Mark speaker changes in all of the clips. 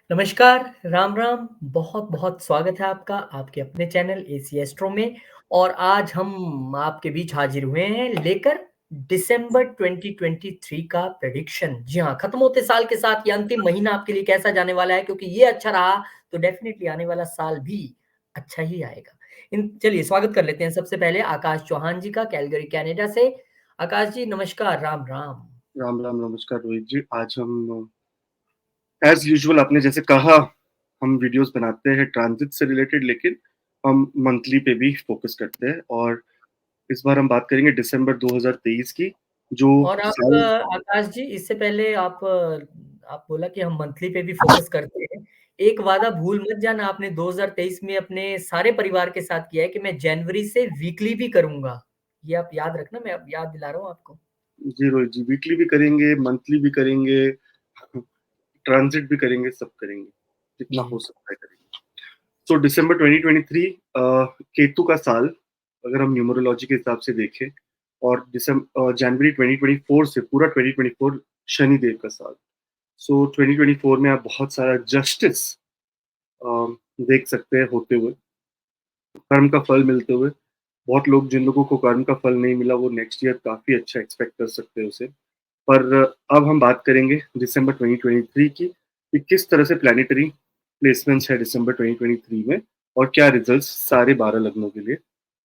Speaker 1: नमस्कार, राम राम, बहुत-बहुत स्वागत है आपका, आपके अपने चैनल एसी एस्ट्रो में और आज हम आपके बीच हाजिर हुए हैं लेकर दिसंबर 2023 का प्रेडिक्शन। जी हाँ, खत्म होते साल के साथ ये अंतिम महीना आपके लिए कैसा जाने वाला है क्योंकि ये अच्छा रहा, तो डेफ़िनेटली आने वाला साल भी अच्छा ही आएगा। इन चलिए स्वागत कर लेते हैं सबसे पहले आकाश चौहान जी का कैलगरी कनाडा से। आकाश जी नमस्कार, राम राम।
Speaker 2: राम राम नमस्कार रोहित जी। आज हम एज यूजुअल आपने जैसे कहा हम वीडियोस बनाते हैं ट्रांजिट से रिलेटेड, लेकिन हम मंथली पे भी फोकस करते हैं। और इस बार हम बात करेंगे दिसंबर 2023 की, जो
Speaker 1: और आप
Speaker 2: साल।
Speaker 1: आकाश जी इससे पहले आप बोला कि हम मंथली पे भी फ़ोकस करते हैं। एक वादा भूल मत जाना आपने 2023 में अपने सारे परिवार के साथ किया है कि मैं जनवरी से वीकली भी करूँगा। ये आप याद रखना मैं अब याद दिला रहा हूँ आपको।
Speaker 2: जी रोहित जी, वीकली भी करेंगे, मंथली भी करेंगे, ट्रांजिट भी करेंगे, सब करेंगे जितना
Speaker 1: जी।
Speaker 2: हो सकता है करेंगे। सो दिसंबर 2023 केतु का साल, अगर हम न्यूमरोलॉजी के हिसाब से देखें, और जनवरी 2024 से पूरा 2024 शनि देव का साल। सो 2024 में आप बहुत सारा जस्टिस देख सकते हैं होते हुए, कर्म का फल मिलते हुए। बहुत लोग, जिन लोगों को कर्म का फल नहीं मिला, वो नेक्स्ट ईयर काफी अच्छा एक्सपेक्ट कर सकते हैं उसे। पर अब हम बात करेंगे दिसंबर 2023 की कि किस तरह से प्लानिटरी प्लेसमेंट्स है दिसंबर 2023 में, और क्या रिजल्ट्स सारे 12 लग्नों के लिए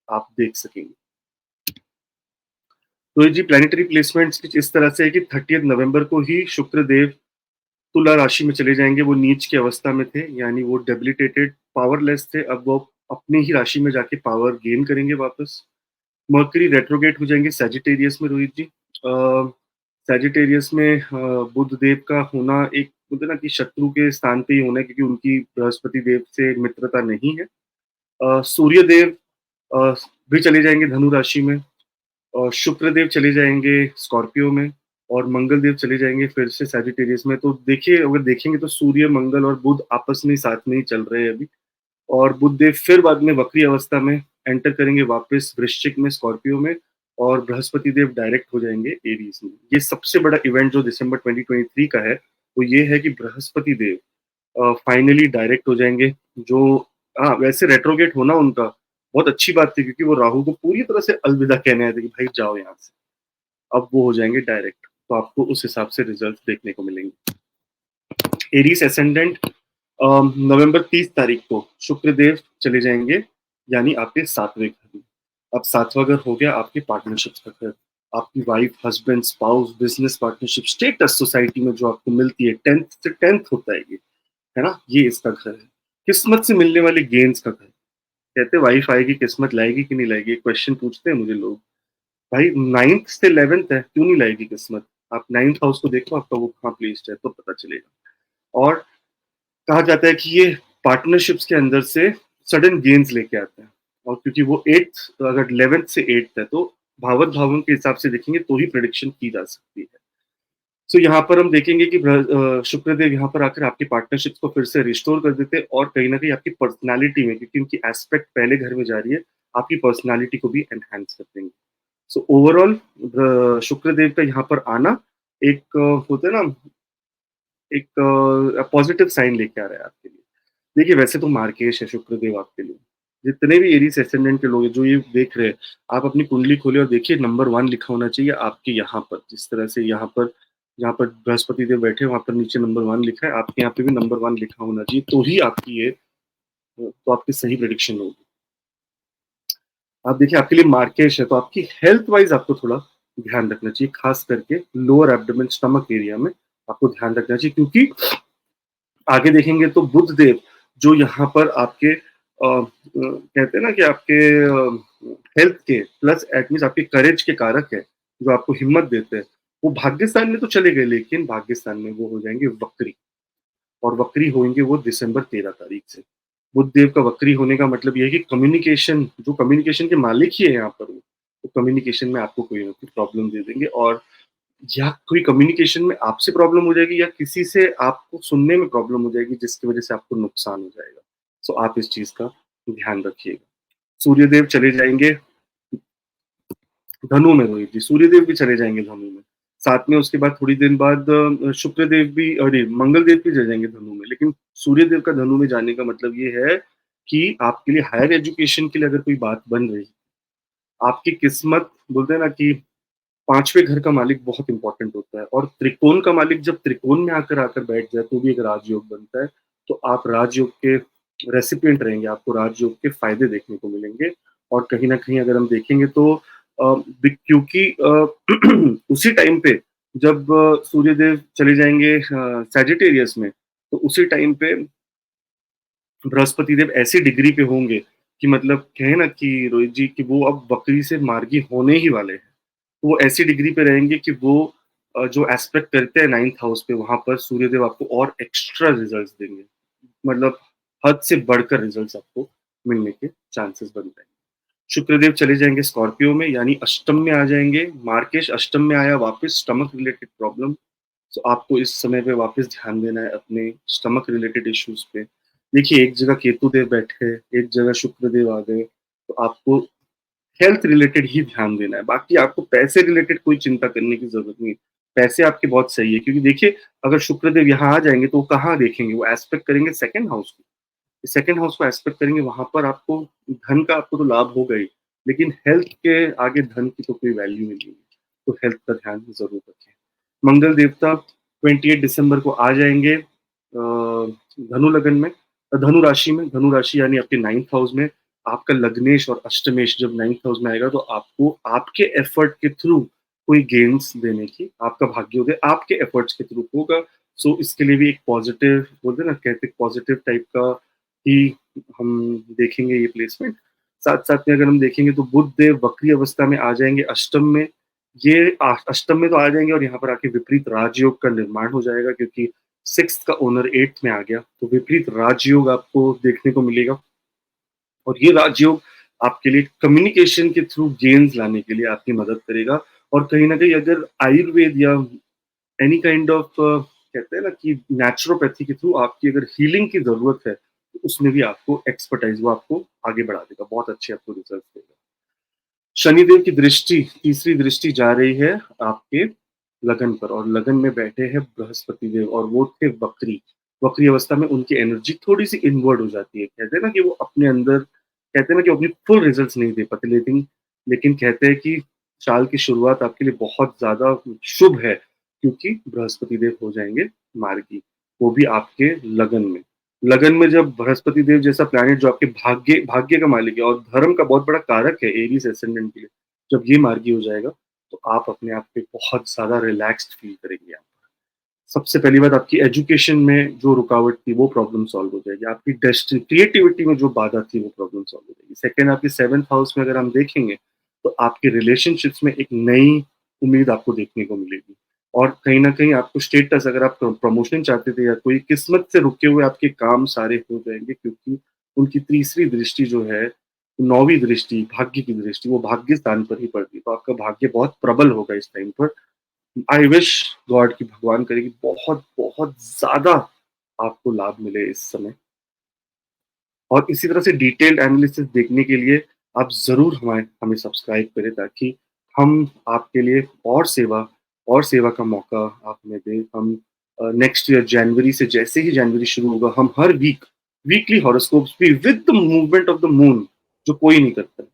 Speaker 2: आप देख सकेंगे। तो ये जी प्लानिटरी प्लेसमेंट्स कुछ इस तरह से है कि 30 नवंबर को ही शुक्र देव तुला राशि में चले जाएंगे। वो नीच की अवस्था में थे, यानी वो डेबिलिटेटेड पावरलेस थे। अब वो अपनी ही राशि में जाके पावर गेन करेंगे वापस। मर्करी रेट्रोगेट हो जाएंगे सैजिटेरियस में रोहित जी। सैजिटेरियस में बुध देव का होना एक बोलते ना कि शत्रु के स्थान पे ही होना है, क्योंकि उनकी बृहस्पति देव से मित्रता नहीं है। सूर्य देव अ, भी चले जाएंगे धनु राशि में, और शुक्र देव चले जाएंगे स्कॉर्पियो में, और मंगल देव चले जाएंगे फिर से सैजिटेरियस में। तो देखिए, अगर देखेंगे तो सूर्य, मंगल और बुध आपस में साथ में ही चल रहे हैं अभी। और बुध देव फिर बाद में वक्री अवस्था में एंटर करेंगे वापस वृश्चिक में, स्कॉर्पियो में, और बृहस्पति देव डायरेक्ट हो जाएंगे एरीज में। ये सबसे बड़ा इवेंट जो दिसंबर 2023 का है, वो ये है कि बृहस्पति देव फाइनली डायरेक्ट हो जाएंगे। जो हाँ, वैसे रेट्रोगेट होना उनका बहुत अच्छी बात थी, क्योंकि वो राहु को पूरी तरह से अलविदा कहने आए थे कि भाई जाओ यहाँ से। अब वो हो जाएंगे डायरेक्ट, तो आपको उस हिसाब से रिजल्ट देखने को मिलेंगे। एरीज एसेंडेंट नवंबर 30 तारीख को शुक्रदेव चले जाएंगे, यानी आपके सातवें घर में। अब सातवां घर हो गया आपके पार्टनरशिप का घर। आपकी wife, husband, spouse, business partnership, status society में जो आपको मिलती है, 10th से 10th होता है ना, ये इसका घर है। किस्मत से मिलने वाले गेन्स का घर। कहते वाइफ आएगी किस्मत लाएगी कि नहीं लाएगी, क्वेश्चन पूछते हैं मुझे लोग। भाई 9th से 11th है, क्यों नहीं लाएगी किस्मत? आप 9th हाउस को देखो, आपका वो कहाँ प्लेस्ड है, तो पता चलेगा। और कहा जाता है कि ये पार्टनरशिप्स के अंदर से सडन गेन्स लेके आता है। और क्योंकि वो 8th, अगर 11th से 8th है, तो भावक भावन के हिसाब से देखेंगे तो ही प्रेडिक्शन की जा सकती है। सो यहाँ पर हम देखेंगे कि शुक्रदेव यहाँ पर आकर आपकी पार्टनरशिप को फिर से रिस्टोर कर देते हैं, और कहीं ना कहीं आपकी पर्सनालिटी में, क्योंकि उनकी एस्पेक्ट पहले घर में जा रही है, आपकी पर्सनालिटी को भी एनहांस कर देंगे। सो ओवरऑल शुक्रदेव का यहाँ पर आना एक होता है ना, एक पॉजिटिव साइन लेके आ रहा है आपके लिए। देखिए, वैसे तो मार्केश है शुक्रदेव आपके लिए। जितने भी एरीज एसेंडेंट के लोग हैं जो ये देख रहे हैं, आप अपनी कुंडली खोलिए और देखिए नंबर 1 लिखा होना चाहिए आपके यहाँ पर। जिस तरह से यहाँ पर, जहाँ पर बृहस्पति देव बैठे वहां पर नीचे नंबर 1 लिखा है, आपके यहाँ पे भी नंबर 1 लिखा होना चाहिए, तो ही आपकी ये, तो आपकी सही प्रेडिक्शन होगी। आप देखिए, आपके लिए मार्केश है, तो आपकी हेल्थ वाइज आपको थोड़ा ध्यान रखना चाहिए, खास करके लोअर एब्डोमेन स्टमक एरिया में आपको ध्यान रखना चाहिए। क्योंकि आगे देखेंगे तो बुध देव जो यहाँ पर आपके कहते हैं ना कि आपके हेल्थ के प्लस एटलीस्ट आपके करेज के कारक है, जो आपको हिम्मत देते हैं, वो भाग्यस्थान में तो चले गए, लेकिन भाग्यस्थान में वो हो जाएंगे वक्री। और वक्री होंगे वो दिसंबर 13 तारीख से। बुध देव का वक्री होने का मतलब ये है कि कम्युनिकेशन, जो कम्युनिकेशन के मालिक ही है यहाँ पर, वो कम्युनिकेशन में आपको कोई ना कोई प्रॉब्लम दे देंगे। और या कोई कम्युनिकेशन में आपसे प्रॉब्लम हो जाएगी, या किसी से आपको सुनने में प्रॉब्लम हो जाएगी, जिसकी वजह से आपको नुकसान हो जाएगा। सो आप इस चीज का ध्यान रखिएगा। सूर्यदेव चले जाएंगे धनु में रोहित जी, सूर्यदेव भी चले जाएंगे धनु में। साथ में उसके बाद थोड़ी दिन बाद शुक्रदेव भी, अरे मंगल देव भी चले जाएंगे धनु में। लेकिन सूर्य देव का धनु में जाने का मतलब ये है कि आपके लिए हायर एजुकेशन के लिए अगर कोई बात बन रही, आपकी किस्मत, बोलते हैं ना कि पांचवें घर का मालिक बहुत इंपॉर्टेंट होता है, और त्रिकोण का मालिक जब त्रिकोण में आकर आकर बैठ जाए तो भी एक राजयोग बनता है। तो आप राजयोग के रेसिपिएंट रहेंगे, आपको राजयोग के फायदे देखने को मिलेंगे। और कहीं ना कहीं अगर हम देखेंगे तो क्योंकि उसी टाइम पे जब सूर्यदेव चले जाएंगे सैजिटेरियस में, तो उसी टाइम पे बृहस्पति देव ऐसी डिग्री पे होंगे कि मतलब कहे ना कि रोहित जी कि वो अब वक्री से मार्गी होने ही वाले हैं। तो वो ऐसी डिग्री पे रहेंगे कि वो जो एस्पेक्ट करते हैं नाइन्थ हाउस पे, वहां पर सूर्यदेव आपको और एक्स्ट्रा रिजल्ट्स देंगे। मतलब हद से बढ़कर रिजल्ट्स आपको मिलने के चांसेस बन रहे हैं। शुक्रदेव चले जाएंगे स्कॉर्पियो में, यानी अष्टम में आ जाएंगे। मार्केश अष्टम में आया वापस, स्टमक रिलेटेड प्रॉब्लम। तो आपको इस समय पे वापस ध्यान देना है अपने स्टमक रिलेटेड इश्यूज पे। देखिए, एक जगह केतु देव बैठे, एक जगह शुक्र देव आ गए, तो आपको हेल्थ रिलेटेड ही ध्यान देना है। बाकी आपको पैसे रिलेटेड कोई चिंता करने की जरूरत नहीं। पैसे आपके बहुत सही है, क्योंकि देखिए अगर शुक्र देव यहाँ आ जाएंगे तो वो कहाँ देखेंगे, वो एस्पेक्ट करेंगे सेकंड हाउस को। सेकंड हाउस को एस्पेक्ट करेंगे, वहां पर आपको धन का आपको तो लाभ होगा ही, लेकिन हेल्थ के आगे धन की तो कोई वैल्यू ही नहीं है। तो हेल्थ का ध्यान जरूर रखें। मंगल देवता 28 दिसंबर को आ जाएंगे धनु लगन में, धनु राशि में। धनु राशि यानी आपके नाइन्थ हाउस में। आपका लग्नेश और अष्टमेश जब नाइन्थ हाउस में आएगा तो आपको आपके एफर्ट के थ्रू कोई गेन्स देने की, आपका भाग्योदय आपके एफर्ट्स के थ्रू होगा। सो इसके लिए भी एक पॉजिटिव, बोलते हैं ना, कहते पॉजिटिव टाइप का ही हम देखेंगे ये प्लेसमेंट। साथ साथ में अगर हम देखेंगे तो बुध देव वक्री अवस्था में आ जाएंगे अष्टम में। ये अष्टम में तो आ जाएंगे और यहाँ पर आके विपरीत राजयोग का निर्माण हो जाएगा, क्योंकि सिक्स का ओनर एट्थ में आ गया, तो विपरीत राजयोग आपको देखने को मिलेगा। और ये राजयोग आपके लिए कम्युनिकेशन के थ्रू गेन्स लाने के लिए आपकी मदद करेगा। और कहीं ना कहीं अगर आयुर्वेद या एनी काइंड ऑफ कहते हैं ना कि नेचुरोपैथी के थ्रू आपकी अगर हीलिंग की जरूरत है, तो उसमें भी आपको एक्सपर्टाइज, वो आपको आगे बढ़ा देगा, बहुत अच्छे आपको रिजल्ट देगा। शनिदेव की दृष्टि, तीसरी दृष्टि जा रही है आपके लगन पर, और लगन में बैठे हैं बृहस्पति देव, और वो थे वक्री। वक्री अवस्था में उनकी एनर्जी थोड़ी सी इनवर्ड हो जाती है। कहते हैं ना कि वो अपने अंदर, कहते हैं ना कि वो अपनी फुल रिजल्ट्स नहीं दे पाते, लेकिन कहते हैं कि साल की शुरुआत आपके लिए बहुत ज्यादा शुभ है, क्योंकि बृहस्पति देव हो जाएंगे मार्गी, वो भी आपके लगन में। लगन में जब बृहस्पति देव जैसा प्लैनेट, जो आपके भाग्य भाग्य का मालिक है और धर्म का बहुत बड़ा कारक है एरीज एसेंडेंट के लिए, जब ये मार्गी हो जाएगा तो आप अपने आप पे बहुत ज्यादा रिलैक्स्ड फील करेंगे। आप सबसे पहली बात, आपकी एजुकेशन में जो रुकावट थी वो प्रॉब्लम सॉल्व हो जाएगी। आपकी डेस्टिनी, क्रिएटिविटी में जो बाधा थी वो प्रॉब्लम सॉल्व हो जाएगी। सेकंड, आपके सेवंथ हाउस में अगर हम देखेंगे तो आपके रिलेशनशिप्स में एक नई उम्मीद आपको देखने को मिलेगी। और कहीं ना कहीं आपको स्टेटस, अगर आप प्रमोशन चाहते थे या कोई किस्मत से रुके हुए आपके काम सारे हो जाएंगे, क्योंकि उनकी तीसरी दृष्टि जो है, नौवीं दृष्टि, भाग्य की दृष्टि, वो भाग्य स्थान पर ही पड़ती है। तो आपका भाग्य बहुत प्रबल होगा इस टाइम पर। आई विश गॉड की, भगवान करे कि बहुत बहुत ज्यादा आपको लाभ मिले इस समय। और इसी तरह से डिटेल्ड एनालिसिस देखने के लिए आप जरूर हमें सब्सक्राइब करें, ताकि हम आपके लिए और सेवा का मौका आप हमें दें। हम नेक्स्ट ईयर जनवरी से, जैसे ही जनवरी शुरू होगा, हम हर वीकली हॉरोस्कोप्स भी with the movement of the moon, जो कोई नहीं करता।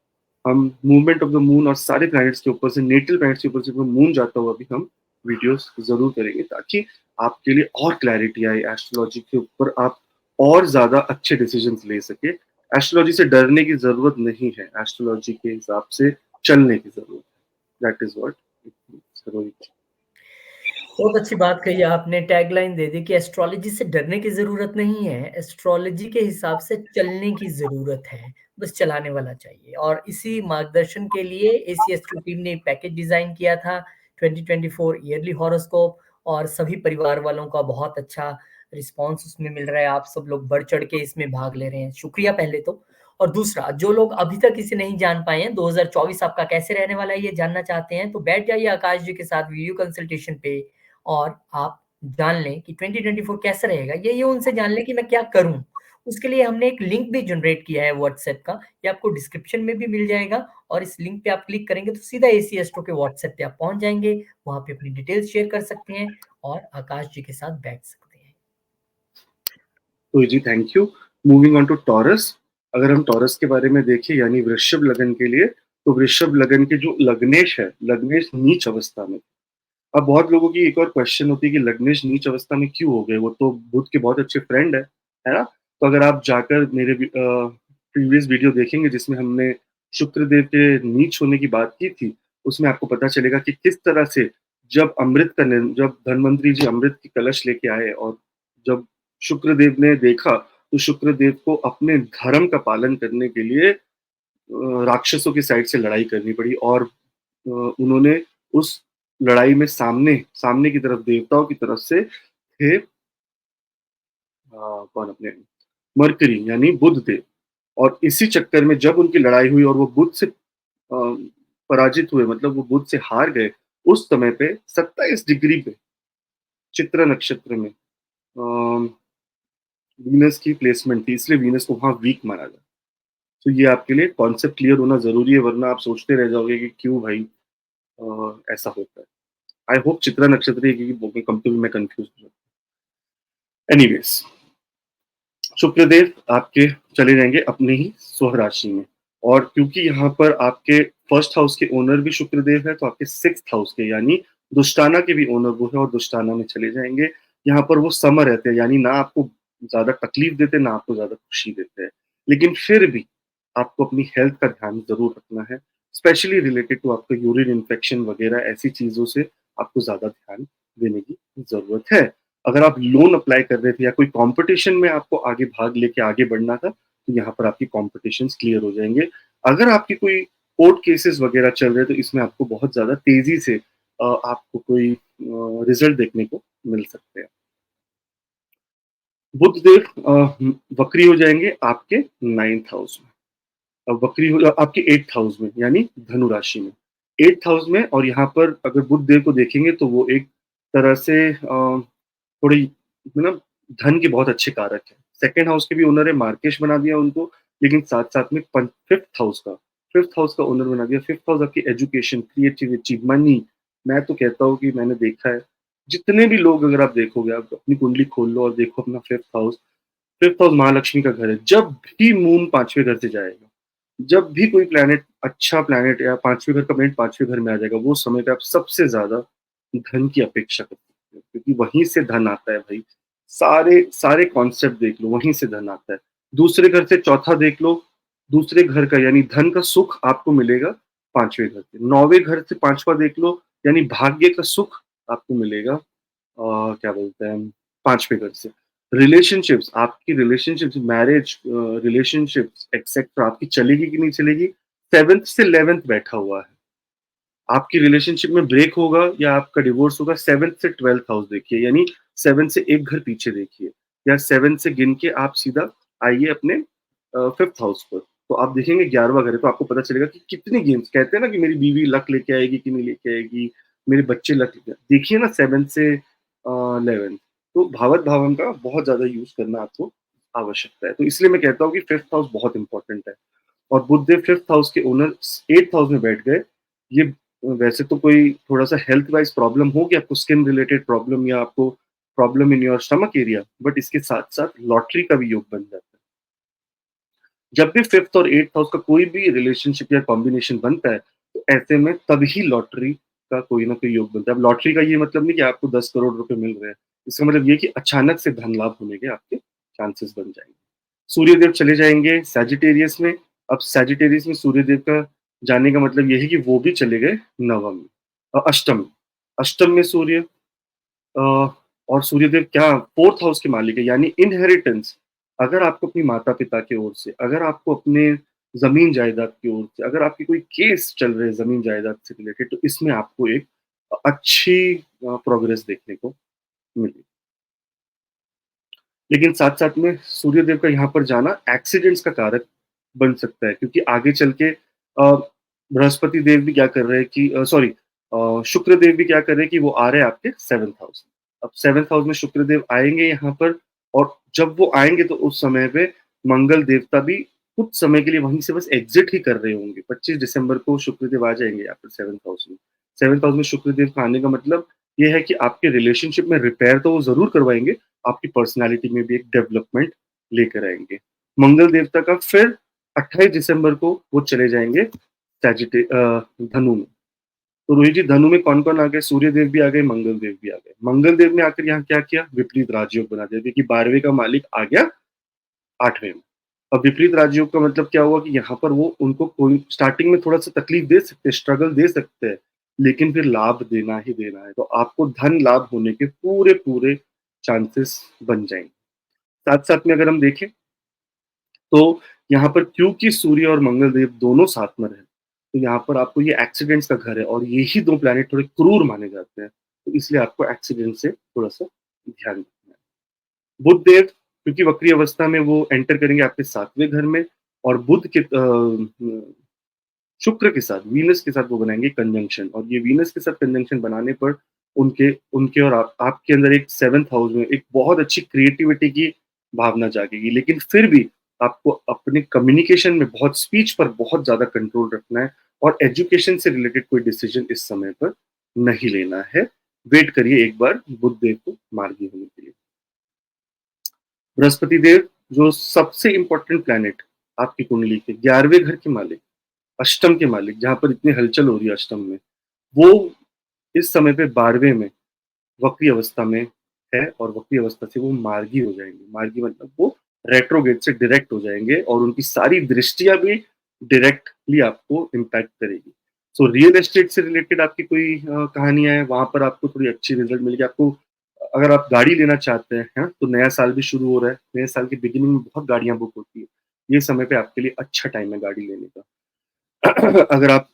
Speaker 2: हम मूवमेंट ऑफ द मून और सारे प्लैनेट्स के ऊपर से, नेटल प्लैनेट्स के ऊपर से मून जाता हुआ भी हम वीडियोस जरूर करेंगे, ताकि आपके लिए और क्लैरिटी आए एस्ट्रोलॉजी के ऊपर, आप और ज्यादा अच्छे डिसीजंस ले सके। एस्ट्रोलॉजी से डरने की जरूरत नहीं है, एस्ट्रोलॉजी के हिसाब से चलने की जरूरत है। That is what.
Speaker 1: बहुत अच्छी बात कही आपने, टैगलाइन दे दी कि एस्ट्रोलॉजी से डरने की ज़रूरत नहीं है, एस्ट्रोलॉजी के हिसाब से चलने की ज़रूरत है, बस चलाने वाला चाहिए। और इसी मार्गदर्शन के लिए एसीएसट्रो टीम ने पैकेज डिज़ाइन किया था, 2024 ईयरली हॉरोस्कोप, और सभी परिवार वालों का बहुत अच्छा रिस्पॉन्स उसमें मिल रहा है। आप सब लोग बढ़-चढ़ के इसमें भाग ले रहे हैं, शुक्रिया पहले तो। और दूसरा, जो लोग अभी तक इसे नहीं जान पाए हैं, 2024 आपका कैसे रहने वाला है ये जानना चाहते हैं, तो बैठ जाइए आकाश जी के साथ वीडियो कंसल्टेशन पे, और आप जान लें कि 2024 कैसा रहेगा। ये उनसे जान लें कि मैं क्या करूँ? उसके लिए हमने एक लिंक भी जनरेट किया है व्हाट्सएप का, ये आपको डिस्क्रिप्शन में भी मिल जाएगा और इस लिंक पे आप क्लिक करेंगे तो सीधा एसी एस्ट्रो के व्हाट्सएप पे आप पहुँच जाएँगे, वहाँ पे अपनी डिटेल्स शेयर कर सकते हैं और आकाश जी के साथ बैठ सकते हैं।
Speaker 2: तो जी thank you. Moving on to Taurus, अगर हम टॉरस के बारे में देखें यानी वृषभ लगन के लिए, तो वृषभ लगन के जो लग्नेश है, लग्नेश नीच अवस्था में। अब बहुत लोगों की एक और क्वेश्चन होती है कि लग्नेश नीच अवस्था में क्यों हो गए? वो तो बुध के बहुत अच्छे फ्रेंड है ना? तो अगर आप जाकर मेरे प्रीवियस वीडियो देखेंगे जिसमें हमने शुक्रदेव के नीच होने की बात की थी, उसमें आपको पता चलेगा कि किस तरह से जब धन्वंतरी जी अमृत की कलश लेके आए और जब शुक्रदेव ने देखा, तो शुक्रदेव को अपने धर्म का पालन करने के लिए राक्षसों की साइड से लड़ाई करनी पड़ी और उन्होंने उस लड़ाई में सामने सामने की तरफ देवताओं की तरफ से थे कौन अपने मरकरी यानी बुध देव। और इसी चक्कर में जब उनकी लड़ाई हुई और वो बुध से पराजित हुए, मतलब वो बुध से हार गए, उस समय पे 27 डिग्री पे चित्रा नक्षत्र में वीनस की प्लेसमेंट थी, इसलिए वीनस को वहां वीक माना जाता। तो ये आपके लिए कॉन्सेप्ट क्लियर होना जरूरी है, वरना आप सोचते रह जाओगे कि क्यों भाई ऐसा होता है। आई होप चित्रा नक्षत्र है, क्योंकि कभी कभी मैं कंफ्यूज हो जाता हूँ। एनीवेज, शुक्रदेव आपके चले जाएंगे अपने ही स्व राशि में, और क्योंकि यहाँ पर आपके फर्स्ट हाउस के ओनर भी शुक्रदेव है, तो आपके सिक्स हाउस के यानी दुष्टाना के भी ओनर वो है और दुष्टाना में चले जाएंगे। यहाँ पर वो सम रहते हैं, यानी ना आपको ज्यादा तकलीफ देते ना आपको ज्यादा खुशी देते हैं, लेकिन फिर भी आपको अपनी हेल्थ का ध्यान जरूर रखना है, स्पेशली रिलेटेड टू आपका यूरिन इन्फेक्शन वगैरह ऐसी चीजों से आपको ज्यादा ध्यान देने की जरूरत है। अगर आप लोन अप्लाई कर रहे थे या कोई कंपटीशन में आपको आगे भाग लेके आगे बढ़ना था, तो यहाँ पर आपकी कॉम्पिटिशन्स क्लियर हो जाएंगे। अगर आपकी कोई कोर्ट केसेस वगैरह चल रहे हैं, तो इसमें आपको बहुत ज्यादा तेजी से आपको कोई रिजल्ट देखने को मिल सकते हैं। बुध देव वक्री हो जाएंगे आपके 9th हाउस में, वक्री हो आपके 8th हाउस में यानी धनु राशि में, 8th हाउस में। और यहाँ पर अगर बुध देव को देखेंगे तो वो एक तरह से थोड़ी मतलब धन के बहुत अच्छे कारक है। सेकंड हाउस के भी ओनर है, मार्केश बना दिया उनको, लेकिन साथ साथ में फिफ्थ हाउस का ओनर बना दिया। फिफ्थ हाउस आपकी एजुकेशन, क्रिएटिविटी, मनी। मैं तो कहता हूँ कि मैंने देखा है जितने भी लोग, अगर आप देखोगे, आप अपनी कुंडली खोल लो और देखो अपना फिफ्थ हाउस महालक्ष्मी का घर है। जब भी मून पांचवें घर से जाएगा, जब भी कोई प्लेनेट, अच्छा प्लेनेट या पांचवें घर का प्लेनेट पांचवें घर में आ जाएगा, वो समय पे आप सबसे ज्यादा धन की अपेक्षा कर सकते हो, क्योंकि वहीं से धन आता है भाई। सारे सारे कॉन्सेप्ट देख लो, वहीं से धन आता है। दूसरे घर से चौथा देख लो, दूसरे घर का यानी धन का सुख आपको मिलेगा पांचवें घर से। नौवें घर से पांचवा देख लो, यानी भाग्य का सुख आपको मिलेगा क्या बोलते हैं, पांचवें घर से। रिलेशनशिप्स, आपकी रिलेशनशिप्स, मैरिज रिलेशनशिप्स एक्सेट्रा आपकी चलेगी कि नहीं चलेगी, 7th से 11th बैठा हुआ है। आपकी रिलेशनशिप में ब्रेक होगा या आपका डिवोर्स होगा, 7th से 12th हाउस देखिए, यानी 7 से एक घर पीछे देखिए, या 7 से गिन के आप सीधा आइए अपने 5th हाउस पर, तो आप देखेंगे 11वां घर है, तो आपको पता चलेगा कि कितनी गेम्स, कहते हैं ना कि मेरी बीवी लक लेके आएगी कि नहीं लेके आएगी, मेरे बच्चे लक लेके देखिए ना 7 से 11। तो भावत भावन का बहुत ज्यादा यूज करना आपको आवश्यकता है, तो इसलिए मैं कहता हूँ कि 5th हाउस बहुत इंपॉर्टेंट है। और बुधदेव 5th हाउस के ओनर 8th हाउस में बैठ गए। ये वैसे तो कोई थोड़ा सा हेल्थ वाइज प्रॉब्लम हो गया, आपको स्किन रिलेटेड प्रॉब्लम या आपको problem in your stomach area, but इसके साथ साथ लॉटरी का भी योग बन जाता है। जब भी 5th और 8th हाउस का कोई भी रिलेशनशिप या कॉम्बिनेशन बनता है, तो ऐसे में तभी लॉटरी का कोई ना कोई योग बनता है। अब लॉटरी का ये मतलब नहीं कि आपको 10 करोड़ रुपए मिल रहे हैं, इसका मतलब ये कि अचानक से धन लाभ होने के आपके चांसेस बन जाएंगे। सूर्यदेव चले जाएंगे सैजिटेरियस में। अब सैजिटेरियस में सूर्यदेव का जाने का मतलब यही कि वो भी चले गए नवम में, अष्टम में। अष्टम में सूर्य और सूर्यदेव क्या 4th हाउस के मालिक है, यानी इनहेरिटेंस। अगर आपको अपनी माता पिता की ओर से, अगर आपको अपने जमीन जायदाद की ओर से, अगर आपकी कोई केस चल रहे हैं जमीन जायदाद से रिलेटेड, तो इसमें आपको एक अच्छी प्रोग्रेस देखने को मिलेगी। लेकिन साथ साथ में सूर्यदेव का यहाँ पर जाना एक्सीडेंट्स का कारक बन सकता है, क्योंकि आगे चल के बृहस्पति देव भी क्या कर रहे हैं कि सॉरी शुक्र देव भी क्या कर रहे हैं कि वो आ रहे हैं आपके 7th हाउस में। अब 7th हाउस में शुक्र देव आएंगे यहाँ पर, और जब वो आएँगे तो उस समय पे मंगल देवता भी कुछ समय के लिए वहीं से बस एग्ज़िट ही कर रहे होंगे। 25 दिसंबर को शुक्रदेव आ जाएँगे आफ्टर 7th हाउस में। 7th हाउस में शुक्रदेव का आने का मतलब ये है कि आपके रिलेशनशिप में रिपेयर तो वो ज़रूर करवाएँगे, आपकी पर्सनैलिटी में भी एक डेवलपमेंट लेकर आएँगे। मंगल देवता का फिर 28 दिसंबर को वो चले जाएँगे धनु में। तो रोहित जी, धनु में कौन-कौन आ गए? सूर्य देव भी आ गए, मंगल देव भी आ गए। मंगल देव ने आकर यहाँ क्या किया? विपरीत राजयोग बना दिया, क्योंकि 12वें का मालिक आ गया 8वें में। अब विपरीत राजयोग का मतलब क्या हुआ कि यहाँ पर वो उनको कोई स्टार्टिंग में थोड़ा-सा तकलीफ दे सकते हैं, स्ट्रगल दे सकते हैं, लेकिन फिर लाभ देना ही देना है। तो आपको धन लाभ होने के पूरे-पूरे चांसेस बन जाएँगे। साथ-साथ में अगर हम देखें तो यहाँ पर क्योंकि सूर्य और मंगल देव दोनों साथ में रहे, तो यहाँ पर आपको ये एक्सीडेंट्स का घर है और यही 2 प्लैनेट थोड़े क्रूर माने जाते हैं। तो इसलिए आपको एक्सीडेंट से थोड़ा-सा ध्यान रखना है। बुध देव क्योंकि वक्री अवस्था में वो एंटर करेंगे आपके 7वें घर में और शुक्र के साथ, वीनस के साथ वो बनाएँगे कंजंक्शन और ये वीनस के साथ कंजंक्शन बनाने पर उनके उनके और आपके अंदर एक 7th हाउस में एक बहुत अच्छी क्रिएटिविटी की भावना जागेगी। लेकिन फिर भी आपको अपने कम्युनिकेशन में बहुत स्पीच पर बहुत ज़्यादा कंट्रोल रखना है और एजुकेशन से रिलेटेड कोई डिसीजन इस समय पर नहीं लेना है। वेट करिए एक बार बुध देव को मार्गी होने के लिए। बृहस्पति देव जो सबसे इम्पोर्टेंट प्लैनेट आपकी कुंडली के 11वें घर के मालिक, अष्टम के मालिक, जहाँ पर इतनी हलचल हो रही है अष्टम में, वो इस समय पे 12वें में वक्री अवस्था में है और वक्री अवस्था से वो मार्गी हो जाएँगे। मार्गी मतलब वो रेट्रोगेट से डायरेक्ट हो जाएँगे और उनकी सारी दृष्टियाँ भी डायरेक्टली आपको इम्पैक्ट करेगी। सो रियल एस्टेट से रिलेटेड आपकी कोई कहानियाँ हैं, वहाँ पर आपको थोड़ी अच्छी रिज़ल्ट मिलेगी। आपको अगर आप गाड़ी लेना चाहते हैं, तो नया साल भी शुरू हो रहा है। नए साल के बिगिनिंग में बहुत गाड़ियाँ बुक होती है। ये समय पे आपके लिए अच्छा टाइम है गाड़ी लेने का। अगर आप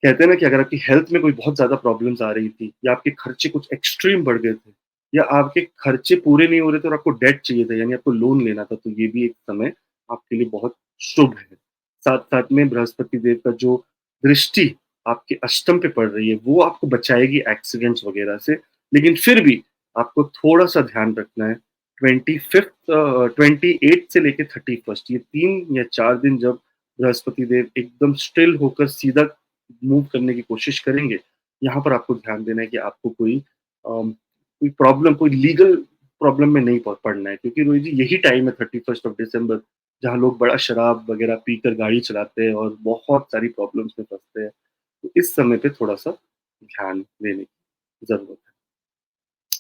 Speaker 2: कहते हैं ना कि अगर आपकी हेल्थ में कोई बहुत ज़्यादा प्रॉब्लम्स आ रही थी या आपके खर्चे कुछ एक्सट्रीम बढ़ गए थे या आपके खर्चे पूरे नहीं हो रहे थे और आपको डेट चाहिए था यानी आपको लोन लेना था, तो ये भी एक समय आपके लिए बहुत शुभ है। साथ-साथ में बृहस्पति देव का जो दृष्टि आपके अष्टम पे पड़ रही है, वो आपको बचाएगी एक्सीडेंट्स वगैरह से, लेकिन फिर भी आपको थोड़ा-सा ध्यान रखना है। 28 से लेके 31 ये 3 या 4 दिन जब बृहस्पति देव एकदम स्टिल होकर सीधा मूव करने की कोशिश करेंगे, यहाँ पर आपको ध्यान देना है कि आपको कोई प्रॉब्लम, कोई लीगल प्रॉब्लम में नहीं पड़ना है, क्योंकि रोहित जी यही टाइम है 31st ऑफ दिसंबर जहाँ लोग बड़ा शराब वगैरह पीकर गाड़ी चलाते हैं और बहुत सारी प्रॉब्लम्स में फँसते हैं। तो इस समय पे थोड़ा-सा ध्यान देने की ज़रूरत है।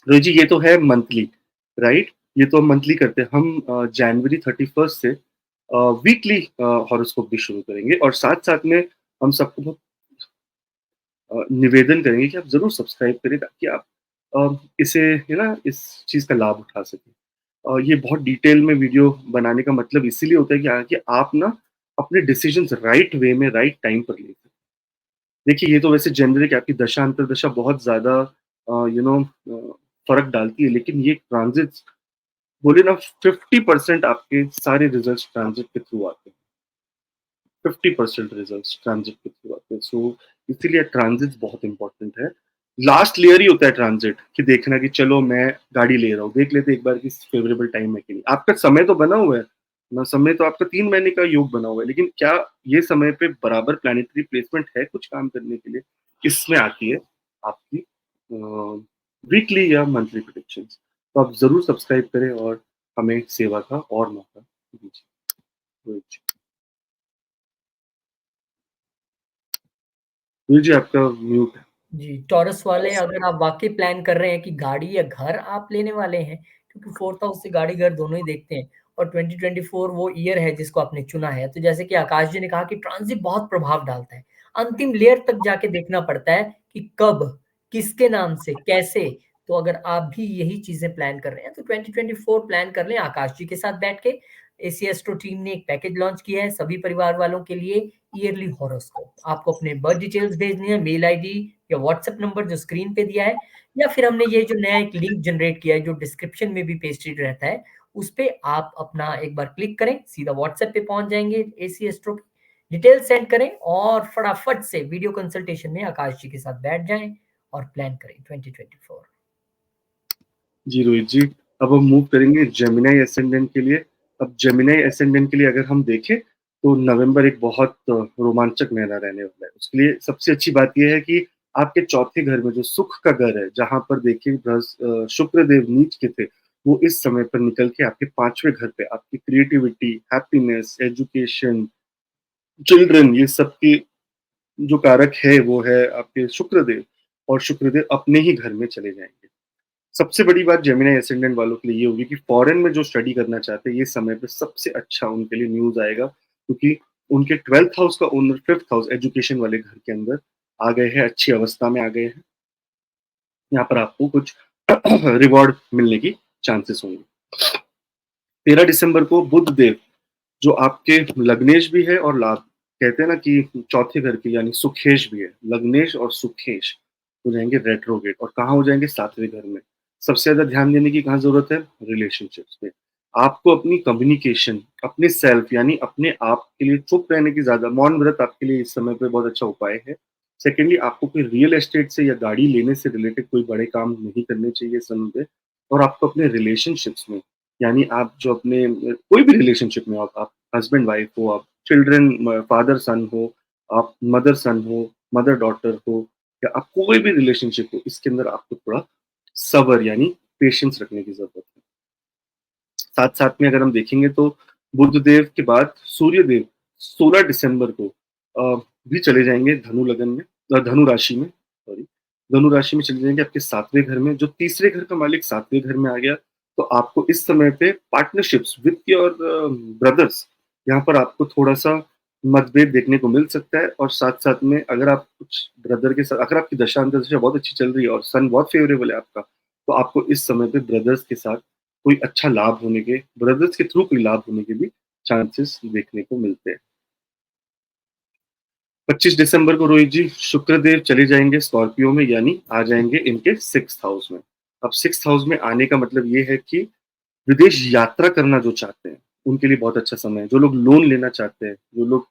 Speaker 2: रोहित जी ये तो है मंथली, राइट? ये तो हम मंथली करते हैं। हम जनवरी 31st से वीकली हॉरोस्कोप भी शुरू करेंगे और साथ-साथ में हम सबको बहुत निवेदन करेंगे कि आप ज़रूर सब्सक्राइब करें ताकि आप इसे है ना इस चीज़ का लाभ उठा सकें। ये बहुत डिटेल में वीडियो बनाने का मतलब इसीलिए होता है कि आप ना अपने डिसीजंस राइट वे में राइट टाइम पर ले सकें। देखिए ये तो वैसे जेनेरिक है, आपकी दशा अंतर्दशा बहुत ज़्यादा फ़र्क डालती है, लेकिन ये ट्रांजिट्स बोले ना 50% आपके सारे रिजल्ट्स ट्रांजिट के थ्रू आते हैं। 50% रिजल्ट्स ट्रांजिट के थ्रू आते हैं। सो इसीलिए ट्रांजिट बहुत इंपॉर्टेंट है। लास्ट लेयर ही होता है ट्रांजिट कि देखना कि चलो मैं गाड़ी ले रहा हूँ, देख लेते एक बार कि फेवरेबल टाइम है कि नहीं। आपका समय तो बना हुआ है ना, समय तो आपका 3 महीने का योग बना हुआ है, लेकिन क्या ये समय पे बराबर प्लैनेटरी प्लेसमेंट है कुछ काम करने के लिए? इसमें आती है आपकी वीकली या मंथली प्रेडिक्शंस। तो आप ज़रूर सब्सक्राइब करें और हमें सेवा का और मौका दीजिए। जी, आपका म्यूट है।
Speaker 1: जी, टॉरस वाले अगर आप वाक़ई प्लान कर रहे हैं कि गाड़ी या घर आप लेने वाले हैं, क्योंकि 4th हाउस से गाड़ी घर दोनों ही देखते हैं और 2024 वो ईयर है जिसको आपने चुना है। तो जैसे कि आकाश जी ने कहा कि ट्रांज़िट बहुत प्रभाव डालता है। अंतिम लेयर तक जाके देखना पड़ता है कि कब, किसके नाम से, कैसे। तो अगर आप भी यही चीज़ें प्लान कर रहे हैं तो 2024 प्लान कर लें आकाश जी के साथ बैठ के। एसी एस्ट्रो टीम ने एक पैकेज लॉन्च किया है सभी परिवार वालों के लिए, ईयरली हॉरोस्कोप। आपको अपने बर्थ डिटेल्स भेजनी है, मेल आईडी या व्हाट्सएप नंबर जो स्क्रीन पे दिया है, या फिर हमने ये जो नया एक लिंक जनरेट किया है जो डिस्क्रिप्शन में भी पेस्टेड रहता है, उस पे आप अपना एक बार क्लिक करें, सीधा व्हाट्सएप पे पहुंच जाएंगे। एसी एस्ट्रो की डिटेल सेंड करें और फटाफट से वीडियो कंसल्टेशन में आकाश जी के साथ बैठ जाएं और प्लान करें 2024।
Speaker 2: जी, रोहित जी। अब हम मूव करेंगे जेमिनी एसेंडेंट के लिए। अब जेमिनी एसेंडेंट के लिए अगर हम देखें तो नवंबर एक बहुत रोमांचक महीना रहने वाला है। उसके लिए सबसे अच्छी बात ये है कि आपके चौथे घर में जो सुख का घर है, जहाँ पर देखिए शुक्र देव नीच के थे, वो इस समय पर निकल के आपके 5वें घर पे आपकी क्रिएटिविटी, हैप्पीनेस, एजुकेशन, चिल्ड्रन, ये सब की जो कारक है वो है आपके शुक्रदेव, और शुक्रदेव अपने ही घर में चले जाएँगे। सबसे बड़ी बात जेमिनी एसेंडेंट वालों के लिए ये होगी कि फॉरेन में जो स्टडी करना चाहते हैं, ये समय पे सबसे अच्छा उनके लिए न्यूज़ आएगा, क्योंकि उनके 12th हाउस का ओनर 5th हाउस एजुकेशन वाले घर के अंदर आ गए हैं, अच्छी अवस्था में आ गए हैं। यहाँ पर आपको कुछ रिवॉर्ड मिलने की चांसेस होंगे। 13 दिसंबर को बुध देव, जो आपके लग्नेश भी है और लाभ, कहते हैं ना कि चौथे घर के यानी सुखेश भी है, लग्नेश और सुखेश हो जाएंगे रेट्रोगेट, और कहाँ हो जाएंगे? 7वें घर में। सबसे ज्यादा ध्यान देने की कहाँ जरूरत है? रिलेशनशिप्स पे। आपको अपनी कम्युनिकेशन, अपने सेल्फ यानी अपने आप के लिए चुप रहने की, ज्यादा मौन व्रत आपके लिए इस समय पे बहुत अच्छा उपाय है। सेकेंडली, आपको कोई रियल एस्टेट से या गाड़ी लेने से रिलेटेड कोई बड़े काम नहीं करने चाहिए इस समय पे। और आपको अपने रिलेशनशिप्स में, यानी आप जो अपने कोई भी रिलेशनशिप में हो, आप हस्बैंड वाइफ हो, आप चिल्ड्रन फादर सन हो, आप मदर सन हो, मदर डॉटर हो, या आप कोई भी रिलेशनशिप हो, इसके अंदर आपको थोड़ा सब्र यानी पेशेंस रखने की जरूरत है। साथ साथ में अगर हम देखेंगे तो बुध देव के बाद सूर्य देव 16 दिसंबर को भी चले जाएंगे धनु लगन में, धनु राशि में, सॉरी, धनु राशि में चले जाएंगे आपके 7वें घर में। जो तीसरे घर का मालिक 7वें घर में आ गया, तो आपको इस समय पे पार्टनरशिप्स विथ योर ब्रदर्स, यहाँ पर आपको थोड़ा सा मतभेद देखने को मिल सकता है। और साथ साथ में अगर आप कुछ ब्रदर के साथ, अगर आपकी दशा अंतर्दशा बहुत अच्छी चल रही है और सन बहुत फेवरेबल है आपका, तो आपको इस समय पे ब्रदर्स के साथ कोई अच्छा लाभ होने के, ब्रदर्स के थ्रू कोई लाभ होने के भी चांसेस देखने को मिलते हैं। 25 दिसंबर को रोहित जी शुक्रदेव चले जाएंगे स्कॉर्पियो में, यानी आ जाएंगे इनके 6th हाउस में। अब 6th हाउस में आने का मतलब ये है कि विदेश यात्रा करना जो चाहते हैं, उनके लिए बहुत अच्छा समय है। जो लोग लोन लेना चाहते हैं, जो लोग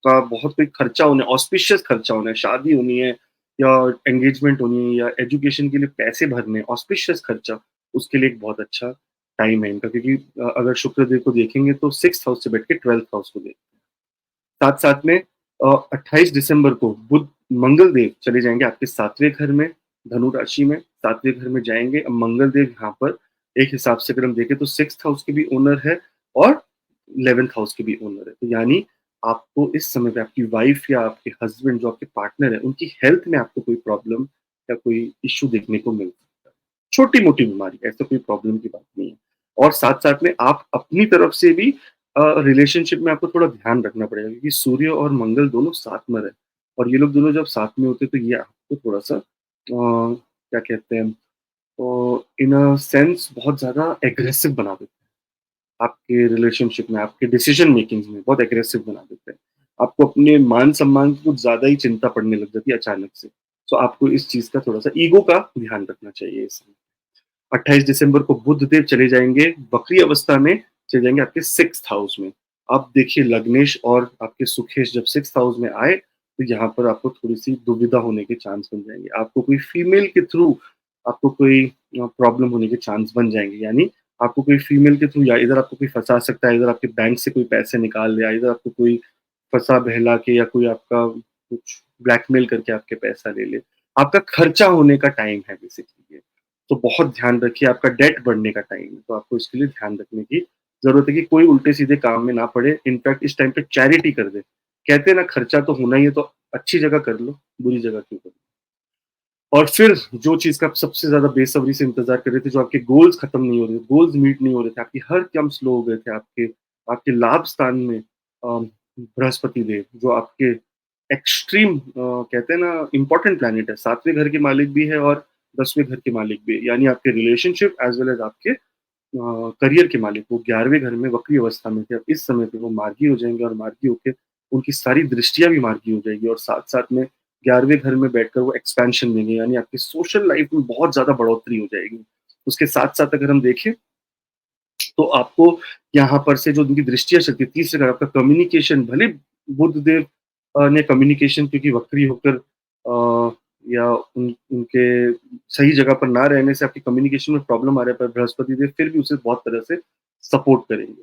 Speaker 2: का बहुत कोई खर्चा होना है, ऑस्पिशियस खर्चा होना है, शादी होनी है या एंगेजमेंट होनी है या एजुकेशन के लिए पैसे भरने हैं, ऑस्पिशियस खर्चा, उसके लिए एक बहुत अच्छा टाइम है इनका। क्योंकि अगर शुक्रदेव को देखेंगे तो 6th हाउस से बैठ के 12th हाउस को देखेंगे। साथ साथ में 28 दिसंबर को बुध मंगल देव चले जाएंगे आपके 7वें घर में, धनु राशि में 7वें घर में जाएंगे। अब मंगल देव यहाँ पर एक हिसाब से अगर हम देखें तो 6th हाउस के भी ओनर है और 11th हाउस के भी ओनर है। तो यानी आपको इस समय पे आपकी वाइफ या आपके हस्बैंड जो आपके पार्टनर है, उनकी हेल्थ में आपको कोई प्रॉब्लम या कोई इश्यू देखने को मिल सकता है। छोटी-मोटी बीमारी, ऐसा कोई प्रॉब्लम की बात नहीं है। और साथ-साथ में आप अपनी तरफ से भी रिलेशनशिप में आपको थोड़ा ध्यान रखना पड़ेगा, क्योंकि सूर्य और मंगल दोनों साथ में रहे, और ये लोग दोनों जब साथ में होते हैं तो ये आपको थोड़ा-सा क्या कहते हैं, इन अ सेंस बहुत ज़्यादा एग्रेसिव बना देते हैं। आपके रिलेशनशिप में, आपके डिसीजन मेकिंग में बहुत एग्रेसिव बना देते हैं। आपको अपने मान-सम्मान की कुछ ज़्यादा ही चिंता पड़ने लग जाती है अचानक से। तो आपको इस चीज़ का थोड़ा-सा ईगो का ध्यान रखना चाहिए इस समय। 28 दिसंबर को बुध देव चले जाएँगे, वक्री अवस्था में चले जाएँगे आपके 6th हाउस में। अब देखिए लग्नेश और आपके सुखेश जब 6th हाउस में आए, तो यहाँ पर आपको थोड़ी-सी दुविधा होने के चांस बन जाएँगे। आपको कोई फीमेल के थ्रू आपको कोई प्रॉब्लम होने के चांस बन जाएँगे। यानी आपको कोई फीमेल के थ्रू, या इधर आपको कोई फँसा सकता है, इधर आपके बैंक से कोई पैसे निकाल ले, या इधर आपको कोई फँसा-बहला के या कोई आपका कुछ ब्लैकमेल करके आपके पैसा ले ले। आपका खर्चा होने का टाइम है बेसिकली ये। तो बहुत ध्यान रखिए, आपका डेट बढ़ने का टाइम है, तो आपको इसके लिए ध्यान रखने की ज़रूरत है कि कोई उल्टे-सीधे काम में ना पड़े। इनफैक्ट इस टाइम पे चैरिटी कर दें। कहते हैं ना, खर्चा तो होना ही है, तो अच्छी जगह कर लो, बुरी जगह क्यों करो? और फिर जो चीज़ का आप सबसे ज़्यादा बेसब्री से इंतज़ार कर रहे थे, जो आपके गोल्स खत्म नहीं हो रहे थे, गोल्स मीट नहीं हो रहे थे, आपकी हर काम स्लो हो गए थे, आपके आपके लाभ स्थान में बृहस्पति देव, जो आपके एक्सट्रीम कहते हैं ना इम्पोर्टेंट प्लैनेट है, 7वें घर के मालिक भी है और 10वें घर के मालिक भी है, यानी आपके रिलेशनशिप एज़ वेल एज़ आपके करियर के मालिक, वो 11वें घर में वक्री अवस्था में थे। अब इस समय पे वो मार्गी हो जाएँगे, और मार्गी होके उनकी सारी दृष्टियाँ भी मार्गी हो जाएगी, और साथ-साथ में 11वें घर में बैठकर वो एक्सपेंशन देंगे, यानी आपकी सोशल लाइफ में बहुत ज़्यादा बढ़ोतरी हो जाएगी। उसके साथ-साथ अगर हम देखें तो आपको यहाँ पर से जो उनकी दृष्टियाँ चलती है, तीसरे घर आपका कम्युनिकेशन, भले बुध देव ने कम्युनिकेशन क्योंकि वक्री होकर या उनके सही जगह पर ना रहने से आपकी कम्युनिकेशन में प्रॉब्लम आ रहा है, पर बृहस्पति देव फिर भी उसे बहुत तरह से सपोर्ट करेंगे।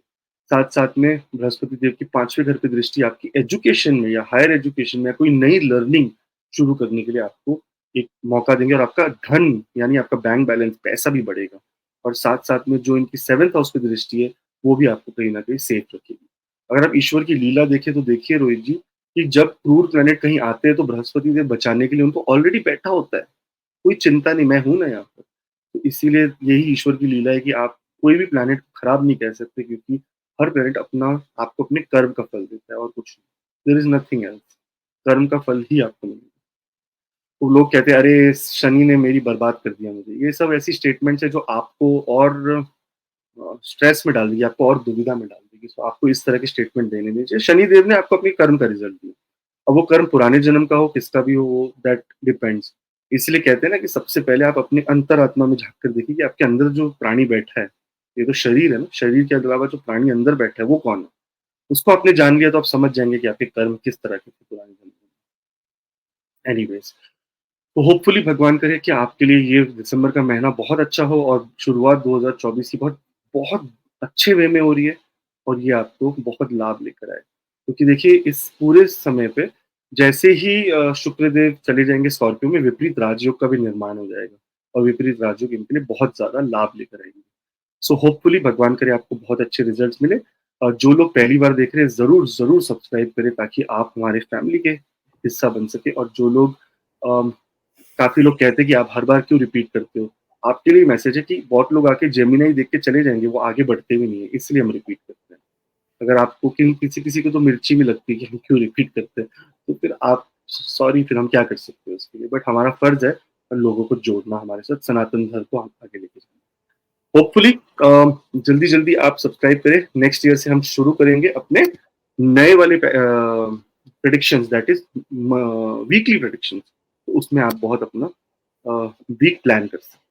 Speaker 2: साथ-साथ में बृहस्पति देव की 5वें घर पे दृष्टि आपकी एजुकेशन में या हायर एजुकेशन में या कोई नई लर्निंग शुरू करने के लिए आपको एक मौका देंगे, और आपका धन यानी आपका बैंक बैलेंस पैसा भी बढ़ेगा। और साथ-साथ में जो इनकी 7th हाउस पे दृष्टि है, वो भी आपको कहीं न कहीं सेफ रखेगी। अगर आप ईश्वर की लीला देखें तो देखिए रोहित जी, कि जब क्रूर प्लैनेट कहीं आते हैं तो बृहस्पति देव बचाने के लिए उनको ऑलरेडी बैठा होता है। कोई चिंता नहीं, मैं हूँ ना यहाँ पर। तो इसीलिए यही ईश्वर की लीला है कि आप कोई भी प्लैनेट खराब नहीं कह सकते, क्योंकि हर प्लैनेट आपको अपने कर्म का फल देता है और कुछ नहीं। There is nothing else. कर्म का फल ही आपको मिलेगा। तो लोग कहते हैं, अरे! शनि ने मेरी बर्बाद कर दिया मुझे। ये सब ऐसी स्टेटमेंट्स है जो आपको और स्ट्रेस में डाल देगी, आपको और दुविधा में डाल देगी। सो आपको इस तरह के स्टेटमेंट देने नहीं चाहिए। शनि देव ने आपको अपने कर्म का रिज़ल्ट दिया। अब वो कर्म पुराने जन्म का हो, किसका भी हो, वो दैट डिपेंड्स। इसलिए कहते हैं ना कि सबसे पहले आप अपनी अंतरात्मा में झाँक कर देखिए कि आपके अंदर जो प्राणी बैठा है, ये तो शरीर है ना, शरीर के अलावा जो प्राणी अंदर बैठा है, वो कौन है? उसको आपने जान लिया तो आप समझ जाएँगे कि आपके कर्म किस तरह के थे पुराने जन्म में। एनीवेज़, तो होपफुली भगवान करे कि आपके लिए ये दिसंबर का महीना बहुत अच्छा हो और शुरुआत 2024 की बहुत बहुत अच्छे वे में हो रही है, और ये आपको बहुत लाभ लेकर आए। क्योंकि देखिए इस पूरे समय पे जैसे ही शुक्रदेव चले जाएँगे स्कॉर्पियो में, विपरीत राजयोग का भी निर्माण हो जाएगा, और विपरीत राजयोग इनके लिए बहुत ज़्यादा लाभ लेकर आएगी। सो होपफुली भगवान करे आपको बहुत अच्छे रिजल्ट्स मिले। जो लोग पहली बार देख रहे हैं ज़रूर सब्सक्राइब करें, ताकि आप हमारे फैमिली के हिस्सा बन सकें। और जो लोग अ, काफ़ी लोग कहते हैं कि आप हर बार क्यों रिपीट करते हो? आपके लिए मैसेज है कि बहुत लोग आके जेमिनी देख के चले जाएँगे, वो आगे बढ़ते भी नहीं है, इसलिए हम रिपीट करते हैं। अगर आपको किसी-किसी को तो मिर्ची भी लगती है कि हम क्यों रिपीट करते हैं, तो फिर आप सॉरी, फिर हम क्या कर सकते हैं उसके लिए? बट हमारा फर्ज़ है लोगों को जोड़ना हमारे साथ, सनातन धर्म को हम आगे लेके जाना। होपफुली जल्दी-जल्दी आप सब्सक्राइब करें। नेक्स्ट ईयर से हम शुरू करेंगे अपने नए वाले predictions, that is weekly predictions. तो उसमें आप बहुत अपना वीक प्लान कर सकते हैं।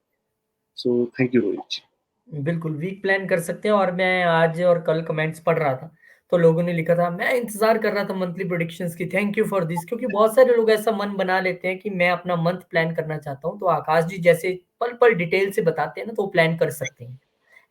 Speaker 2: सो थैंक यू रोहित जी।
Speaker 1: बिल्कुल, वीक प्लान कर सकते हैं और मैं आज और कल कमेंट्स पढ़ रहा था, तो लोगों ने लिखा था, "मैं इंतज़ार कर रहा था मंथली प्रेडिक्शंस की, थैंक यू फॉर दिस।" क्योंकि बहुत सारे लोग ऐसा मन बना लेते हैं कि मैं अपना मंथ प्लान करना चाहता हूँ, तो आकाश जी जैसे पल-पल डिटेल से बताते हैं ना, तो वो प्लान कर सकते हैं।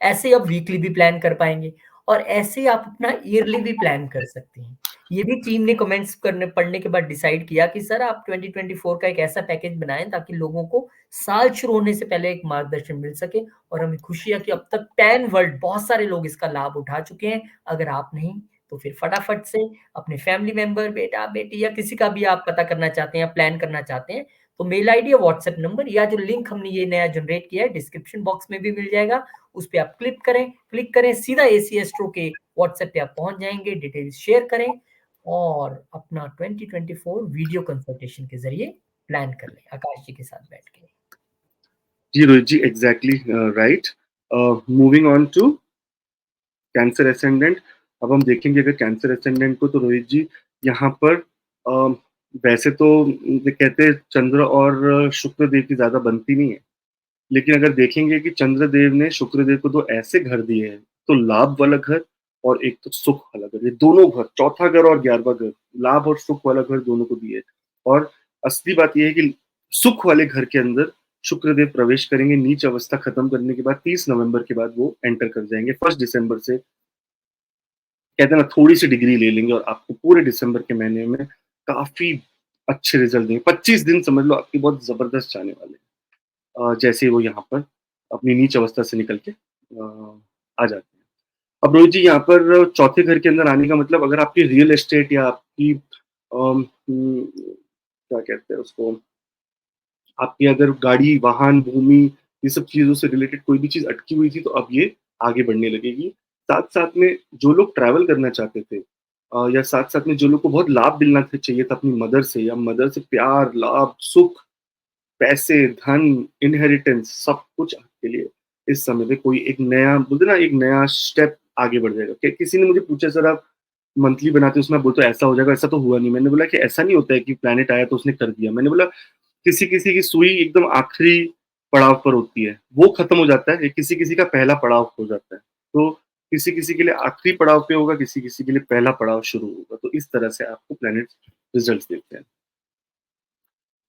Speaker 1: ऐसे ही आप वीकली भी प्लान कर पाएँगे और ऐसे ही आप अपना ईयरली भी प्लान कर सकते हैं। ये भी टीम ने कमेंट्स करने पढ़ने के बाद डिसाइड किया कि सर आप 2024 का एक ऐसा पैकेज बनाएँ ताकि लोगों को साल शुरू होने से पहले एक मार्गदर्शन मिल सके और हमें खुशी है कि अब तक 10 वर्ल्ड बहुत सारे लोग इसका लाभ उठा चुके हैं। अगर आप नहीं, तो फिर फटाफट से अपने फैमिली मेंबर, बेटा-बेटी या किसी का भी आप पता करना चाहते हैं या प्लान करना चाहते हैं, तो मेल आईडी या व्हाट्सएप नंबर या जो लिंक हमने ये नया जनरेट किया है डिस्क्रिप्शन बॉक्स में भी मिल जाएगा। उस पे आप क्लिक करें, सीधा एसीएस्ट्रो के व्हाट्सएप पे आप पहुँच जाएँगे, डिटेल्स शेयर करें और अपना 2024 वीडियो कंसल्टेशन के ज़रिए प्लान कर लें, आकाश जी के साथ बैठ के।
Speaker 2: जी Rohit ji, exactly right. Moving on to Cancer ascendant. अब हम देखेंगे अगर कैंसर असेंडेंट को, तो रोहित जी यहाँ पर वैसे तो कहते हैं चंद्र और शुक्र देव की ज़्यादा बनती नहीं है। लेकिन अगर देखेंगे कि चंद्रदेव ने शुक्रदेव को 2 ऐसे घर दिए हैं, तो लाभ वाला घर और एक तो सुख वाला घर, ये दोनों घर, चौथा घर और 11वां घर, लाभ और सुख वाला घर दोनों को दिए। और असली बात ये है कि सुख वाले घर के अंदर शुक्रदेव प्रवेश करेंगे नीच अवस्था खत्म करने के बाद 30 नवंबर के बाद वो एंटर कर जाएँगे। 1 दिसंबर से कहते हैं ना, थोड़ी-सी डिग्री ले लेंगे और आपको पूरे दिसंबर के महीने में काफ़ी अच्छे रिज़ल्ट देंगे। 25 दिन समझ लो आपके बहुत ज़बरदस्त जाने वाले हैं। जैसे ही वो यहाँ पर अपनी नीच अवस्था से निकल के आ जाते हैं। अब रोहित जी यहाँ पर चौथे घर के अंदर आने का मतलब, अगर आपकी रियल एस्टेट या आपकी क्या कहते हैं उसको, आपकी अगर गाड़ी, वाहन, भूमि, ये सब चीज़ों से रिलेटेड कोई भी चीज़ अटकी हुई थी, तो अब ये आगे बढ़ने लगेगी। साथ-साथ में जो लोग ट्रैवल करना चाहते थे, या साथ-साथ में जो लोग को बहुत लाभ मिलना था चाहिए था अपनी मदर से, या मदर से प्यार, लाभ, सुख, पैसे, धन, इनहेरिटेंस, सब कुछ आपके लिए इस समय पे कोई एक नया, बोलते हैं ना, एक नया स्टेप आगे बढ़ जाएगा। किसी ने मुझे पूछा, सर आप मंथली बनाते हो, उसमें आप बोलते हो ऐसा हो जाएगा, ऐसा तो हुआ नहीं। मैंने बोला कि ऐसा नहीं होता है कि प्लैनेट आया तो उसने कर दिया। मैंने बोला किसी-किसी की सुई एकदम आखिरी पड़ाव पर होती है, वो खत्म हो जाता है, किसी-किसी का पहला पड़ाव हो जाता है। तो किसी-किसी के लिए आखिरी पड़ाव पे होगा, किसी-किसी के लिए पहला पड़ाव शुरू होगा। तो इस तरह से आपको प्लैनेट रिजल्ट्स देते हैं।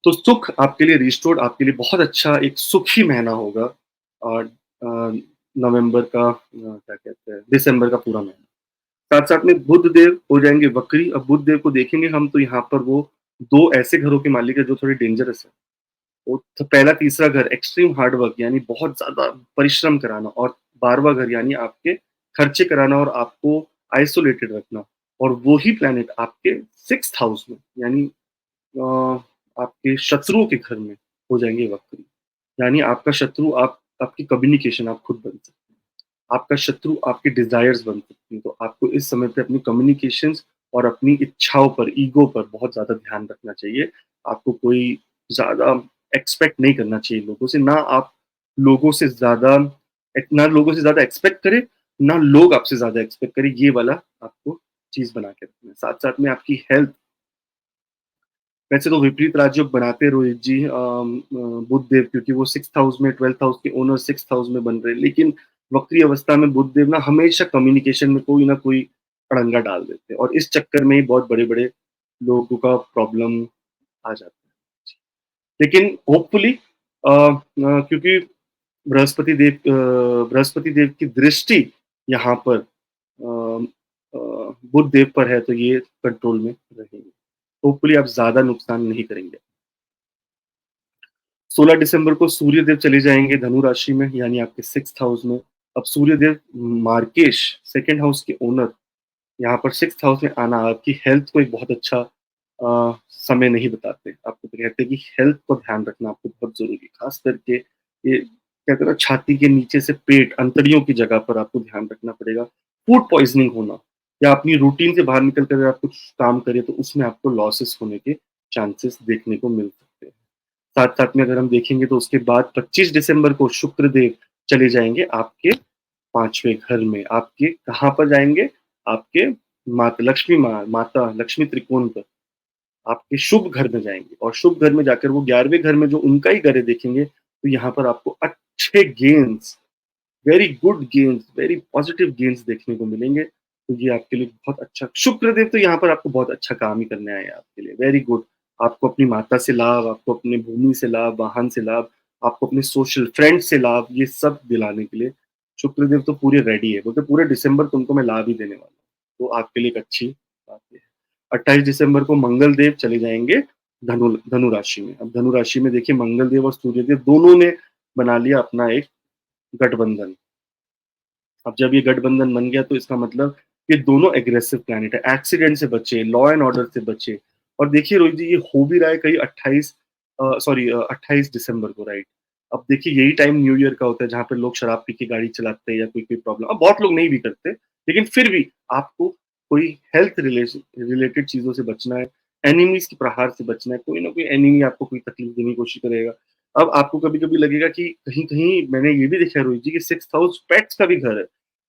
Speaker 2: तो सुख आपके लिए रिस्टोर्ड, आपके लिए बहुत अच्छा एक सुखी महीना होगा। और नवंबर का क्या कहते हैं, दिसंबर का पूरा महीना। साथ-साथ में बुध देव हो जाएँगे वक्री। अब बुध देव को देखेंगे हम तो यहाँ पर वो 2 ऐसे घरों के मालिक है जो थोड़े डेंजरस है। वो तो पहला तीसरा घर एक्सट्रीम हार्ड वर्क यानी बहुत ज़्यादा परिश्रम कराना, और 12वाँ घर यानी आपके खर्चे कराना और आपको आइसोलेटेड रखना। और वो ही प्लैनेट आपके 6th हाउस में यानी आपके शत्रुओं के घर में हो जाएँगे वक्री। यानी आपका शत्रु आपकी कम्युनिकेशन आप खुद बन सकते हैं। आपका शत्रु आपके डिज़ायर्स बन सकती हैं। तो आपको इस समय पे अपनी कम्युनिकेशंस और अपनी इच्छाओं पर, ईगो पर बहुत ज़्यादा ध्यान रखना चाहिए। आपको कोई ज़्यादा एक्सपेक्ट नहीं करना चाहिए लोगों से। ना लोगों से ज़्यादा एक्सपेक्ट करें, ना लोग आपसे ज़्यादा एक्सपेक्ट करें। ये वाला आपको चीज़ बना के रखना है। साथ-साथ में आपकी हेल्थ, वैसे तो विपरीत राजयोग बनाते हैं रोहित जी बुध देव, क्योंकि वो 6th हाउस में 12th हाउस के ओनर 6th हाउस में बन रहे हैं। लेकिन वक्री अवस्था में बुध देव ना हमेशा कम्युनिकेशन में कोई ना कोई अड़ंगा डाल देते हैं, और इस चक्कर में ही बहुत बड़े-बड़े लोगों का प्रॉब्लम आ जाता है। लेकिन होपफुली क्योंकि बृहस्पति देव की दृष्टि यहाँ पर बुध देव पर है, तो ये कंट्रोल में रहेंगे। होपफुली आप ज़्यादा नुकसान नहीं करेंगे। 16 दिसंबर को सूर्यदेव चले जाएँगे धनु राशि में यानी आपके 6th हाउस में। अब सूर्यदेव मार्केश 2nd हाउस के ओनर यहाँ पर 6th हाउस में आना आपकी हेल्थ को एक बहुत अच्छा समय नहीं बताते। आपको तो कहते हैं कि हेल्थ को ध्यान रखना आपको बहुत ज़रूरी है। ख़ास करके ये कहते हैं ना, छाती के नीचे से पेट, अंतड़ियों की जगह पर आपको ध्यान रखना पड़ेगा। फूड पॉइज़निंग होना या अपनी रूटीन से बाहर निकल कर अगर आप कुछ काम करें तो उसमें आपको लॉसेस होने के चांसेस देखने को मिल सकते हैं। साथ-साथ में अगर हम देखेंगे तो उसके बाद 25 दिसंबर को शुक्रदेव चले जाएँगे आपके 5वें घर में। आपके कहाँ पर जाएँगे? आपके माता लक्ष्मी त्रिकोण पर, आपके शुभ घर में जाएँगे, और शुभ घर में जाकर वो 11वें घर में जो उनका ही घर है देखेंगे, तो यहाँ पर आपको अच्छे gains, very good gains, very positive gains देखने को मिलेंगे। तो ये आपके लिए बहुत अच्छा, शुक्रदेव तो यहाँ पर आपको बहुत अच्छा काम ही करने आए हैं आपके लिए, वेरी गुड। आपको अपनी माता से लाभ, आपको अपनी भूमि से लाभ, वाहन से लाभ, आपको अपने सोशल फ्रेंड से लाभ, ये सब दिलाने के लिए शुक्रदेव तो पूरे रेडी है। बोलते पूरे दिसंबर तुमको मैं लाभ ही देने वाला हूँ। तो आपके लिए एक अच्छी बात ये है। 28 दिसंबर को मंगल देव चले जाएँगे धनु धनु राशि में। अब धनु राशि में देखिए मंगल देव और सूर्यदेव दोनों ने बना लिया अपना एक गठबंधन। अब जब ये गठबंधन बन गया तो इसका मतलब ये दोनों एग्रेसिव प्लैनेट है, एक्सीडेंट से बचे, लॉ एंड ऑर्डर से बचे। और देखिए रोहित जी, ये हो भी रहा है कहीं 28 दिसंबर को, राइट? अब देखिए यही टाइम न्यू ईयर का होता है जहाँ पे लोग शराब पी के गाड़ी चलाते हैं या कोई कोई प्रॉब्लम, अब बहुत लोग नहीं भी करते, लेकिन फिर भी आपको कोई हेल्थ रिलेटेड चीज़ों से बचना है, एनिमीज़ के प्रहार से बचना है, कोई ना कोई एनिमी आपको कोई तकलीफ देने की कोशिश करेगा। अब आपको कभी-कभी लगेगा कि कहीं-कहीं मैंने ये भी देखा है रोहित जी कि 6th हाउस पेट्स का भी घर है।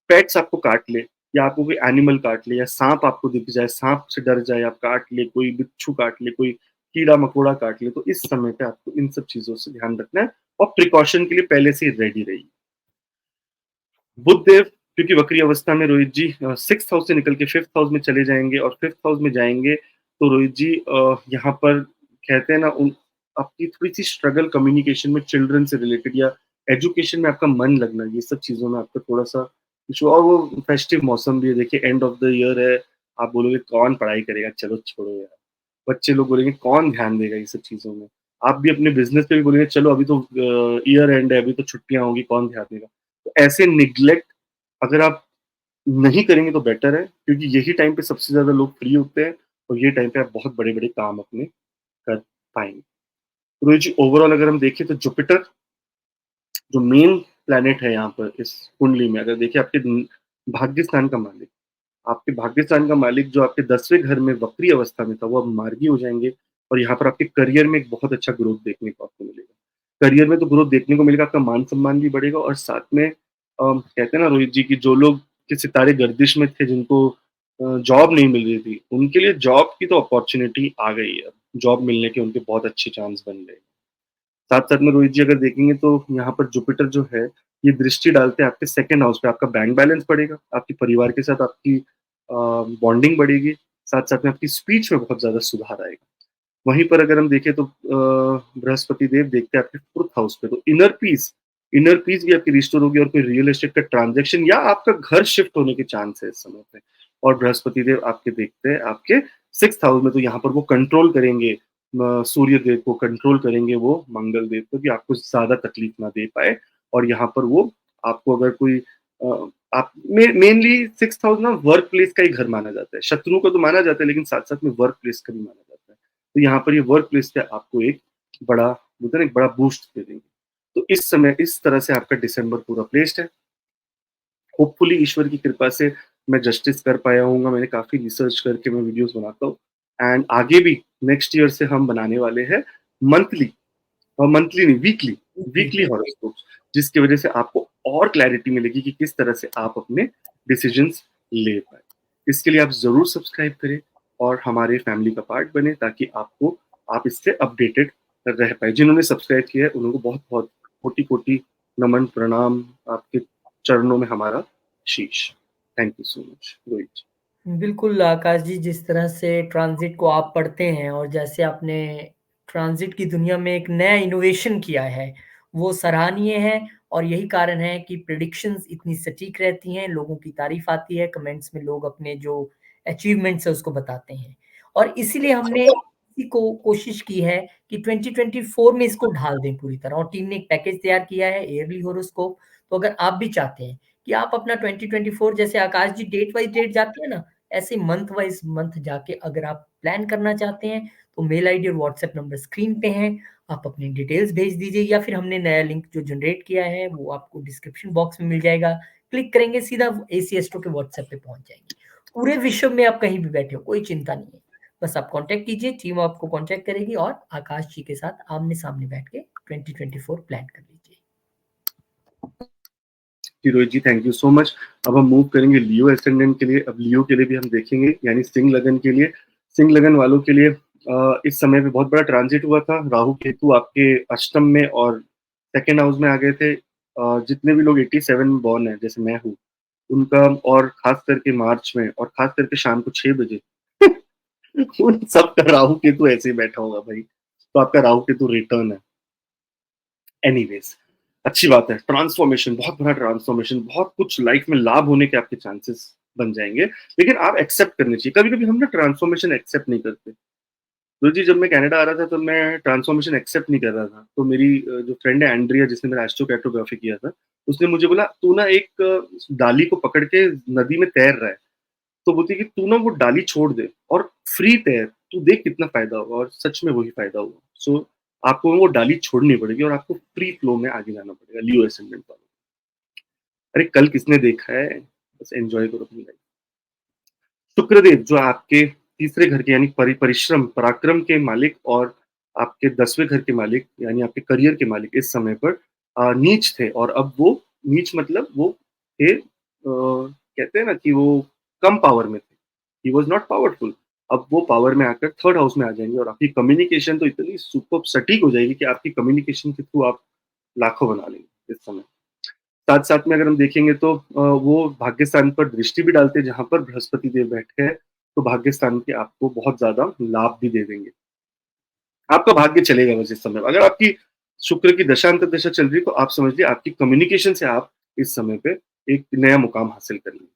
Speaker 2: पेट्स आपको काट ले या आपको कोई एनिमल काट ले या साँप आपको दिख जाए, साँप से डर जाए, आप काट ले, कोई बिच्छू काट ले, कोई कीड़ा-मकोड़ा काट ले, तो इस समय पे आपको इन सब चीज़ों से ध्यान रखना है और प्रिकॉशन के लिए पहले से ही रेडी रहिए। बुधदेव क्योंकि वक्री अवस्था में रोहित जी 6th हाउस से निकल के 5th हाउस में चले जाएँगे और 5th हाउस में जाएँगे तो रोहित जी यहाँ पर कहते हैं ना, उन आपकी थोड़ी-सी स्ट्रगल कम्युनिकेशन में चिल्ड्रन से रिलेटेड या एजुकेशन में आपका मन लगना, ये सब चीज़ों में आपका थोड़ा-सा इशू। और वो फेस्टिव मौसम भी है, देखिए एंड ऑफ द ईयर है, आप बोलोगे कौन पढ़ाई करेगा, चलो छोड़ो यार। बच्चे लोग बोलेंगे कौन ध्यान देगा ये सब चीज़ों में। आप भी अपने बिज़नेस पे भी बोलेंगे चलो अभी तो ईयर एंड है, अभी तो छुट्टियाँ होंगी, कौन ध्यान देगा। तो ऐसे निग्लेक्ट अगर आप नहीं करेंगे तो बेटर है, क्योंकि यही टाइम पे सबसे ज़्यादा लोग फ्री होते हैं और ये टाइम पे आप बहुत बड़े-बड़े काम अपने कर पाएँगे। रोहित जी, ओवरऑल अगर हम देखें तो जुपिटर जो मेन प्लैनेट है यहाँ पर इस कुंडली में, अगर देखिए आपके भाग्य स्थान का मालिक, आपके भाग्य स्थान का मालिक जो आपके 10वें घर में वक्री अवस्था में था, वो अब मार्गी हो जाएँगे और यहाँ पर आपके करियर में एक बहुत अच्छा ग्रोथ देखने को आपको मिलेगा। करियर में तो ग्रोथ देखने को मिलेगा, आपका मान-सम्मान भी बढ़ेगा और साथ में कहते हैं ना रोहित जी कि जो लोग के सितारे गर्दिश में थे, जिनको जॉब नहीं मिल रही थी, उनके लिए जॉब की तो अपॉर्च्युनिटी आ गई है। जॉब मिलने के उनके बहुत अच्छे चांस बन गए। साथ-साथ में रोहित जी अगर देखेंगे तो यहाँ पर जुपिटर जो है, ये दृष्टि डालते हैं आपके 2nd हाउस पे, आपका बैंक बैलेंस बढ़ेगा, आपके परिवार के साथ आपकी बॉन्डिंग बढ़ेगी, साथ-साथ में आपकी स्पीच में बहुत ज़्यादा सुधार आएगा। वहीं पर अगर हम देखें तो बृहस्पति देव देखते हैं आपके 4th हाउस पे, तो इनर पीस भी आपकी रिस्टोर होगी और कोई रियल एस्टेट का ट्रांज़ैक्शन या आपका घर शिफ्ट होने के चांस है इस समय पे। और बृहस्पति देव आपके देखते हैं आपके 6th हाउस में, तो यहाँ पर वो कंट्रोल करेंगे सूर्य देव को कंट्रोल करेंगे वो मंगल देव को, कि आपको ज़्यादा तकलीफ ना दे पाए। और यहाँ पर वो आपको अगर कोई आप मेनली 6th हाउस ना वर्क प्लेस का ही घर माना जाता है। शत्रुओं का तो माना जाता है, लेकिन साथ-साथ में वर्क प्लेस का भी माना जाता है। तो यहाँ पर ये वर्क प्लेस पे आपको एक बड़ा बोलते हैं ना, एक बड़ा बूस्ट दे देंगे। तो इस समय इस तरह से आपका दिसंबर पूरा प्लेस्ड है। होपफुली ईश्वर की कृपा से मैं जस्टिस कर पाया हूँगा, मैंने काफ़ी रिसर्च करके मैं वीडियोज़ बनाता हूँ। एंड आगे भी नेक्स्ट ईयर से हम बनाने वाले हैं मंथली, और मंथली नहीं, वीकली
Speaker 1: जी,
Speaker 2: वीकली हॉरोस्कोप्स, जिसकी वजह से आपको और क्लैरिटी मिलेगी कि किस तरह से आप अपने डिसीजंस ले पाएँ। इसके लिए आप ज़रूर सब्सक्राइब करें और हमारे फैमिली का पार्ट बनें, ताकि आप इससे अपडेटेड रह पाएँ। जिन्होंने सब्सक्राइब किया है, उनको बहुत-बहुत कोटि-कोटि नमन, प्रणाम, आपके चरणों में हमारा शीश। Thank you so much, Rohit.
Speaker 1: बिल्कुल आकाश जी, जिस तरह से ट्रांज़िट को आप पढ़ते हैं और जैसे आपने ट्रांज़िट की दुनिया में एक नया इनोवेशन किया है, वो सराहनीय है और यही कारण है कि प्रेडिक्शंस इतनी सटीक रहती हैं, लोगों की तारीफ़ आती है, कमेंट्स में लोग अपने जो अचीवमेंट्स हैं उसको बताते हैं। और इसीलिए हमने इसी को कोशिश की है कि 2024 में इसको ढाल दें पूरी तरह, और टीम ने एक पैकेज तैयार किया है ईयरली हॉरोस्कोप। तो अगर आप भी चाहते हैं कि आप अपना 2024 जैसे आकाश जी डेट वाइज़ डेट जाती है ना, ऐसे मंथ वाइज़ मंथ जाके अगर आप प्लान करना चाहते हैं, तो मेल आईडी और व्हाट्सएप नंबर स्क्रीन पे हैं। आप अपनी डिटेल्स भेज दीजिए या फिर हमने नया लिंक जो जनरेट किया है, वो आपको डिस्क्रिप्शन बॉक्स में मिल जाएगा। क्लिक करेंगे सीधा एसी एस्ट्रो के व्हाट्सएप पे पहुँच जाएँगे। पूरे विश्व में आप कहीं भी बैठे हो, कोई चिंता नहीं है। बस आप कॉन्टैक्ट कीजिए, टीम आपको कॉन्टैक्ट करेगी और आकाश जी के साथ आमने-सामने बैठ के 2024 प्लान कर लीजिए।
Speaker 2: जी, रोहित जी, थैंक यू सो मच। अब हम मूव करेंगे लियो एसेंडेंट के लिए। अब लियो के लिए भी हम देखेंगे, यानी सिंह लगन के लिए। सिंह लगन वालों के लिए इस समय पे बहुत बड़ा ट्रांजिट हुआ था। राहु केतु आपके अष्टम में और सेकंड हाउस में आ गए थे। जितने भी लोग 87 में बॉर्न है, जैसे मैं हूँ, उनका, और खास करके मार्च में और खास करके शाम को 6 बजे उन सबका राहु केतु ऐसे ही बैठा होगा भाई। तो आपका राहु केतु रिटर्न है। एनीवेज, अच्छी बात है। ट्रांसफॉर्मेशन, बहुत बड़ा ट्रांसफॉर्मेशन, बहुत कुछ लाइफ में लाभ होने के आपके चांसेस बन जाएँगे, लेकिन आप एक्सेप्ट करने चाहिए। कभी-कभी हम ना ट्रांसफॉर्मेशन एक्सेप्ट नहीं करते। तो जी, जब मैं कनाडा आ रहा था, तब मैं ट्रांसफॉर्मेशन एक्सेप्ट नहीं कर रहा था। तो मेरी जो फ्रेंड है एंड्रिया, जिसने मेरा एस्ट्रोकार्टोग्राफी किया था, उसने मुझे बोला, "तू ना एक डाली को पकड़ के नदी में तैर रहा है, तो बोलती है कि तू ना वो डाली छोड़ दे और फ्री तैर, तू देख कितना फ़ायदा होगा।" और सच में वही फ़ायदा हुआ। सो आपको वो डाली छोड़नी पड़ेगी और आपको फ्री फ्लो में आगे जाना पड़ेगा, लियो असेंडेंट वालों। अरे कल किसने देखा है? बस एन्जॉय करो अपनी लाइफ। शुक्रदेव जो आपके तीसरे घर के, यानी परिश्रम, पराक्रम के मालिक और आपके 10वें घर के मालिक, यानी आपके करियर के मालिक, इस समय पर नीच थे, और अब वो नीच मतलब वो थे, कहते हैं ना कि वो कम पावर में थे। He was not powerful. अब वो पावर में आकर 3rd हाउस में आ जाएँगे और आपकी कम्युनिकेशन तो इतनी सुपर्ब सटीक हो जाएगी कि आपकी कम्युनिकेशन के थ्रू आप लाखों बना लेंगे इस समय। साथ-साथ में अगर हम देखेंगे तो वो भाग्य स्थान पर दृष्टि भी डालते हैं, जहाँ पर बृहस्पति देव बैठे हैं, तो भाग्य स्थान के आपको बहुत ज़्यादा लाभ भी दे देंगे। आपका भाग्य चलेगा बस इस समय। अगर आपकी शुक्र की दशा-अंतर्दशा चल रही है, तो आप समझ लीजिए आपकी कम्युनिकेशन से आप इस समय पे एक नया मुकाम हासिल कर लेंगे।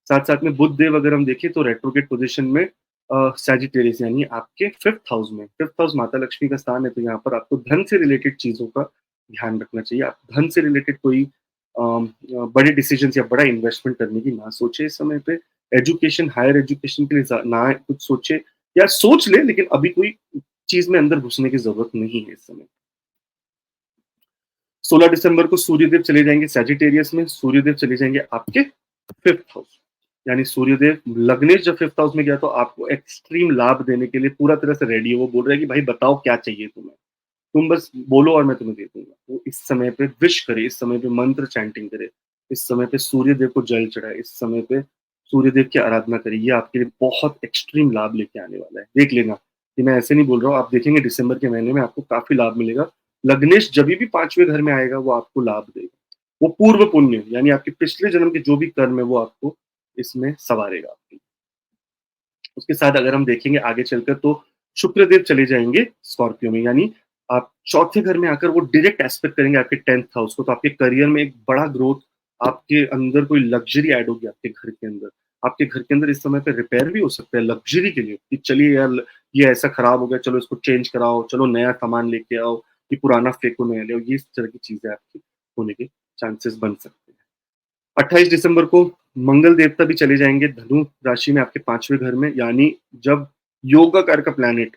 Speaker 2: साथ-साथ में बुध देव अगर हम देखें, तो रेट्रोग्रेड पोज़ीशन में सैजिटेरियस, यानी आपके 5th हाउस में। 5th हाउस माता लक्ष्मी का स्थान है, तो यहाँ पर आपको धन से रिलेटेड चीज़ों का ध्यान रखना चाहिए। आप धन से रिलेटेड कोई बड़े डिसीज़न्स या बड़ा इन्वेस्टमेंट करने की ना सोचें इस समय पे। एजुकेशन, हायर एजुकेशन के लिए ना कुछ सोचें, या सोच लें, लेकिन अभी कोई चीज़ में अंदर घुसने की ज़रूरत नहीं है इस समय। 16 दिसंबर को सूर्यदेव चले जाएँगे सैजिटेरियस में। सूर्यदेव चले जाएँगे आपके 5th हाउस, यानी सूर्यदेव लग्नेश जब 5th हाउस में गया, तो आपको एक्सट्रीम लाभ देने के लिए पूरा तरह से रेडी है। वो बोल रहा है कि भाई बताओ क्या चाहिए तुम्हें? तुम बस बोलो और मैं तुम्हें दे दूँगा। वो इस समय पे विश करे, इस समय पे मंत्र चैंटिंग करे, इस समय पे सूर्यदेव को जल चढ़ाए, इस समय पे सूर्यदेव की आराधना करे। ये आपके लिए बहुत एक्सट्रीम लाभ लेके आने वाला है। देख लेना, कि मैं ऐसे नहीं बोल रहा हूँ, आप देखेंगे दिसंबर के महीने में आपको काफ़ी लाभ मिलेगा। लग्नेश जभी भी 5वें घर में आएगा, वो आपको लाभ देगा। वो पूर्व पुण्य, यानी आपके पिछले जन्म के जो भी कर्म है, वो आपको इसमें सँवारेगा आपकी। उसके साथ अगर हम देखेंगे आगे चलकर, तो शुक्रदेव चले जाएँगे स्कॉर्पियो में, यानी आप चौथे घर में आकर वो डायरेक्ट एस्पेक्ट करेंगे आपके 10th हाउस को, तो आपके करियर में एक बड़ा ग्रोथ, आपके अंदर कोई लग्ज़री ऐड होगी आपके घर के अंदर। आपके घर के अंदर इस समय पे रिपेयर भी हो सकता है लग्ज़री के लिए कि चलिए यार ये ऐसा खराब हो गया, चलो इसको चेंज कराओ, चलो नया सामान लेके आओ, ये पुराना फेंको नया ले आओ, ये इस तरह की चीज़ें आपकी होने के चांसेस बन सकते हैं। 28 दिसंबर को मंगल देवता भी चले जाएँगे धनु राशि में आपके 5वें घर में, यानी जब योगाकार का प्लैनेट,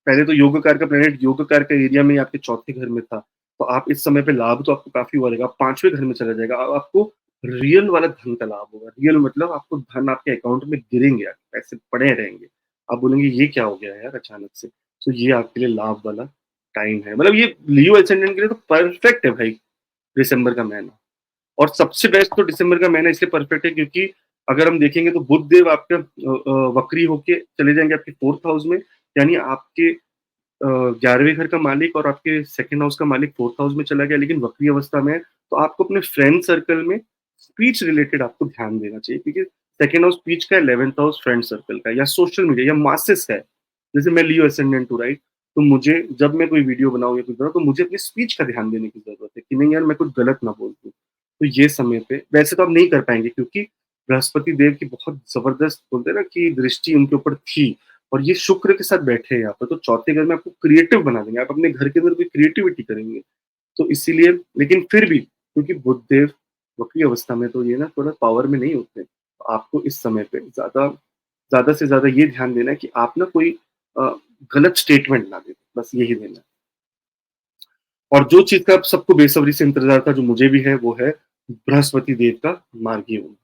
Speaker 2: पहले तो योगाकार का प्लैनेट योगाकार का एरिया में ही आपके चौथे घर में था, तो आप इस समय पे लाभ तो आपको काफ़ी हुआ रहेगा, 5वें घर में चला जाएगा, अब आपको रियल वाला धन का लाभ होगा। रियल मतलब आपको धन आपके अकाउंट में गिरेंगे, पैसे पड़े रहेंगे। आप बोलेंगे ये क्या हो गया यार अचानक से? तो ये आपके लिए लाभ वाला टाइम है। मतलब ये लियो एसेंडेंट के लिए तो परफेक्ट है भाई, दिसंबर का महीना। और सबसे बेस्ट तो दिसंबर का महीना इसलिए परफेक्ट है क्योंकि अगर हम देखेंगे तो बुध देव आपके वक्री होके चले जाएँगे आपके 4th हाउस में, यानी आपके 11वें घर का मालिक और आपके 2nd हाउस का मालिक 4th हाउस में चला गया, लेकिन वक्री अवस्था में है, तो आपको अपने फ्रेंड सर्कल में स्पीच रिलेटेड आपको ध्यान देना चाहिए क्योंकि 2nd हाउस स्पीच का है, 11th हाउस फ्रेंड सर्कल का है या सोशल मीडिया या मासेस का है। जैसे मैं लियो असेंडेंट हूँ, राइट? तो मुझे जब मैं कोई वीडियो बनाऊँ या कुछ बनाऊँ, तो मुझे अपनी स्पीच का ध्यान देने की ज़रूरत है कि नहीं यार मैं कुछ गलत ना बोल दूँ। तो ये समय पे वैसे तो आप नहीं कर पाएँगे क्योंकि बृहस्पति देव की बहुत ज़बरदस्त बोलते हैं ना कि दृष्टि उनके ऊपर थी और ये शुक्र के साथ बैठे हैं यहाँ पर, तो चौथे घर में आपको क्रिएटिव बना देंगे, आप अपने घर के अंदर कोई क्रिएटिविटी करेंगे। तो इसीलिए लेकिन फिर भी क्योंकि बुधदेव वक्री अवस्था में तो ये ना थोड़ा पावर में नहीं होते, तो आपको इस समय पे ज़्यादा से ज़्यादा ये ध्यान देना है कि आप ना कोई अ, गलत स्टेटमेंट ना दें, बस यही देना है। और जो चीज़ का अब सबको बेसब्री से इंतज़ार था, जो मुझे भी है, वो है बृहस्पति देव का मार्गी होना।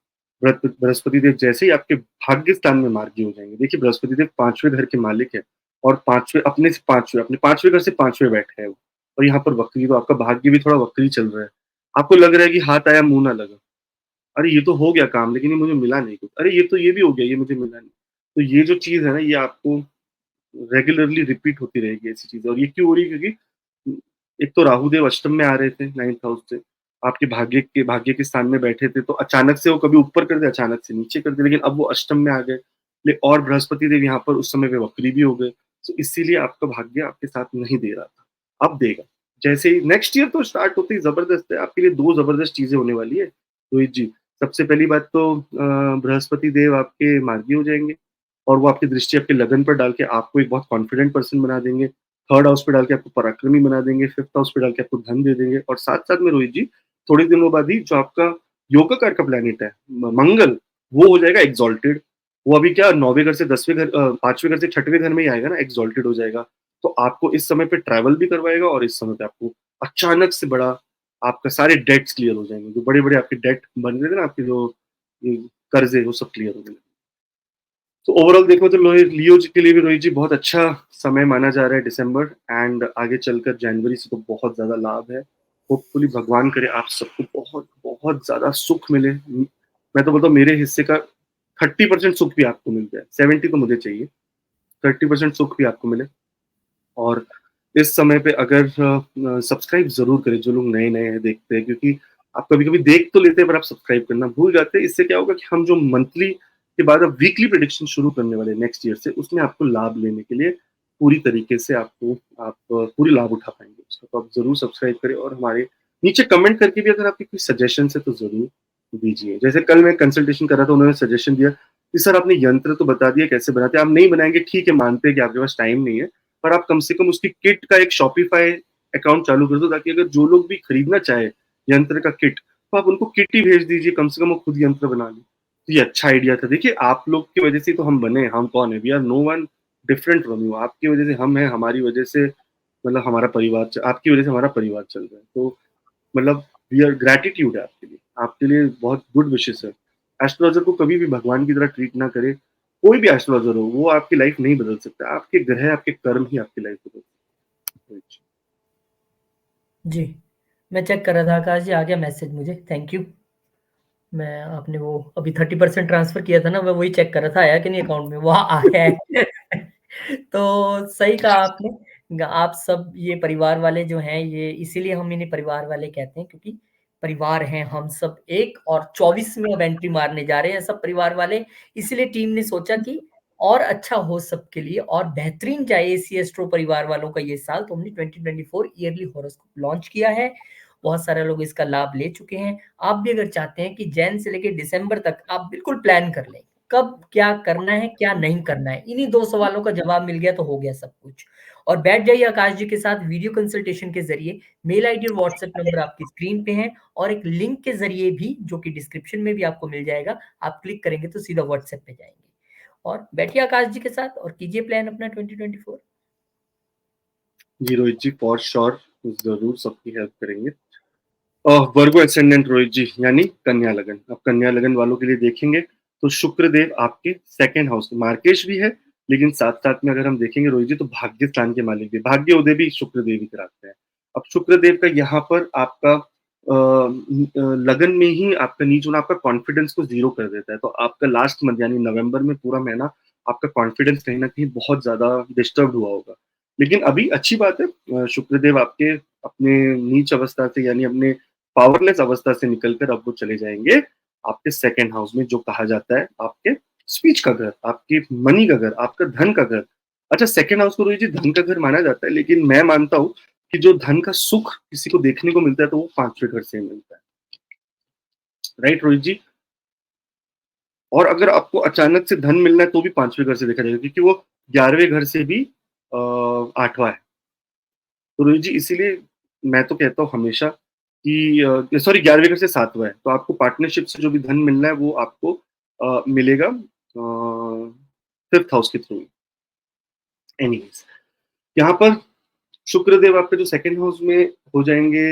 Speaker 2: बृहस्पति देव जैसे ही आपके भाग्य स्थान में मार्गी हो जाएँगे, देखिए बृहस्पति देव 5वें घर के मालिक हैं और 5वें अपने 5वें घर से 5वें बैठे हैं वो और यहाँ पर वक्री, तो आपका भाग्य भी थोड़ा वक्री चल रहा है। आपको लग रहा है कि हाथ आया मुँह ना लगा। अरे ये तो हो गया काम, लेकिन ये मुझे मिला नहीं कुछ। अरे ये भी हो गया, ये मुझे मिला नहीं। तो ये जो चीज़ है ना, ये आपको रेगुलरली रिपीट होती रहेगी ऐसी चीज़ें, और ये क्यों हो रही है? क्योंकि एक तो राहु देव अष्टम में आ रहे थे 9th हाउस से, आपके भाग्य के स्थान में बैठे थे, तो अचानक से वो कभी ऊपर कर दे, अचानक से नीचे कर दे, लेकिन अब वो अष्टम में आ गए। और बृहस्पति देव यहाँ पर उस समय पे वक्री भी हो गए, तो इसीलिए आपका भाग्य आपके साथ नहीं दे रहा था, अब देगा। जैसे ही नेक्स्ट ईयर तो स्टार्ट होते ही ज़बरदस्त है, आपके लिए 2 ज़बरदस्त चीज़ें होने वाली है, रोहित जी। सबसे पहली बात तो बृहस्पति देव आपके मार्गी हो जाएँगे और वो आपकी दृष्टि आपके लगन पर डाल के आपको एक बहुत कॉन्फिडेंट पर्सन बना देंगे। 3rd हाउस पे डाल के आपको पराक्रमी बना देंगे, 5th हाउस पे डाल के आपको धन दे देंगे और साथ-साथ में रोहित जी, थोड़े दिनों बाद ही जो आपका योगाकार का प्लैनेट है मंगल, वो हो जाएगा एक्सॉल्टेड। वो अभी क्या 9वें घर से 10वें घर 5वें घर से 6वें घर में ही आएगा ना, एक्सॉल्टेड हो जाएगा। तो आपको इस समय पे ट्रैवल भी करवाएगा और इस समय पे आपको अचानक से बड़ा आपका सारे डेट्स क्लियर हो जाएँगे। जो बड़े-बड़े आपके डेट बन रहे थे ना, आपके जो ये कर्ज़ है, वो सब क्लियर होने लगेंगे। तो ओवरऑल देखो तो लियो जी के लिए भी रोहित जी बहुत अच्छा समय माना जा रहा है दिसंबर, एंड आगे चलकर जनवरी से तो बहुत ज़्यादा लाभ है। होपफुली भगवान करे आप सबको बहुत, बहुत ज़्यादा सुख मिले। मैं तो बोलता हूँ मेरे हिस्से का 30% सुख भी आपको मिल जाए, 70 तो मुझे चाहिए, 30% सुख भी आपको मिले। और इस समय पे अगर सब्सक्राइब ज़रूर करें जो लोग नए-नए हैं, देखते हैं, क्योंकि आप कभी-कभी देख तो लेते हैं पर आप सब्सक्राइब करना भूल जाते हैं। इससे क्या होगा कि हम जो मंथली के बाद अब वीकली प्रेडिक्शन शुरू करने वाले हैं नेक्स्ट ईयर से, उसमें आपको लाभ लेने के लिए पूरी तरीके से आप पूरी लाभ उठा पाएँगे उसका। तो आप ज़रूर सब्सक्राइब करें और हमारे नीचे कमेंट करके भी अगर आपके कोई सजेशंस है तो ज़रूर दीजिए। जैसे कल मैं कंसल्टेशन कर रहा था, उन्होंने सजेशन दिया कि सर आपने यंत्र तो बता दिया कैसे बनाते हैं, आप नहीं बनाएँगे ठीक है, मानते हैं कि आपके पास टाइम नहीं है, पर आप कम से कम उसकी किट का एक शॉपिफ़ाई अकाउंट चालू कर दो, ताकि अगर जो लोग भी खरीदना चाहे यंत्र का किट, तो आप उनको किट ही भेज दीजिए, कम से कम वो खुद यंत्र बना लें। तो ये अच्छा आइडिया था। देखिए आप लोग की वज़ह से ही तो हम बने हैं, हम कौन है? We are no one different from you. आपकी वज़ह से हम हैं, हमारी वज़ह से मतलब हमारा परिवार च आपकी वज़ह से हमारा परिवार चल रहा है। तो मतलब वी आर ग्रैटिट्यूड है आपके लिए। आपके लिए बहुत गुड विशेस है। एस्ट्रोलॉज़र को कभी भी भगवान की तरह ट्रीट ना करें। कोई भी एस्ट्रोलॉज़र हो, वो आपकी लाइफ़ नहीं बदल सकता। आपके ग्रह, आपके कर्म ही आपकी लाइफ़ बदल सकते हैं।
Speaker 1: जी, मैं चेक कर रहा था आकाश जी, आ गया मैसेज मुझे, थैंक यू। मैं आपने वो अभी 30% ट्रांसफ़र किया था ना, मैं वही चेक कर रहा था आया कि नहीं अकाउंट में, वहाँ आया है। तो सही कहा आपने, आप सब ये परिवार वाले जो हैं, ये इसीलिए हम इन्हें परिवार वाले कहते हैं क्योंकि परिवार हैं हम सब एक, और 24 में अब एंट्री मारने जा रहे हैं सब परिवार वाले। इसीलिए टीम ने सोचा कि और अच्छा हो सबके लिए और बेहतरीन जाए एसी एस्ट्रो परिवार वालों का ये साल, तो हमने 2024 ईयरली हॉरोस्कोप लॉन्च किया है। बहुत सारे लोग इसका लाभ ले चुके हैं। आप भी अगर चाहते हैं कि जैन से लेके दिसंबर तक आप बिल्कुल प्लान कर लें, कब क्या करना है, क्या नहीं करना है, इन्हीं 2 सवालों का जवाब मिल गया तो हो गया सब कुछ। और बैठ जाइए आकाश जी के साथ वीडियो कंसल्टेशन के ज़रिए, मेल आईडी और व्हाट्सएप नंबर आपकी स्क्रीन पे है और एक लिंक के ज़रिए भी जो कि डिस्क्रिप्शन में भी आपको मिल जाएगा, आप क्लिक करेंगे तो सीधा व्हाट्सएप पे जाएँगे। और बैठिए आकाश जी के साथ और कीजिए प्लान अपना 2024।
Speaker 2: जी रोहित जी, फॉर श्योर ज़रूर सबकी हेल्प करेंगे। वर्गो एसेंडेंट रोहित जी, यानी कन्या लगन। अब कन्या लगन वालों के लिए देखेंगे तो शुक्रदेव आपके सेकंड हाउस में, मार्केश भी है, लेकिन साथ साथ में अगर हम देखेंगे रोहित जी तो भाग्य स्थान के मालिक भी, भाग्य उदय भी शुक्रदेव ही कराते हैं। अब शुक्रदेव का यहाँ पर आपका लगन में ही आपका नीच होना आपका कॉन्फिडेंस को जीरो कर देता है, तो आपका लास्ट मंथ यानी नवंबर में पूरा महीना आपका कॉन्फिडेंस कहीं ना कहीं बहुत ज्यादा डिस्टर्ब हुआ होगा। लेकिन अभी अच्छी बात है, शुक्रदेव आपके अपने नीच अवस्था से यानी अपने पावरलेस अवस्था से निकलकर अब वो चले जाएंगे आपके सेकंड हाउस में, जो कहा जाता है आपके स्पीच का घर, आपके मनी का घर, आपका धन का घर। अच्छा, सेकंड हाउस को रोहित जी धन का घर माना जाता है, लेकिन मैं मानता हूँ कि जो धन का सुख किसी को देखने को मिलता है तो वो पांचवें घर से मिलता है। राइट रोहित जी? और अगर आपको अचानक से धन मिलना है तो भी पांचवें घर से देखा जाएगा, क्योंकि वो 11वें घर से भी आठवां है। तो रोहित जी इसीलिए मैं तो कहता हूँ हमेशा कि सॉरी, 11वें घर से सातवां है, तो आपको पार्टनरशिप से जो भी धन मिलना है वो आपको मिलेगा फिफ्थ हाउस के थ्रू। एनीवेज, यहाँ पर शुक्रदेव आपके जो सेकंड हाउस में हो जाएंगे,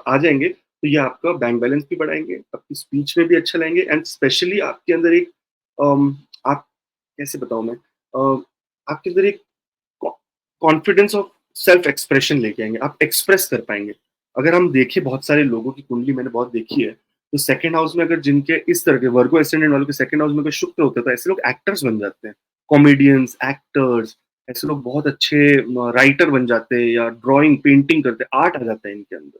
Speaker 2: आ जाएंगे, तो ये आपका बैंक बैलेंस भी बढ़ाएंगे, आपकी स्पीच में भी अच्छा लाएंगे, एंड स्पेशली आपके अंदर एक आप कैसे बताऊं मैं, आपके अंदर एक कॉन्फिडेंस ऑफ सेल्फ एक्सप्रेशन लेके आएंगे, आप एक्सप्रेस कर पाएंगे। अगर हम देखें बहुत सारे लोगों की कुंडली मैंने बहुत देखी है, तो सेकंड हाउस में अगर जिनके इस तरह के वर्गो एसेंडेंट वालों के सेकंड हाउस में अगर शुक्र होता है तो ऐसे लोग एक्टर्स बन जाते हैं, कॉमेडियंस, एक्टर्स, ऐसे लोग बहुत अच्छे राइटर बन जाते हैं, या ड्राइंग पेंटिंग करते हैं, आर्ट आ जाता है इनके अंदर।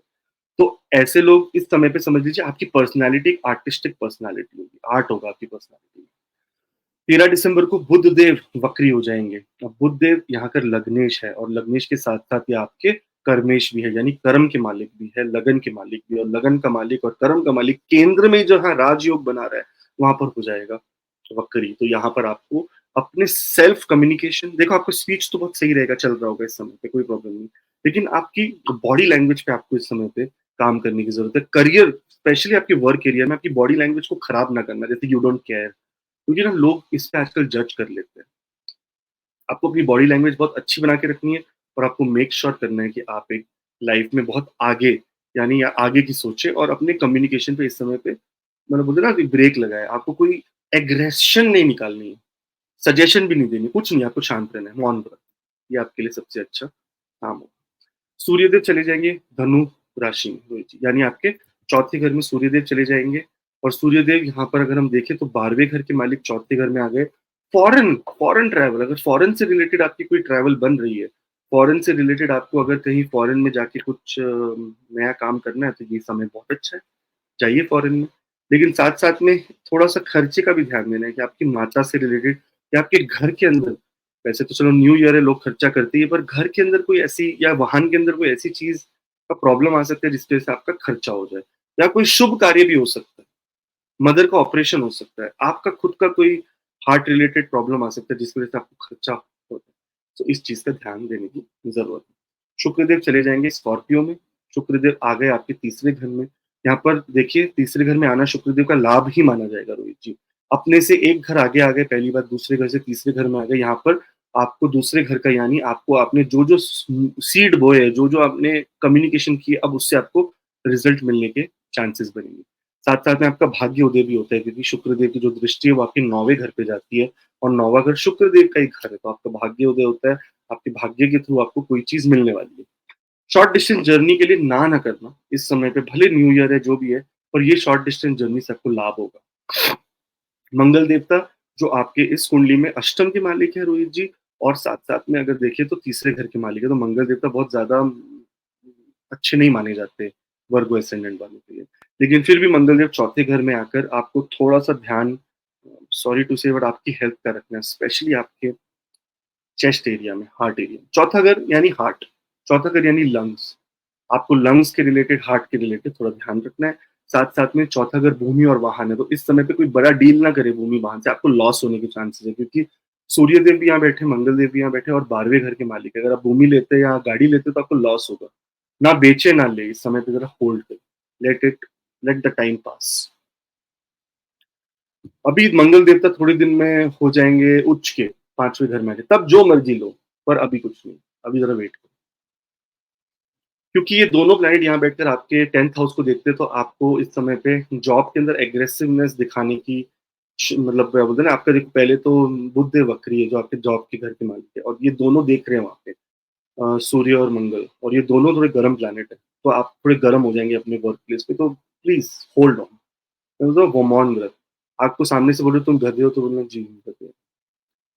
Speaker 2: तो ऐसे लोग इस समय पे समझ लीजिए आपकी पर्सनैलिटी एक आर्टिस्टिक पर्सनैलिटी होगी, आर्ट होगा आपकी पर्सनैलिटी। 13 दिसंबर को बुध देव वक्री हो जाएंगे। अब बुध देव यहाँ कर लग्नेश है, और लग्नेश के साथ साथ ये आपके कर्मेश भी है, यानी कर्म के मालिक भी है, लगन के मालिक भी, और लगन का मालिक और कर्म का मालिक केंद्र में जहाँ राजयोग बना रहा है वहां पर हो जाएगा वक्री। तो यहाँ पर आपको अपने सेल्फ कम्युनिकेशन, देखो आपका स्पीच तो बहुत सही रहेगा, चल रहा होगा इस समय पे, कोई प्रॉब्लम नहीं, लेकिन आपकी बॉडी लैंग्वेज पे आपको इस समय पे काम करने की जरूरत है। करियर, स्पेशली आपके वर्क एरिया में आपकी बॉडी लैंग्वेज को खराब ना करना, जैसे यू डोंट केयर, क्योंकि ना लोग इस पे आजकल जज कर लेते हैं। आपको अपनी बॉडी लैंग्वेज बहुत अच्छी बना के रखनी है, और आपको मेक श्योर करना है कि आप एक लाइफ में बहुत आगे, यानी आगे की सोचे, और अपने कम्युनिकेशन पे इस समय पे मैंने बोलते ना कि ब्रेक लगाए। आपको कोई एग्रेशन नहीं निकालनी है, सजेशन भी नहीं देनी, कुछ नहीं, आपको शांत रहना है, मौन व्रत, ये आपके लिए सबसे अच्छा काम होगा। सूर्यदेव चले जाएंगे धनु राशि में रोहित जी, यानी आपके चौथे घर में सूर्यदेव चले जाएंगे। और सूर्यदेव यहाँ पर अगर हम देखें तो 12वें घर के मालिक चौथे घर में आ गए। फॉरेन फॉरेन ट्रैवल, अगर फॉरेन से रिलेटेड आपकी कोई ट्रैवल बन रही है, फॉरेन से रिलेटेड आपको अगर कहीं फॉरेन में जाके कुछ नया काम करना है, तो ये समय बहुत अच्छा है, जाइए फॉरेन में। लेकिन साथ साथ में थोड़ा सा खर्चे का भी ध्यान देना है, कि आपकी माता से रिलेटेड या आपके घर के अंदर, वैसे तो चलो न्यू ईयर है लोग खर्चा करते ही है, पर घर के अंदर कोई ऐसी, या वाहन के अंदर कोई ऐसी चीज का प्रॉब्लम आ सकता है जिसकी वजह से आपका खर्चा हो जाए, या कोई शुभ कार्य भी हो सकता है, मदर का ऑपरेशन हो सकता है, आपका खुद का कोई हार्ट रिलेटेड प्रॉब्लम आ सकता है जिसकी वजह से आपको खर्चा होता है। तो इस चीज का ध्यान देने की जरूरत है। शुक्रदेव चले जाएंगे स्कॉर्पियो में, शुक्रदेव आ गए आपके तीसरे घर में। यहाँ पर देखिए तीसरे घर में आना शुक्रदेव का लाभ ही माना जाएगा रोहित जी, अपने से एक घर आगे आ गए, पहली बार दूसरे घर से तीसरे घर में आ गए। यहाँ पर आपको दूसरे घर का, यानी आपको आपने जो जो सीड बोए, जो जो आपने कम्युनिकेशन किए, अब उससे आपको रिजल्ट मिलने के चांसेस बनेंगे। साथ साथ में आपका भाग्य उदय भी होता है, क्योंकि शुक्रदेव की जो दृष्टि है वो आपके 9वें घर पे जाती है, और 9वां घर शुक्रदेव का ही घर है, तो आपका भाग्य उदय होता है, आपके भाग्य के थ्रू आपको कोई चीज मिलने वाली है। शॉर्ट डिस्टेंस जर्नी के लिए ना करना इस समय पे, भले न्यू ईयर है जो भी है, पर ये शॉर्ट डिस्टेंस जर्नी से आपको लाभ होगा। मंगल देवता जो आपके इस कुंडली में अष्टम के मालिक है रोहित जी, और साथ साथ में अगर देखें तो तीसरे घर के मालिक है, तो मंगल देवता बहुत ज्यादा अच्छे नहीं माने जाते वर्गो एसेंडेंट वालों के लिए। लेकिन फिर भी मंगल देव चौथे घर में आकर आपको थोड़ा सा ध्यान सॉरी टू से बट आपकी हेल्थ का रखना है, स्पेशली आपके चेस्ट एरिया में, हार्ट एरिया। चौथा घर यानी हार्ट, चौथा घर यानी लंग्स। आपको लंग्स के रिलेटेड, हार्ट के रिलेटेड थोड़ा ध्यान रखना है। साथ साथ में चौथा घर भूमि और वाहन है, तो इस समय पे कोई बड़ा डील ना करे भूमि वाहन से, आपको लॉस होने के चांसेस है, क्योंकि सूर्य देव भी यहाँ बैठे, मंगल देव भी यहाँ बैठे और 12वें घर के मालिक है। अगर आप भूमि लेते हैं या गाड़ी लेते हैं तो आपको लॉस होगा। ना बेचे ना ले, इस समय पे जरा होल्ड करें, लेट द टाइम पास। अभी मंगल देवता थोड़े दिन में हो जाएंगे उच्च के, 5वें घर में आके, तब जो मर्जी लो, पर अभी कुछ नहीं, अभी जरा वेट करो। क्योंकि ये दोनों प्लैनेट यहाँ बैठकर आपके 10th हाउस को देखते हैं, तो आपको इस समय पे जॉब के अंदर एग्रेसिवनेस दिखाने की मतलब क्या बोलते हैं ना, आपका देखो पहले तो बुध वक्री है जो आपके जॉब के घर के मालिक है, और ये दोनों देख रहे हैं वहाँ पे सूर्य और मंगल, और ये दोनों थोड़े गर्म प्लैनेट है, तो आप थोड़े गर्म हो जाएंगे अपने वर्क प्लेस पे, तो प्लीज होल्ड ऑन। वोमॉन ग्रह, आपको सामने से बोले तुम गधे हो तो बोलना जी गधे हो।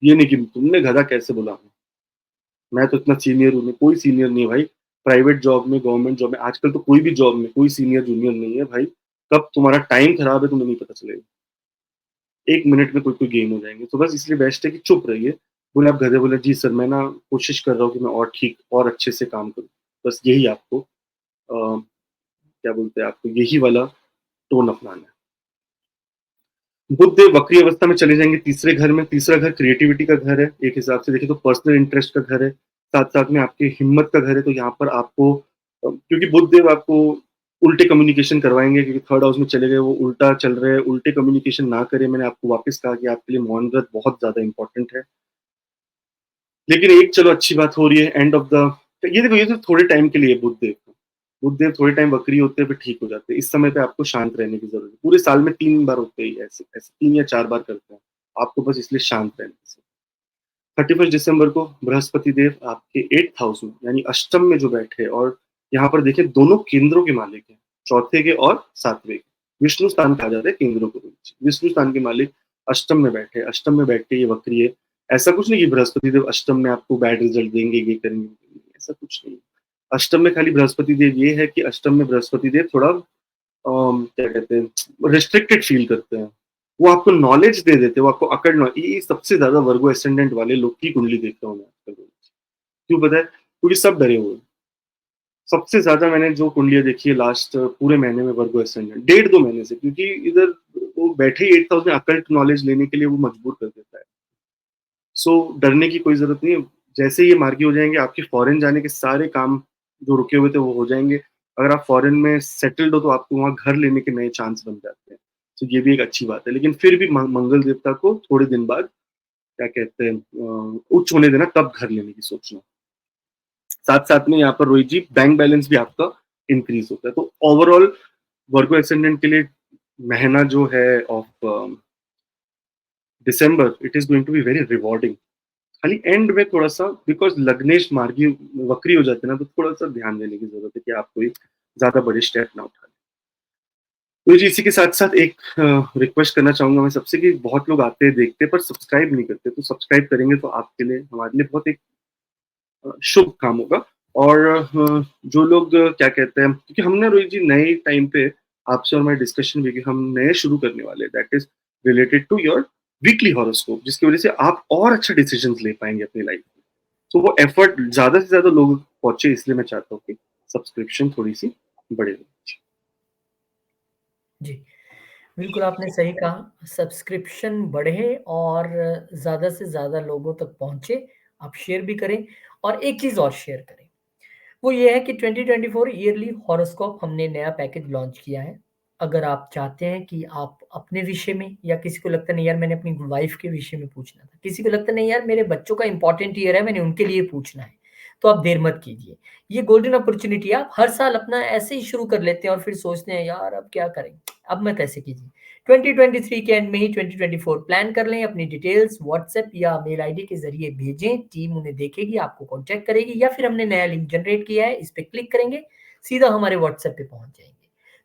Speaker 2: ये नहीं कि तुमने गधा कैसे बोला, मैं तो इतना सीनियर हूँ, कोई सीनियर नहीं है भाई। प्राइवेट जॉब में, गवर्नमेंट जॉब में, आजकल तो कोई भी जॉब में कोई सीनियर जूनियर नहीं है भाई। कब तुम्हारा टाइम खराब है तुम्हें नहीं पता चलेगा, 1 मिनट में कोई कोई गेम हो जाएंगे, तो बस इसलिए बेस्ट है कि चुप रहिए। बोले आप गधे, बोले जी सर मैं ना कोशिश कर रहा हूँ कि मैं और ठीक और अच्छे से काम करूँ। बस यही आपको क्या बोलते हैं, आपको यही वाला टोन अपनाना है। बुध वक्री अवस्था में चले जाएंगे तीसरे घर में। तीसरा घर क्रिएटिविटी का घर है, एक हिसाब से देखें तो पर्सनल इंटरेस्ट का घर है, साथ साथ में आपकी हिम्मत का घर है। तो यहाँ पर आपको क्योंकि बुध देव आपको उल्टे कम्युनिकेशन करवाएंगे, क्योंकि थर्ड हाउस में चले गए, वो उल्टा चल रहे हैं, उल्टे कम्युनिकेशन ना करें। मैंने आपको वापस कहा कि आपके लिए मौन व्रत बहुत ज्यादा इंपॉर्टेंट है। लेकिन एक चलो अच्छी बात हो रही है, एंड ऑफ द, ये देखो ये तो थोड़े टाइम के लिए बुध देव, बुध देव थोड़े टाइम वक्री होते हैं फिर ठीक हो जाते हैं। इस समय पे आपको शांत रहने की जरूरत है, पूरे साल में 3 बार होते ही ऐसे ऐसे 3 या 4 बार करते हैं, आपको बस इसलिए शांत रहने की। 31 दिसंबर को बृहस्पति देव आपके 8th हाउस में यानी अष्टम में जो बैठे, और यहाँ पर देखें दोनों केंद्रों के मालिक हैं, चौथे के और 7वें के। विष्णु स्थान कहा जाता है केंद्रों को, विष्णु स्थान के मालिक अष्टम में बैठे, अष्टम में बैठ के ये वक्री है। ऐसा कुछ नहीं कि बृहस्पति देव अष्टम में आपको बैड रिजल्ट देंगे, ये करेंगे, ऐसा कुछ नहीं। अष्टम में खाली बृहस्पति देव ये है कि अष्टम में बृहस्पति देव थोड़ा क्या कहते हैं, रिस्ट्रिक्टेड फील करते हैं। वो आपको नॉलेज दे देते हैं, वो आपको अकड़, ये सबसे ज्यादा वर्गो एसेंडेंट वाले लोग की कुंडली देखता हूँ मैं आजकल। क्यों पता है? क्योंकि सब डरे हुए हैं। सबसे ज्यादा मैंने जो कुंडलियां देखी है लास्ट पूरे महीने में वर्गो एसेंडेंट, 1.5-2 महीने से, क्योंकि इधर वो बैठे ही 8th हाउस में अकल्ट नॉलेज लेने के लिए वो मजबूर कर देता है। सो डरने की कोई जरूरत नहीं है। जैसे ये मार्गी हो जाएंगे, आपके फॉरेन जाने के सारे काम जो रुके हुए थे वो हो जाएंगे। अगर आप फॉरेन में सेटल्ड हो तो आपको वहां घर लेने के नए चांस बन जाते हैं, तो ये भी एक अच्छी बात है। लेकिन फिर भी मंगल देवता को थोड़े दिन बाद क्या कहते हैं उच्च होने देना, तब घर लेने की सोचना। साथ साथ में यहाँ पर रोहित जी बैंक बैलेंस भी आपका इंक्रीज होता है। तो ओवरऑल वर्गो एसेंडेंट के लिए महीना जो है of December, it is going to be very rewarding. खाली एंड में थोड़ा सा, बिकॉज लग्नेश मार्गी वक्री हो जाते हैं ना, तो थोड़ा सा ध्यान देने की जरूरत है कि आप कोई ज्यादा बड़े स्टेप ना उठाए। तो जी इसी के साथ साथ एक रिक्वेस्ट करना चाहूंगा मैं सबसे, कि बहुत लोग आते हैं देखते हैं पर सब्सक्राइब नहीं करते, तो सब्सक्राइब करेंगे तो आपके लिए, हमारे लिए बहुत एक शुभ काम होगा। और जो लोग क्या कहते हैं, क्योंकि हमने रोहित जी नए टाइम पे आपसे और मैं डिस्कशन भी की, हम नए शुरू करने वाले, that is related to your weekly horoscope, जिसकी वजह से आप और अच्छे डिसीजन ले पाएंगे अपनी लाइफ में। तो वो एफर्ट ज्यादा से ज्यादा लोग पहुंचे, इसलिए मैं चाहता हूँ कि सब्सक्रिप्शन थोड़ी सी बढ़े।
Speaker 1: जी, बिल्कुल आपने सही कहा, सब्सक्रिप्शन बढ़े और ज़्यादा से ज़्यादा लोगों तक पहुँचे। आप शेयर भी करें और एक चीज़ और शेयर करें, वो ये है कि 2024 ईयरली हॉरोस्कोप हमने नया पैकेज लॉन्च किया है। अगर आप चाहते हैं कि आप अपने विषय में, या किसी को लगता है नहीं यार मैंने अपनी वाइफ के विषय में पूछना था, किसी को लगता है नहीं यार मेरे बच्चों का इंपॉर्टेंट ईयर है मैंने उनके लिए पूछना है, तो आप देर मत कीजिए। ये गोल्डन अपॉर्चुनिटी है, आप हर साल अपना ऐसे ही शुरू कर लेते हैं और फिर सोचते हैं यार अब क्या करें, अब मत ऐसे कीजिए। 2023 के एंड में ही 2024 प्लान कर लें, अपनी डिटेल्स व्हाट्सएप या मेल आईडी के जरिए भेजें, टीम उन्हें देखेगी, आपको कॉन्टैक्ट करेगी, या फिर हमने नया लिंक जनरेट किया है, इस पे क्लिक करेंगे, सीधा हमारे व्हाट्सएप पे पहुंच जाएंगे।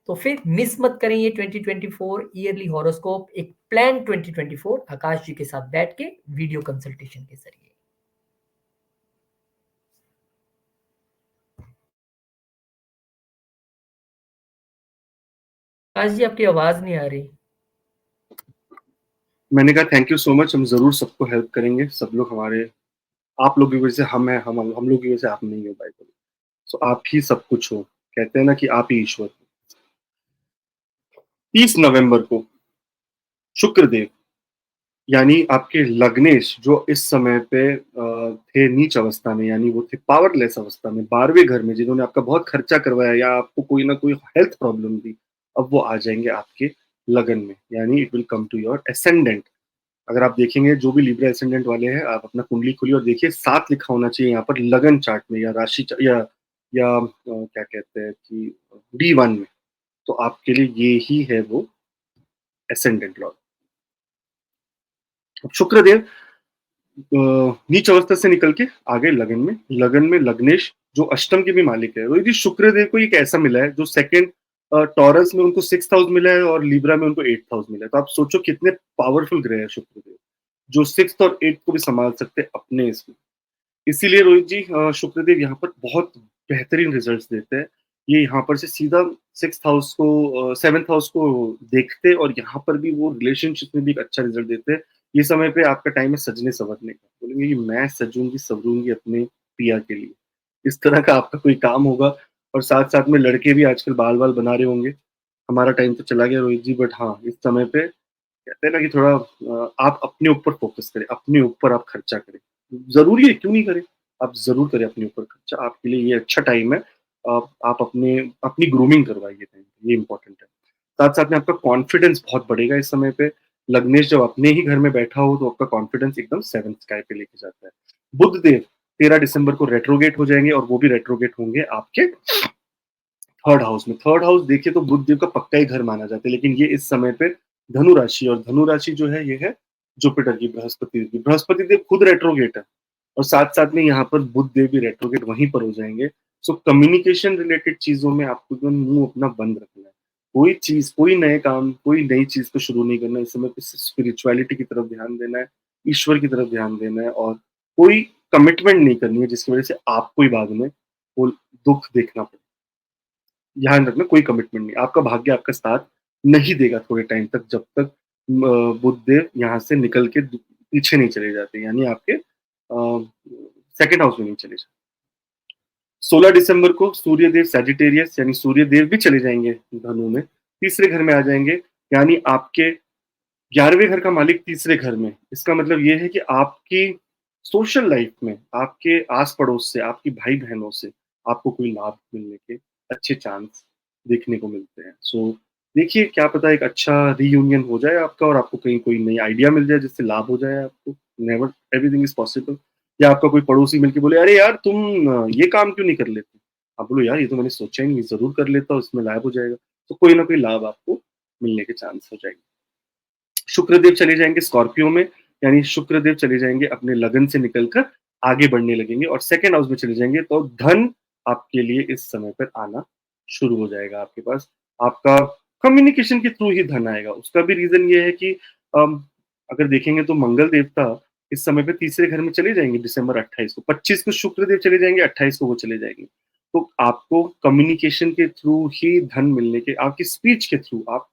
Speaker 1: तो फिर मिस मत करें ये 2024 ईयरली हॉरोस्कोप, एक प्लान 2024 आकाश जी के साथ बैठ के वीडियो कंसल्टेशन के जरिए। आकाश जी आपकी आवाज नहीं आ रही।
Speaker 2: मैंने कहा थैंक यू सो मच, हम ज़रूर सबको हेल्प करेंगे, सब लोग हमारे आप लोग की वजह से हम हैं, हम लोग की वजह से आप नहीं हो पाए कभी। सो आप ही सब कुछ हो, कहते हैं ना कि आप ही ईश्वर हो। 30 नवंबर को शुक्रदेव यानी आपके लग्नेश जो इस समय पे थे नीच अवस्था में यानी वो थे पावरलेस अवस्था में 12वें घर में जिन्होंने आपका बहुत खर्चा करवाया या आपको कोई ना कोई हेल्थ प्रॉब्लम दी, अब वो आ जाएँगे आपके लगन में, यानी it will come to your ascendant. अगर आप देखेंगे जो भी लिब्रा एसेंडेंट वाले हैं, आप अपना कुंडली खोलिए और देखिए 7 लिखा होना चाहिए यहाँ पर लगन चार्ट में या राशि या क्या कहते हैं कि D1 में, तो आपके लिए ये ही है वो एसेंडेंट लॉर्ड। अब शुक्रदेव नीच अवस्था से निकल के आ गए लगन में लग्नेश जो अष्टम के भी मालिक है। वही शुक्रदेव को एक ऐसा मिला है जो सेकंड टॉरस में उनको 6th हाउस मिला है और लिब्रा में उनको 8th हाउस मिला है। तो आप सोचो कितने पावरफुल ग्रह है शुक्रदेव, जो 6th और 8th को भी संभाल सकते हैं अपने इसमें। इसीलिए रोहित जी शुक्रदेव यहाँ पर बहुत बेहतरीन रिजल्ट्स देते हैं। ये यहाँ पर से सीधा 6th हाउस को 7th हाउस को देखते और यहाँ पर भी वो रिलेशनशिप में भी एक अच्छा रिजल्ट देते हैं। ये समय पे आपका टाइम है सजने संवरने का। बोलेंगे कि मैं सजूँगी संवरूँगी अपने पिया के लिए। इस तरह का आपका कोई काम होगा और साथ-साथ में लड़के भी आजकल बाल-वाल बना रहे होंगे। हमारा टाइम तो चला गया रोहित जी बट हाँ, इस समय पे कहते हैं ना कि थोड़ा आप अपने ऊपर फ़ोकस करें, अपने ऊपर आप खर्चा करें। ज़रूरी है, क्यों नहीं करें? आप ज़रूर करें अपने ऊपर खर्चा, आपके लिए ये अच्छा टाइम है। आप अपनी ग्रूमिंग करवाइए टाइम पे, ये इम्पोर्टेंट है। साथ-साथ में आपका कॉन्फिडेंस बहुत बढ़ेगा इस समय पे। लग्नेश जब अपने ही घर में बैठा हो, तो आपका कॉन्फिडेंस एकदम 7th स्काई पे लेके जाता है। बुध देव 13 दिसंबर को रेट्रोगेट हो जाएँगे और वो भी रेट्रोगेट होंगे आपके 3rd हाउस में। 3rd हाउस देखिए तो बुध देव का पक्का ही घर माना जाता है, लेकिन ये इस समय पे धनु राशि और धनु राशि जो है ये है जुपिटर की, बृहस्पति की। बृहस्पति देव खुद रेट्रोगेट है और साथ-साथ में यहाँ पर बुध देव भी रेट्रोगेट वहीं पर हो जाएँगे। सो कम्युनिकेशन रिलेटेड चीज़ों में आपको एकदम मुँह अपना बंद रखना है। कोई चीज़, कोई नए काम, कोई नई चीज़ को शुरू नहीं करना है। इस समय पे स्पिरिचुअलिटी की तरफ ध्यान देना है, ईश्वर की तरफ ध्यान देना है और कोई कमिटमेंट नहीं करनी है जिसकी वज़ह से आपको ही बाद में वो दुःख देखना पड़े। ध्यान रखना कोई कमिटमेंट नहीं। आपका भाग्य आपका साथ नहीं देगा थोड़े टाइम तक जब तक बुध देव यहाँ से निकल के पीछे नहीं चले जाते यानी आपके 2nd हाउस में नहीं चले जाते। 16 दिसंबर को सूर्यदेव सैजिटेरियस यानी सूर्यदेव भी चले जाएँगे धनु में, तीसरे घर में आ जाएँगे यानी आपके 11वें घर का मालिक तीसरे घर में। इसका मतलब ये है कि आपकी सोशल लाइफ में, आपके आस-पड़ोस से, आपकी भाई-बहनों से आपको कोई लाभ मिलने के अच्छे चांस देखने को मिलते हैं। सो देखिए क्या पता एक अच्छा रीयूनियन हो जाए आपका और आपको कहीं कोई नई आइडिया मिल जाए जिससे लाभ हो जाए आपको। Never everything is possible. या आपका कोई पड़ोसी मिलके बोले, "अरे यार तुम ये काम क्यों नहीं कर लेते?" आप बोलो, "यार ये तो मैंने सोचा ही नहीं, ज़रूर कर लेता हूँ, इसमें लाभ हो जाएगा।" तो कोई ना कोई लाभ आपको मिलने के चांस हो जाएँगे। शुक्रदेव चले जाएँगे स्कॉर्पियो में, यानी शुक्रदेव चले जाएँगे अपने लगन से निकलकर आगे बढ़ने लगेंगे और 2nd हाउस में चले जाएँगे तो धन आपके लिए इस समय पर आना शुरू हो जाएगा आपके पास। आपका कम्युनिकेशन के थ्रू ही धन आएगा। उसका भी रीज़न ये है कि अम, अगर देखेंगे तो मंगल देवता इस समय पे तीसरे घर में चले जाएँगे दिसंबर 28 को। 25 को शुक्रदेव चले जाएँगे, 28 को वो चले जाएँगे। तो आपको कम्युनिकेशन के थ्रू ही धन मिलने के आपकी स्पीच के थ्रू आप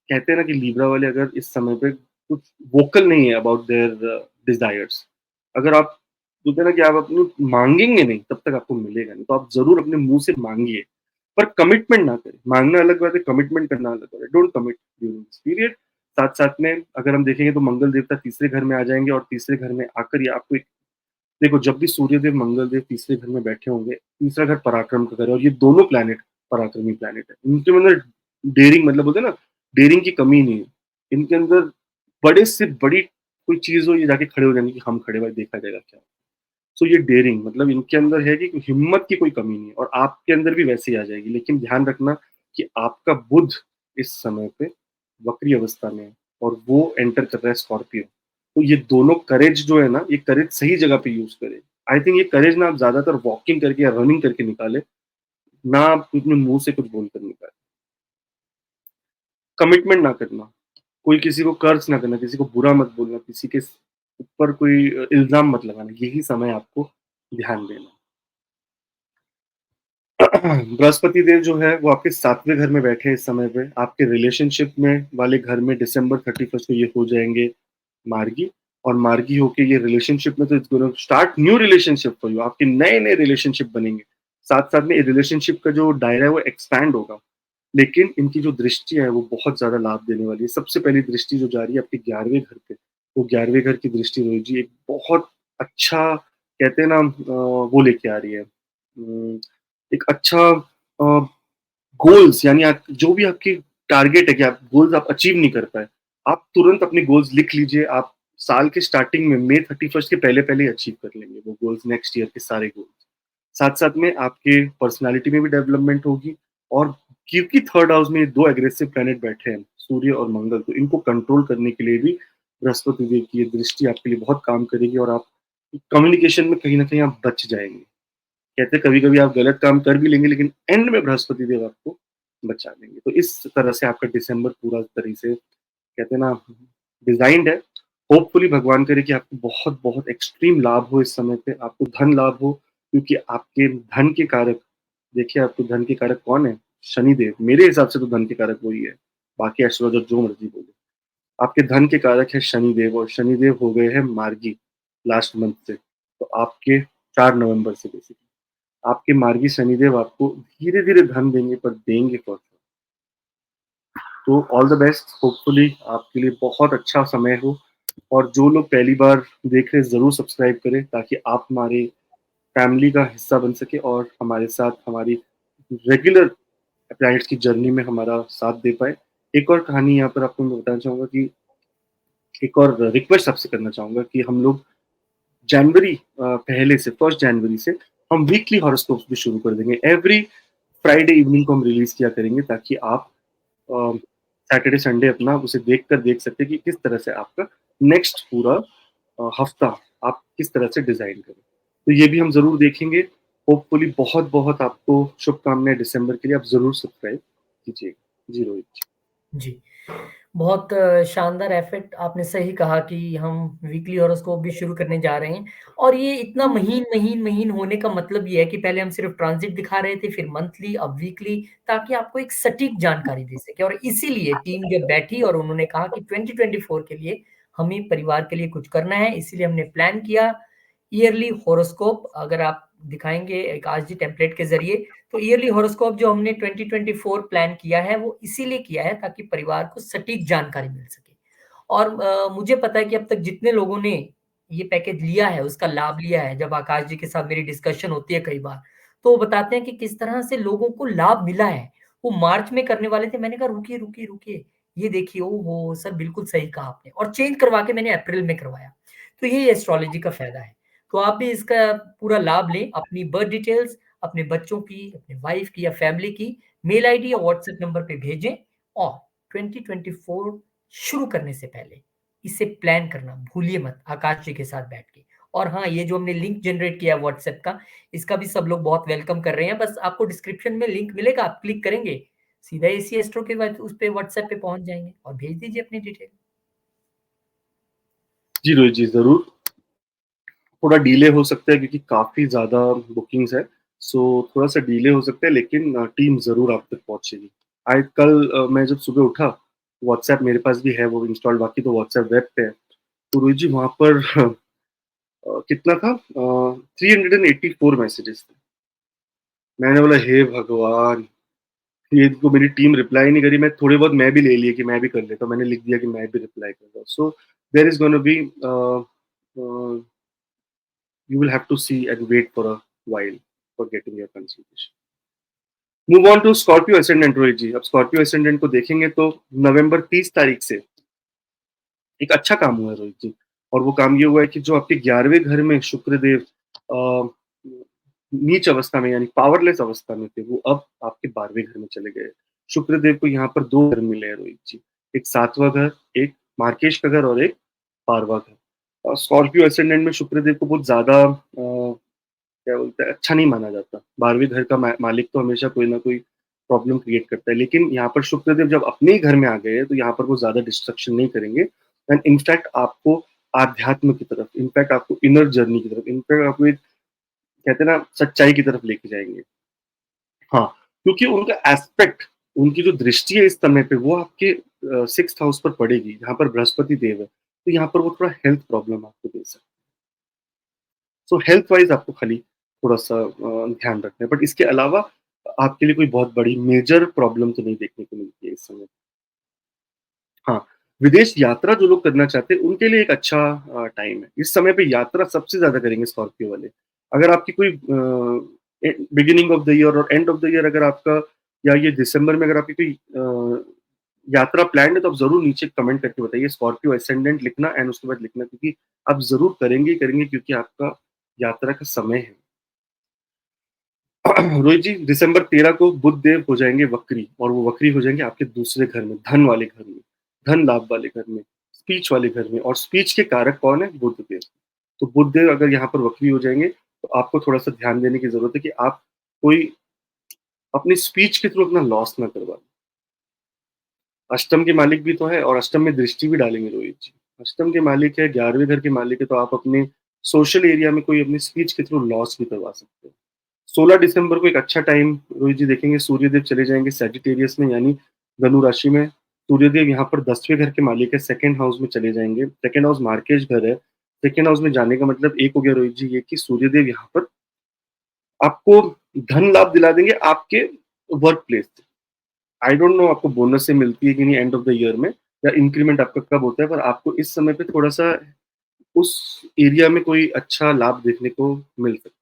Speaker 2: कहते हैं ना कि लिब्रा वाले अगर इस समय पे कुछ वोकल नहीं है अबाउट देयर डिजायर्स, अगर आप बोलते हैं ना कि आप अपनी मांगेंगे नहीं तब तक आपको मिलेगा नहीं, तो आप जरूर अपने मुंह से मांगिए पर कमिटमेंट ना करें। मांगना अलग बात है, कमिटमेंट करना अलग बात है। Don't commit during this period. साथ साथ में अगर हम देखेंगे तो मंगल देवता तीसरे घर में आ जाएंगे और तीसरे घर में आकर ये आपको एक देखो जब भी सूर्यदेव मंगल देव तीसरे घर में बैठे होंगे, तीसरा घर पराक्रम का घर है और ये दोनों प्लैनेट पराक्रमी प्लैनेट है। इनके अंदर डेयरिंग मतलब बोलते हैं ना, डेयरिंग की कमी नहीं है। इनके अंदर बड़े से बड़ी कोई चीज़ हो, ये जाके खड़े हो जाएँगे कि हम खड़े भाई देखा जाएगा क्या। सो ये डेयरिंग मतलब इनके अंदर है कि हिम्मत की कोई कमी नहीं है और आपके अंदर भी वैसे ही आ जाएगी। लेकिन ध्यान रखना कि आपका बुध इस समय पे वक्री अवस्था में है और वो एंटर कर रहा है स्कॉर्पियो। तो ये दोनों करेज जो है ना, ये करेज सही जगह पे यूज़ करें। आई थिंक ये करेज ना आप ज़्यादातर वॉकिंग करके या रनिंग करके निकालें, ना आप अपने मुँह से कुछ बोलकर निकालें। कमिटमेंट ना करना, कोई किसी को कर्ज ना करना, किसी को बुरा मत बोलना, किसी के ऊपर कोई इल्ज़ाम मत लगाना, यही समय आपको ध्यान देना है। बृहस्पति देव जो है वो आपके 7वें घर में बैठे हैं इस समय पे। आपके रिलेशनशिप में वाले घर में दिसंबर 31st को ये हो जाएँगे। मार्गी, और मार्गी होके ये रिलेशनशिप में, तो it's gonna start new relationship for you, आपके नए-नए रिलेशनशिप बनेंगे। साथ-साथ में रिलेशनशिप का जो दायरा है वो एक्सपैंड होगा। लेकिन इनकी जो दृष्टि है वो बहुत ज़्यादा लाभ देने वाली है। सबसे पहली दृष्टि जो जा रही है आपके 11वें घर पे, वो 11वें घर की दृष्टि रोहित जी एक बहुत अच्छा, कहते हैं ना, वो लेके आ रही है। एक अच्छा गोल्स, यानी आप जो भी आपकी टारगेट है कि आप गोल्स आप अचीव नहीं कर पाए, आप तुरंत अपने गोल्स लिख लीजिए। आप साल के स्टार्टिंग में मई 31 के पहले-पहले अचीव कर लेंगे वो गोल्स, नेक्स्ट ईयर के सारे गोल्स। साथ-साथ में आपके पर्सनैलिटी में भी डेवलपमेंट होगी, और क्योंकि थर्ड हाउस में 2 एग्रेसिव प्लैनेट बैठे हैं, सूर्य और मंगल, तो इनको कंट्रोल करने के लिए भी बृहस्पति देव की ये दृष्टि आपके लिए बहुत काम करेगी, और आप कम्युनिकेशन में कहीं न कहीं आप बच जाएँगे। कहते हैं कभी-कभी आप गलत काम कर भी लेंगे, लेकिन एंड में बृहस्पति देव आपको बचा लेंगे। तो इस तरह से आपका दिसंबर पूरा तरह से, कहते हैं ना, डिज़ाइन्ड है। होपफुली भगवान करे कि आपको बहुत-बहुत एक्सट्रीम लाभ हो इस समय पे, आपको धन लाभ हो, क्योंकि आपके धन के कारक, देखिए आपके धन के कारक कौन है? शनिदेव। मेरे हिसाब से तो धन के कारक वही है, बाकी एस्ट्रोलॉजर जो मर्ज़ी बोले। आपके धन के कारक है शनिदेव, और शनिदेव हो गए हैं मार्गी लास्ट मंथ से, तो आपके 4 नवंबर से बेसिकली। आपके मार्गी शनिदेव आपको धीरे-धीरे धन देंगे, पर देंगे फॉर श्योर। तो ऑल द बेस्ट, होपफुली आपके लिए बहुत अच्छा समय हो, और जो लोग पहली बार देख रहे हैं ज़रूर सब्सक्राइब करें, ताकि आप हमारे फैमिली का हिस्सा बन सकें और हमारे साथ हमारी रेगुलर प्लैनेट्स की जर्नी में हमारा साथ दे पाएँ। एक और कहानी यहाँ पर आपको मैं बताना चाहूँगा कि एक और रिक्वेस्ट आपसे करना चाहूँगा कि हम लोग जनवरी पहले से 1 जनवरी से हम वीकली हॉरोस्कोप्स भी शुरू कर देंगे। एवरी फ्राइडे इवनिंग को हम रिलीज़ किया करेंगे, ताकि आप अ, सैटरडे संडे अपना उसे देख सकते हैं कि किस तरह से आपका नेक्स्ट पूरा हफ्ता आप किस तरह से डिज़ाइन करें। तो ये भी हम ज़रूर देखेंगे। होपफुली बहुत-बहुत आपको शुभकामनाएँ दिसंबर के लिए। आप ज़रूर सब्सक्राइब कीजिएगा। जी, रोहित जी।
Speaker 1: जी। बहुत शानदार एफर्ट आपने सही कहा कि हम वीकली हॉरोस्कोप भी शुरू करने जा रहे हैं और ये इतना महीन होने का मतलब ये है कि पहले हम सिर्फ ट्रांज़िट दिखा रहे थे, फिर मंथली, अब वीकली ताकि आपको एक सटीक जानकारी दे सके और इसीलिए टीम जब बैठी और उन्होंने कहा कि 2024 के लिए हमें परिवार के लिए कुछ करना है, इसीलिए हमने प्लान किया ईयरली हॉरोस्कोप अगर आप दिखाएँगे एक आरजी टेम्पलेट के ज़रिए तो ईयरली हॉरोस्कोप जो हमने 2024 प्लान किया है, वो इसीलिए किया है ताकि परिवार को सटीक जानकारी मिल सके। और मुझे पता है कि अब तक जितने लोगों ने ये पैकेज लिया है, उसका लाभ लिया है, जब आकाश जी के साथ मेरी डिस्कशन होती है कई बार, तो वो बताते हैं कि किस तरह से लोगों को लाभ मिला है। वो मार्च में करने वाले थे, मैंने कहा रुकिए, ये देखिए, ओहो! सर बिल्कुल सही कहा आपने और चेंज करवा के मैंने अप्रैल में करवाया। तो यही एस्ट्रोलॉजी का फ़ायदा है। तो आप भी इसका पूरा लाभ लें, अपनी बर्थ डिटेल्स अपने बच्चों की, अपनी वाइफ की या फैमिली की मेल आईडी या व्हाट्सएप नंबर पे भेजें और 2024 शुरू करने से पहले इसे प्लान करना भूलिए मत आकाश जी के साथ बैठ के। और हाँ, ये जो हमने लिंक जनरेट किया है व्हाट्सएप का, इसका भी सब लोग बहुत वेलकम कर रहे हैं। बस आपको डिस्क्रिप्शन में लिंक मिलेगा, आप क्लिक करेंगे, सीधा एसी एस्ट्रो के बाद उस पे व्हाट्सएप पे पहुँच जाएँगे और भेज दीजिए अपनी डिटेल।
Speaker 2: जी, रोहित जी, ज़रूर। थोड़ा डिले हो सकता है क्योंकि काफ़ी ज़्यादा बुकिंग्स है, सो थोड़ा-सा डिले हो सकता है, लेकिन टीम ज़रूर आप तक पहुँचेगी। आज कल मैं जब सुबह उठा, व्हाट्सएप मेरे पास भी है वो इंस्टॉल्ड, बाकी तो व्हाट्सएप वेब पे है। तो रोहित जी वहाँ पर कितना था 384 मैसेजेस थे। मैंने बोला हे भगवान! ये तो मेरी टीम रिप्लाई नहीं करी, मैं थोड़े बहुत मैं भी ले लिए कि मैं भी कर लेता हूँ। मैंने लिख दिया कि मैं भी रिप्लाई कर रहा हूँ। So there is gonna be you will have to see and wait for a while for getting your consultation. Move on to Scorpio ascendant Rohit ji. अब स्कॉर्पियो असेंडेंट को देखेंगे तो नवंबर 30 तारीख से एक अच्छा काम हुआ है रोहित जी, और वो काम ये हुआ है कि जो आपके 11वें घर में शुक्रदेव नीच अवस्था में यानी पावरलेस अवस्था में थे, वो अब आपके 12वें घर में चले गए। शुक्रदेव को यहाँ पर 2 घर मिले हैं रोहित जी। एक 7वां घर, एक मार्केश का घर और एक 12वां घर। स्कॉर्पियो असेंडेंट में शुक्रदेव को बहुत ज़्यादा क्या बोलते हैं, अच्छा नहीं माना जाता। 12वें घर का मालिक तो हमेशा कोई ना कोई प्रॉब्लम क्रिएट करता है। लेकिन यहाँ पर शुक्रदेव जब अपने ही घर में आ गए हैं, तो यहाँ पर वो ज़्यादा डिस्ट्रक्शन नहीं करेंगे, एंड इनफैक्ट आपको आध्यात्म की तरफ, इनफैक्ट आपको इनर जर्नी की तरफ, इनफैक्ट आपको एक, कहते हैं ना, सच्चाई की तरफ लेके जाएँगे। हाँ, क्योंकि उनका एस्पेक्ट, उनकी जो दृष्टि है इस समय पे, वो आपके 6th हाउस पर पड़ेगी, जहाँ पर बृहस्पति देव है। तो यहाँ पर वो थोड़ा हेल्थ प्रॉब्लम आपको दे सकता है। सो हेल्थ वाइज़ आपको खाली थोड़ा-सा ध्यान रखना है, बट इसके अलावा आपके लिए कोई बहुत बड़ी मेजर प्रॉब्लम तो नहीं देखने को मिलती है इस समय। हाँ, विदेश यात्रा जो लोग करना चाहते हैं, उनके लिए एक अच्छा टाइम है। इस समय पे यात्रा सबसे ज़्यादा करेंगे स्कॉर्पियो वाले। अगर आपकी कोई बिगिनिंग ऑफ द ईयर और एंड ऑफ द ईयर अगर आपका या ये दिसंबर में अगर आपकी कोई यात्रा प्लान्ड है, तो आप ज़रूर नीचे कमेंट करके बताइए स्कॉर्पियो असेंडेंट लिखना एंड उसके बाद लिखना, क्योंकि आप ज़रूर करेंगे ही करेंगे, क्योंकि आपका यात्रा का समय है। रोहित जी, दिसंबर 13 को बुध देव हो जाएँगे वक्री, और वो वक्री हो जाएँगे आपके दूसरे घर में, धन वाले घर में, धन लाभ वाले घर में, स्पीच वाले घर में, और स्पीच के कारक कौन है? बुध देव। तो बुध देव अगर यहाँ पर वक्री हो जाएँगे, तो आपको थोड़ा-सा ध्यान देने की ज़रूरत है कि आप कोई अपनी स्पीच के थ्रू अपना लॉस ना करवा लें। अष्टम के मालिक भी तो है और अष्टम में दृष्टि भी डालेंगे रोहित जी। अष्टम के मालिक है, 11वें घर के मालिक है, तो आप अपने सोशल एरिया में कोई अपनी स्पीच के थ्रू लॉस भी करवा सकते हो। 16 दिसंबर को एक अच्छा टाइम रोहित जी देखेंगे, सूर्यदेव चले जाएँगे सैजिटेरियस में, यानी धनु राशि में। सूर्यदेव यहाँ पर 10वें घर के मालिक है, सेकंड हाउस में चले जाएँगे। सेकंड हाउस मार्केज घर है। सेकंड हाउस में जाने का मतलब एक हो गया रोहित जी ये कि सूर्यदेव यहाँ पर आपको धन लाभ दिला देंगे आपके वर्क प्लेस से। आई डोंट नो आपको बोनस से मिलती है कि नहीं एंड ऑफ द ईयर में, या इंक्रीमेंट आपका कब होता है, पर आपको इस समय पे थोड़ा-सा उस एरिया में कोई अच्छा लाभ देखने को मिल सकता है।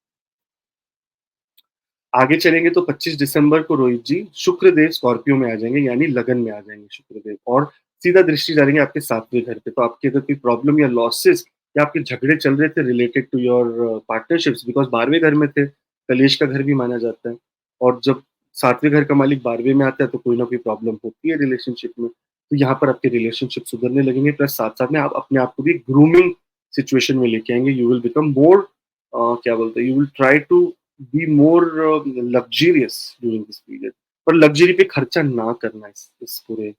Speaker 2: आगे चलेंगे तो 25 दिसंबर को रोहित जी शुक्रदेव स्कॉर्पियो में आ जाएँगे, यानी लगन में आ जाएँगे शुक्रदेव, और सीधा दृष्टि डालेंगे आपके 7वें घर पे। तो आपकी अगर कोई प्रॉब्लम या लॉसेस या आपके झगड़े चल रहे थे related to your partnerships, because 12वें घर में थे, कलेश का घर भी माना जाता है, और जब 7वें घर का मालिक 12वें में आता है, तो कोई ना कोई प्रॉब्लम होती है रिलेशनशिप में। तो यहाँ पर आपके रिलेशनशिप सुधरने लगेंगे, प्लस साथ-साथ में आप अपने आप को भी ग्रूमिंग सिचुएशन में लेके आएँगे। यू विल बिकम मोर क्या बोलते हैं, you will try to be more luxurious during this period, पर लग्ज़री पे खर्चा ना करना इस पूरे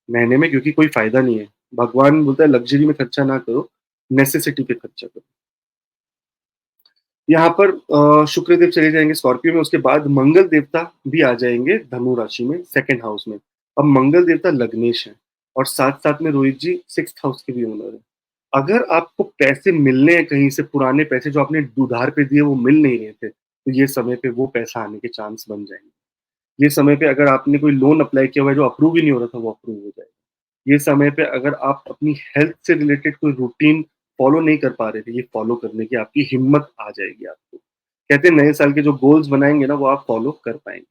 Speaker 2: महीने में, क्योंकि कोई फ़ायदा नहीं है। भगवान बोलता है लग्ज़री में खर्चा ना करो, नेसेसिटी पे खर्चा करो। यहाँ पर शुक्रदेव चले जाएँगे स्कॉर्पियो में, उसके बाद मंगल देवता भी आ जाएँगे धनु राशि में, सेकंड हाउस में। अब मंगल देवता लग्नेश हैं, और साथ-साथ में रोहित जी 6th हाउस के भी ओनर हैं। अगर आपको पैसे मिलने हैं कहीं से, पुराने पैसे जो आपने उधार पे दिए वो मिल नहीं रहे थे, तो ये समय पे वो पैसा आने के चांस बन जाएँगे। ये समय पे अगर आपने कोई लोन अप्लाई किया हुआ है जो अप्रूव ही नहीं हो रहा था, वो अप्रूव हो जाएगा। ये समय पे अगर आप अपनी हेल्थ से रिलेटेड कोई रूटीन फॉलो नहीं कर पा रहे थे, ये फॉलो करने की आपकी हिम्मत आ जाएगी आपको। कहते हैं नए साल के जो गोल्स बनाएँगे ना, वो आप फॉलो कर पाएँगे।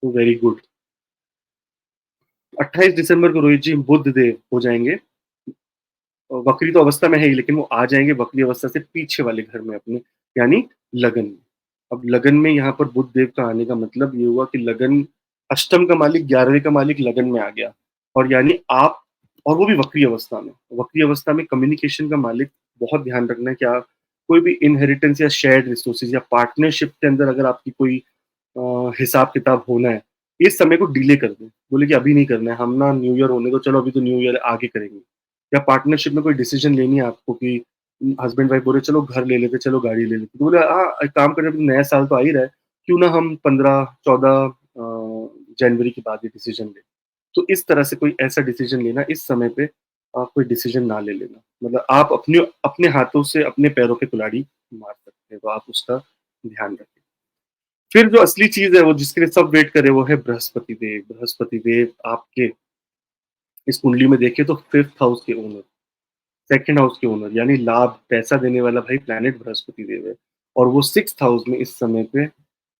Speaker 2: तो वेरी गुड। 28 दिसंबर को रोहित जी बुध देव हो जाएँगे, वक्री तो अवस्था में है ही, लेकिन वो आ जाएँगे वक्री अवस्था से पीछे वाले घर में अपने, यानी लगन में। अब लगन में यहाँ पर बुध देव का आने का मतलब ये हुआ कि लगन, अष्टम का मालिक 11वें का मालिक लगन में आ गया, और यानी आप, और वो भी वक्री अवस्था में। वक्री अवस्था में कम्युनिकेशन का मालिक, बहुत ध्यान रखना है कि आप कोई भी इनहेरिटेंस या शेयर्ड रिसोर्सेज़ या पार्टनरशिप के अंदर अगर आपकी कोई हिसाब-किताब होना है, इस समय को डिले कर दें। बोले कि अभी नहीं करना है, हम ना न्यू ईयर होने दो, चलो अभी तो न्यू ईयर आगे करेंगे। या पार्टनरशिप में कोई डिसीजन लेनी है आपको कि हस्बैंड वाइफ बोल रहे चलो घर ले लेते, चलो गाड़ी ले लेते। तो बोले हाँ, एक काम करें, अभी नया साल तो आ ही रहा है, क्यों ना हम 15-14 जनवरी के बाद ये डिसीजन लें। तो इस तरह से कोई ऐसा डिसीजन लेना इस समय पे, कोई डिसीजन ना ले लेना। मतलब आप अपने अपने हाथों से अपने पैरों पे कुल्हाड़ी मार सकते हैं, तो आप उसका ध्यान रखें। फिर जो असली चीज़ है वो जिसके लिए सब वेट कर रहे हैं, वो है बृहस्पति देव। बृहस्पति देव आपके इस कुंडली में देखें तो 5th हाउस के ओनर, सेकंड हाउस के ओनर, यानी लाभ, पैसा देने वाला भाई प्लैनेट बृहस्पति देव है, और वो 6th हाउस में इस समय पे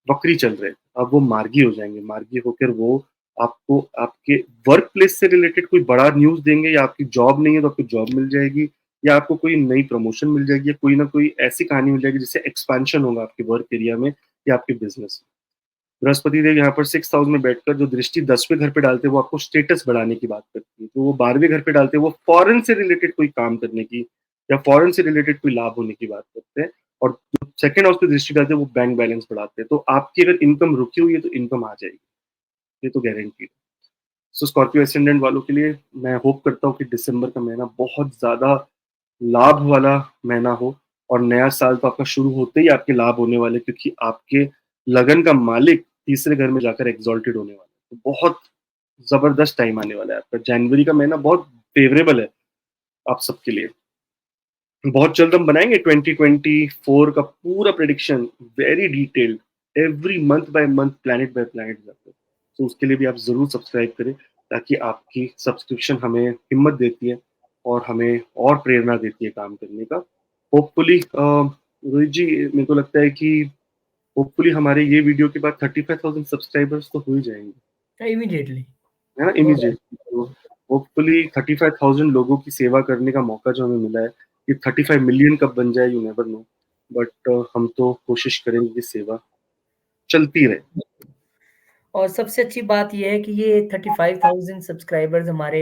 Speaker 2: वक्री चल रहे हैं। अब वो मार्गी हो जाएँगे, मार्गी होकर वो आपको आपके वर्क प्लेस से रिलेटेड कोई बड़ा न्यूज़ देंगे, या आपकी जॉब नहीं है तो आपको जॉब मिल जाएगी, या आपको कोई नई प्रमोशन मिल जाएगी, या कोई ना कोई ऐसी कहानी मिल जाएगी जिससे एक्सपेंशन होगा आपके वर्क एरिया में या आपके बिज़नेस में। बृहस्पति देव यहाँ पर 6th हाउस में बैठकर जो दृष्टि 10वें घर पे डालते हैं, वो आपको स्टेटस बढ़ाने की बात करती है। तो वो 12वें घर पे डालते हैं, वो फ़ॉरेन से रिलेटेड कोई काम करने की या फ़ॉरेन से रिलेटेड कोई लाभ होने की बात करते हैं, और जो सेकंड हाउस पे दृष्टि डालते हैं, वो बैंक बैलेंस बढ़ाते हैं। तो आपकी अगर इनकम रुकी हुई है, तो इनकम आ जाएगी, ये तो गारंटीड है। सो स्कॉर्पियो एसेंडेंट वालों के लिए मैं होप करता हूँ कि दिसंबर का महीना बहुत ज़्यादा लाभ वाला महीना हो, और नया साल तो आपका शुरू होते ही आपके लाभ होने वाले हैं, क्योंकि आपके लगन का मालिक तीसरे घर में जाकर एक्सॉल्टेड होने वाला है। तो बहुत ज़बरदस्त टाइम आने वाला है आपका। जनवरी का महीना बहुत फ़ेवरेबल है। आप सबके लिए। बहुत जल्द हम बनाएँगे 2024 का पूरा prediction, very detailed, every month by month, planet by planet जाकर। तो उसके लिए भी आप ज़रूर सब्सक्राइब करें, ताकि आपकी सब्सक्रिप्शन हमें हिम्मत देती है और हमें और प्रेरणा देती है काम करने का। होपफुली रोहित जी, मेरे को लगता है कि होपफुली हमारे ये वीडियो के बाद 35,000 सब्सक्राइबर्स तो हो ही जाएँगे,
Speaker 1: इमीडिएटली
Speaker 2: है ना?
Speaker 1: हो
Speaker 2: इमीडिएट।
Speaker 1: रहा
Speaker 2: तो होपफुली 35,000 लोगों की सेवा करने का मौका जो हमें मिला है, ये 35 मिलियन कब बन जाए यू नेवर नो, बट हम तो कोशिश करेंगे कि सेवा चलती रहे।
Speaker 1: है। और सबसे अच्छी बात ये है कि ये 35,000 सब्सक्राइबर्स हमारे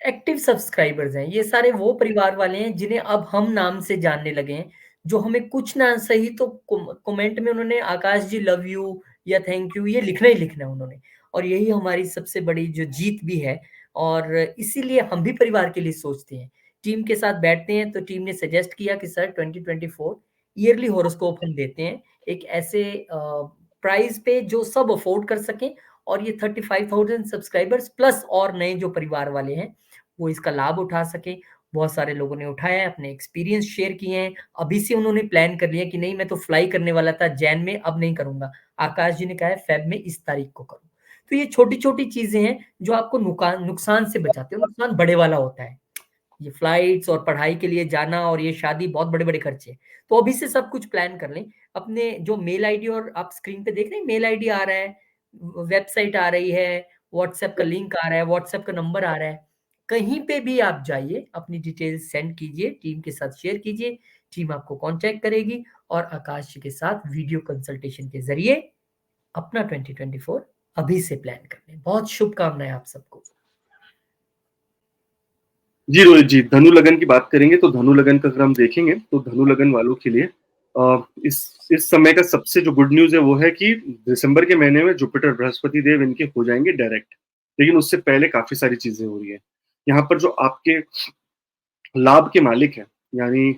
Speaker 1: एक्टिव सब्सक्राइबर्स हैं। ये सारे वो परिवार वाले हैं जिन्हें अब हम नाम से जानने लगे हैं, जो हमें कुछ ना सही तो कमेंट में उन्होंने आकाश जी लव यू या थैंक यू ये लिखना ही लिखना है उन्होंने। और यही हमारी सबसे बड़ी जो जीत भी है और इसीलिए हम भी परिवार के लिए सोचते हैं। टीम के साथ बैठते हैं तो टीम ने सजेस्ट किया कि सर 2024 ईयरली हॉरोस्कोप हम देते हैं। एक ऐसे प्राइस पे जो सब अफोर्ड कर सकें और ये 35,000 सब्सक्राइबर्स प्लस और नए जो परिवार वाले हैं, वो इसका लाभ उठा सकें। बहुत सारे लोगों ने उठाया है, अपने एक्सपीरियंस शेयर किए हैं। अभी से उन्होंने प्लान कर लिया कि नहीं मैं तो फ्लाई करने वाला था जैन में, अब नहीं करूँगा। आकाश जी ने कहा है फेब में इस तारीख को करूँ। तो ये छोटी-छोटी चीज़ें हैं जो आपको नुकसान से बचाते हैं, नुकसान बड़े वाला होता है। ये फ्लाइट्स और पढ़ाई के लिए जाना और ये शादी बहुत बड़े-बड़े खर्चे। तो अभी से सब कुछ प्लान कर लें। अपने जो मेल आईडी और आप स्क्रीन पे देख रहे हैं मेल आईडी आ रहा है, वेबसाइट आ रही है, व्हाट्सएप का लिंक आ रहा है, व्हाट्सएप का नंबर आ रहा है। कहीं पे भी आप जाइए, अपनी डिटेल्स सेंड कीजिए, टीम के साथ शेयर कीजिए, टीम आपको कॉन्टैक्ट करेगी और आकाश जी के साथ वीडियो कंसल्टेशन के ज़रिए अपना 2024 अभी से प्लान कर लें। बहुत शुभकामनाएँ आप सबको।
Speaker 2: जी रोहित जी, धनु लगन की बात करेंगे तो धनु लगन का अगर हम देखेंगे तो धनु लगन वालों के लिए इस समय का सबसे जो गुड न्यूज़ है वो है कि दिसंबर के महीने में जुपिटर बृहस्पति देव इनके हो जाएँगे डायरेक्ट। लेकिन उससे पहले काफ़ी सारी चीज़ें हो रही हैं। यहाँ पर जो आपके लाभ के मालिक हैं, यानी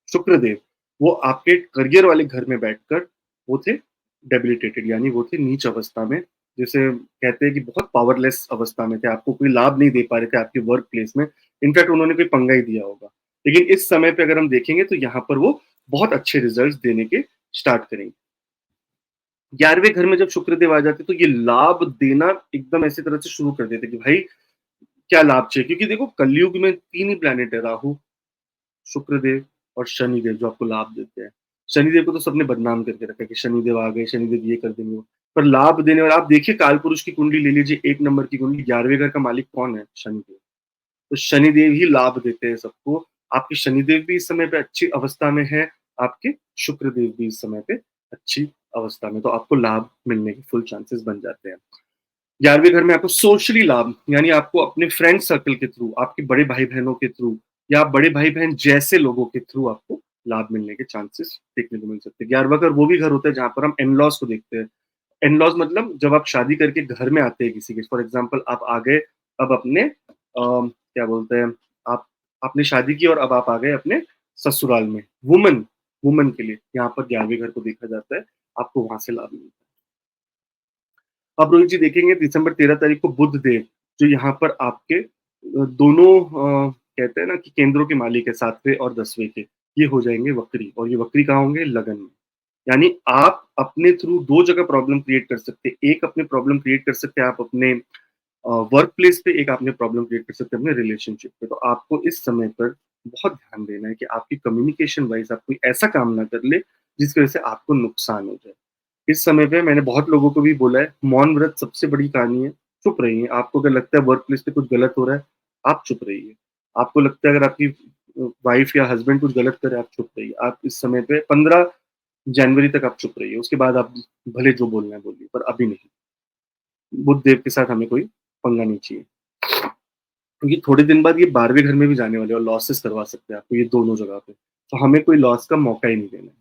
Speaker 2: शुक्रदेव, वो आपके करियर वाले घर में बैठकर वो थे डेबिलिटेटेड, यानी वो थे नीच अवस्था में, जिसे कहते हैं कि बहुत पावरलेस अवस्था में थे, आपको कोई लाभ नहीं दे पा रहे थे आपके वर्क प्लेस में। इनफैक्ट उन्होंने कोई पंगा ही दिया होगा। लेकिन इस समय पे अगर हम देखेंगे तो यहाँ पर वो बहुत अच्छे रिजल्ट्स देने के स्टार्ट करेंगे। 11वें घर में जब शुक्रदेव आ जाते तो ये लाभ देना एकदम ऐसी तरह से शुरू कर देते कि भाई क्या लाभ चाहिए, क्योंकि देखो कलयुग में 3 ही प्लैनेट है, राहु, शुक्रदेव और शनिदेव, जो आपको लाभ देते हैं। शनिदेव को तो सबने बदनाम करके रखा है कि शनिदेव आ गए, शनिदेव ये कर देंगे वो। पर लाभ देने वाला, आप देखिए काल पुरुष की कुंडली ले लीजिए, 1 नंबर की कुंडली, 11वें घर का मालिक कौन है? शनिदेव। तो शनिदेव ही लाभ देते हैं सबको। आपके शनिदेव भी इस समय पे अच्छी अवस्था में है, आपके शुक्रदेव भी इस समय पे अच्छी अवस्था में, तो आपको लाभ मिलने के फुल चांसेस बन जाते हैं। 11वें घर में आपको सोशली लाभ, यानी आपको अपने फ्रेंड सर्कल के थ्रू, आपके बड़े भाई-बहनों के थ्रू या आप बड़े भाई-बहन जैसे लोगों के थ्रू आपको लाभ मिलने के चांसेस देखने को मिल सकते हैं। 11वां घर वो भी घर होता है जहाँ पर हम इन-लॉज़ को देखते हैं। इन-लॉज़ मतलब जब आप शादी करके घर में आते हैं किसी के, फॉर एग्ज़ाम्पल आप आ गए अब अपने क्या बोलते हैं, आप आपने शादी की और अब आप आ गए अपने ससुराल में। वुमन वुमन के लिए यहाँ पर 11वें घर को देखा जाता है, आपको वहाँ से लाभ मिलता है। अब रोहित जी देखेंगे दिसंबर 13 तारीख को बुध देव, जो यहाँ पर आपके दोनों कहते हैं ना कि केंद्रों के मालिक है, 7वें और 10वें के, ये हो जाएंगे वक्री, और ये वक्री कहाँ होंगे? लगन में। यानी आप अपने थ्रू 2 जगह प्रॉब्लम क्रिएट कर सकते हैं। एक अपने प्रॉब्लम क्रिएट कर सकते हैं आप अपने वर्क प्लेस पे, एक आपने प्रॉब्लम क्रिएट कर सकते हैं अपने रिलेशनशिप पे। तो आपको इस समय पर बहुत ध्यान देना है कि आपकी कम्युनिकेशन वाइज़ आप कोई ऐसा काम ना कर ले, जिसकी वजह से आपको नुकसान हो जाए। इस समय पे मैंने बहुत लोगों को भी बोला है, मौन व्रत सबसे बड़ी कहानी है, चुप रहिए। आपको अगर लगता है वर्क प्लेस पे कुछ गलत हो रहा है, आप चुप रहिए। आपको लगता है अगर आपकी वाइफ या हस्बैंड कुछ गलत करे, आप चुप रहिए। आप इस समय पे 15 जनवरी तक आप चुप रहिए, उसके बाद आप भले जो बोलना है बोलिए, पर अभी नहीं। बुध देव के साथ हमें कोई पंगा नहीं चाहिए, क्योंकि थोड़े दिन बाद ये 12वें घर में भी जाने वाले हैं और लॉसेस करवा सकते हैं आपको ये दोनों जगह पे। तो हमें कोई लॉस का मौका ही नहीं देना है।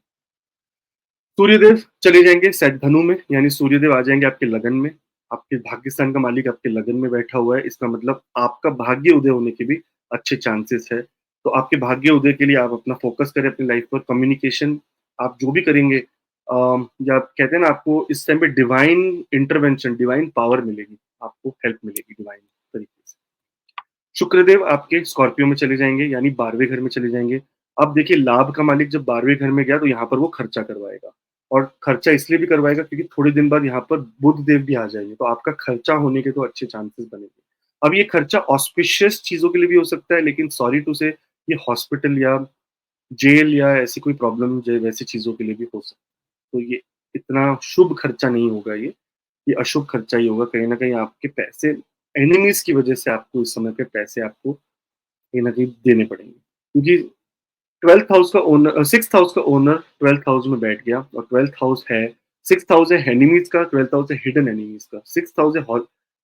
Speaker 2: सूर्यदेव चले जाएँगे सेट धनु में, यानी सूर्यदेव आ जाएँगे आपके लगन में। आपके भाग्यस्थान का मालिक आपके लगन में बैठा हुआ है, इसका मतलब आपका भाग्य उदय होने के भी अच्छे चांसेस है। तो आपके भाग्य उदय के लिए आप अपना फ़ोकस करें अपनी लाइफ़ पर, कम्युनिकेशन आप जो भी करेंगे या कहते हैं ना, आपको इस टाइम पे डिवाइन इंटरवेंशन, डिवाइन पावर मिलेगी, आपको हेल्प मिलेगी डिवाइन तरीके से। शुक्रदेव आपके स्कॉर्पियो में चले जाएँगे, यानी 12वें घर में चले जाएँगे। अब देखिए लाभ का मालिक जब 12वें घर में गया तो यहाँ पर वो खर्चा करवाएगा, और खर्चा इसलिए भी करवाएगा क्योंकि थोड़े दिन बाद यहाँ पर बुध देव भी आ जाएँगे, तो आपका खर्चा होने के तो अच्छे चांसेस बनेंगे। अब ये खर्चा ऑस्पिशियस चीज़ों के लिए भी हो सकता है, लेकिन सॉरी टू से ये हॉस्पिटल या जेल या ऐसी कोई प्रॉब्लम ज वैसी चीज़ों के लिए भी हो सकता है। तो ये इतना शुभ खर्चा नहीं होगा ये अशुभ खर्चा ही होगा। कहीं न कहीं आपके पैसे एनिमीज़ की वज़ह से आपको इस समय पे पैसे आपको कहीं न कहीं देने पड़ेंगे। क्योंकि 12th हाउस का ओनर 6th हाउस का ओनर 12th हाउस में बैठ गया, और 12th हाउस है 6th हाउस है एनिमीज़ का, 12th हाउस है हिडन एनिमीज़ का, 6th हाउस है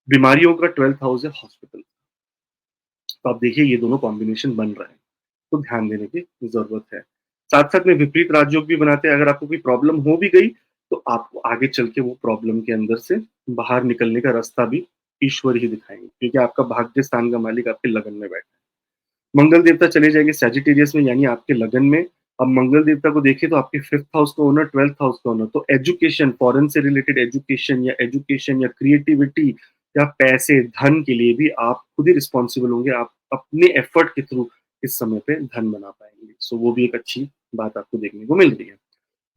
Speaker 2: बीमारियों का, 12th हाउस है हॉस्पिटल। तो आप देखिए ये दोनों कॉम्बिनेशन बन रहा है, तो ध्यान देने की ज़रूरत है। साथ-साथ में विपरीत राजयोग भी बनाते हैं, अगर आपको कोई प्रॉब्लम हो भी गई, तो आपको आगे चल के वो प्रॉब्लम के अंदर से बाहर निकलने का रास्ता भी ईश्वर ही दिखाएँगे, क्योंकि आपका भाग्य स्थान का मालिक आपके लगन में बैठा है। मंगल देवता चले जाएँगे सैजिटेरियस में, यानी आपके लगन में। अब मंगल देवता को देखें तो आपके 5th हाउस का ओनर, 12th हाउस का ओनर, तो एजुकेशन, फॉरेन से रिलेटेड एजुकेशन या क्रिएटिविटी या पैसे, धन के लिए भी आप खुद ही रिस्पॉन्सिबल होंगे। आप अपने एफर्ट के थ्रू इस समय पे धन बना पाएँगे। सो वो भी एक अच्छी बात आपको देखने को मिल रही है।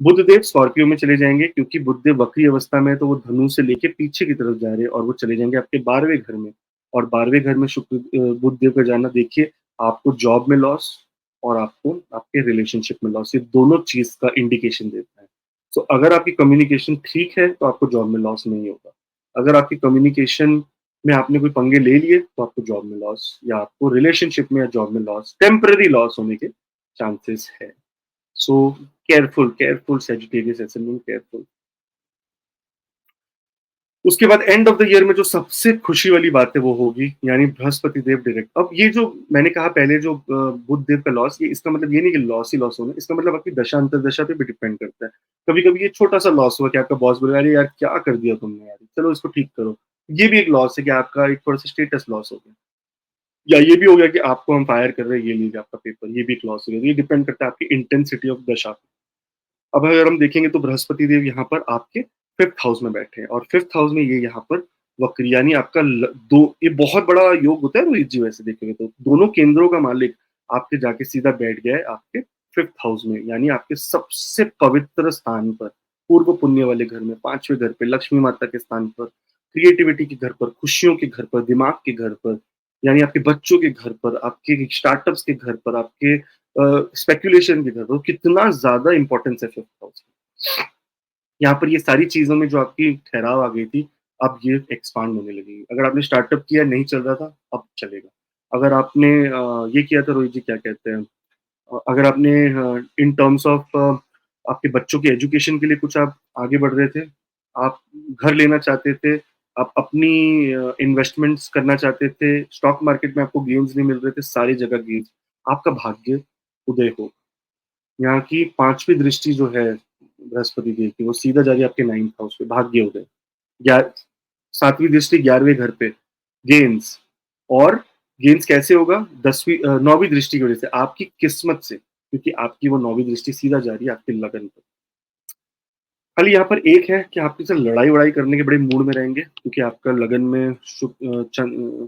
Speaker 2: बुधदेव स्कॉर्पियो में चले जाएँगे, क्योंकि बुधदेव वक्री अवस्था में है, तो वो धनु से लेके पीछे की तरफ जा रहे हैं, और वो चले जाएँगे आपके 12वें घर में। और 12वें घर में बुधदेव का जाना, देखिए आपको जॉब में लॉस और आपको आपके रिलेशनशिप में लॉस, ये दोनों चीज़ का इंडिकेशन देता है। सो अगर आपकी कम्युनिकेशन ठीक है, तो आपको जॉब में लॉस नहीं होगा। अगर आपकी कम्युनिकेशन में आपने कोई पंगे ले लिए, तो आपको जॉब में लॉस या आपको रिलेशनशिप में या जॉब में लॉस, टेम्परेरी लॉस होने के चांसेस है। So careful Sagittarius ascendant, careful. उसके बाद एंड ऑफ द ईयर में जो सबसे खुशी वाली बात है वो होगी, यानी बृहस्पति देव डायरेक्ट। अब ये जो मैंने कहा पहले, जो बुध देव का लॉस, ये इसका मतलब ये नहीं कि लॉस ही लॉस होना, इसका मतलब आपकी दशा अंतर्दशा पे भी डिपेंड करता है। कभी-कभी ये छोटा-सा लॉस हुआ कि आपका बॉस बोला, "अरे यार क्या कर दिया तुमने यार, चलो इसको ठीक करो।" ये भी एक लॉस है कि आपका एक थोड़ा-सा स्टेटस लॉस हो गया। या ये भी हो गया कि आपको हम फायर कर रहे हैं, ये लीजिए आपका पेपर, ये भी एक लॉस हो गया। तो ये डिपेंड करता है आपकी इंटेंसिटी ऑफ दशा पे। अब अगर हम देखेंगे तो बृहस्पति देव यहाँ पर आपके 5th हाउस में बैठे हैं, और 5th हाउस में ये यहाँ पर वक्र, यानी आपका दो, ये बहुत बड़ा योग होता है रोहित जी, वैसे देखेंगे तो दोनों केंद्रों का मालिक आपके जाके सीधा बैठ गया है आपके 5th हाउस में, यानी आपके सबसे पवित्र स्थान पर, पूर्व पुण्य वाले घर में, 5वें घर पे, लक्ष्मी माता के स्थान पर, क्रिएटिविटी के घर पर, खुशियों के घर पर, दिमाग के घर पर, यानी आपके बच्चों के घर पर, आपके स्टार्टअप्स के घर पर, आपके स्पेकुलेशन की तरफ, कितना ज़्यादा इम्पोर्टेंस है फिफ्थ हाउस की। यहाँ पर ये सारी चीज़ों में जो आपकी ठहराव आ गई थी, अब ये एक्सपांड होने लगेगी। अगर आपने स्टार्टअप किया, नहीं चल रहा था, अब चलेगा। अगर आपने ये किया था रोहित जी, क्या कहते हैं, अगर आपने इन टर्म्स ऑफ आपके बच्चों के एजुकेशन के लिए कुछ आप आगे बढ़ रहे थे, आप घर लेना चाहते थे, आप अपनी इन्वेस्टमेंट्स करना चाहते थे, स्टॉक मार्केट में आपको गेन्स नहीं मिल रहे थे, सारी जगह गेन्स, आपका भाग्य उदय हो। यहाँ की 5वीं दृष्टि जो है बृहस्पति देव की, वो सीधा जा रही है आपके 9th हाउस पे, भाग्य उदय। ग्या 7वीं दृष्टि 11वें घर पे, गेन्स, और गेन्स कैसे होगा? 9वीं दृष्टि की वजह से, आपकी किस्मत से, क्योंकि आपकी वो 9वीं दृष्टि सीधा जा रही है आपके लगन पे। खाली यहाँ पर एक है कि आप किसी से लड़ाई-वड़ाई करने के बड़े मूड में रहेंगे, क्योंकि आपका लगन में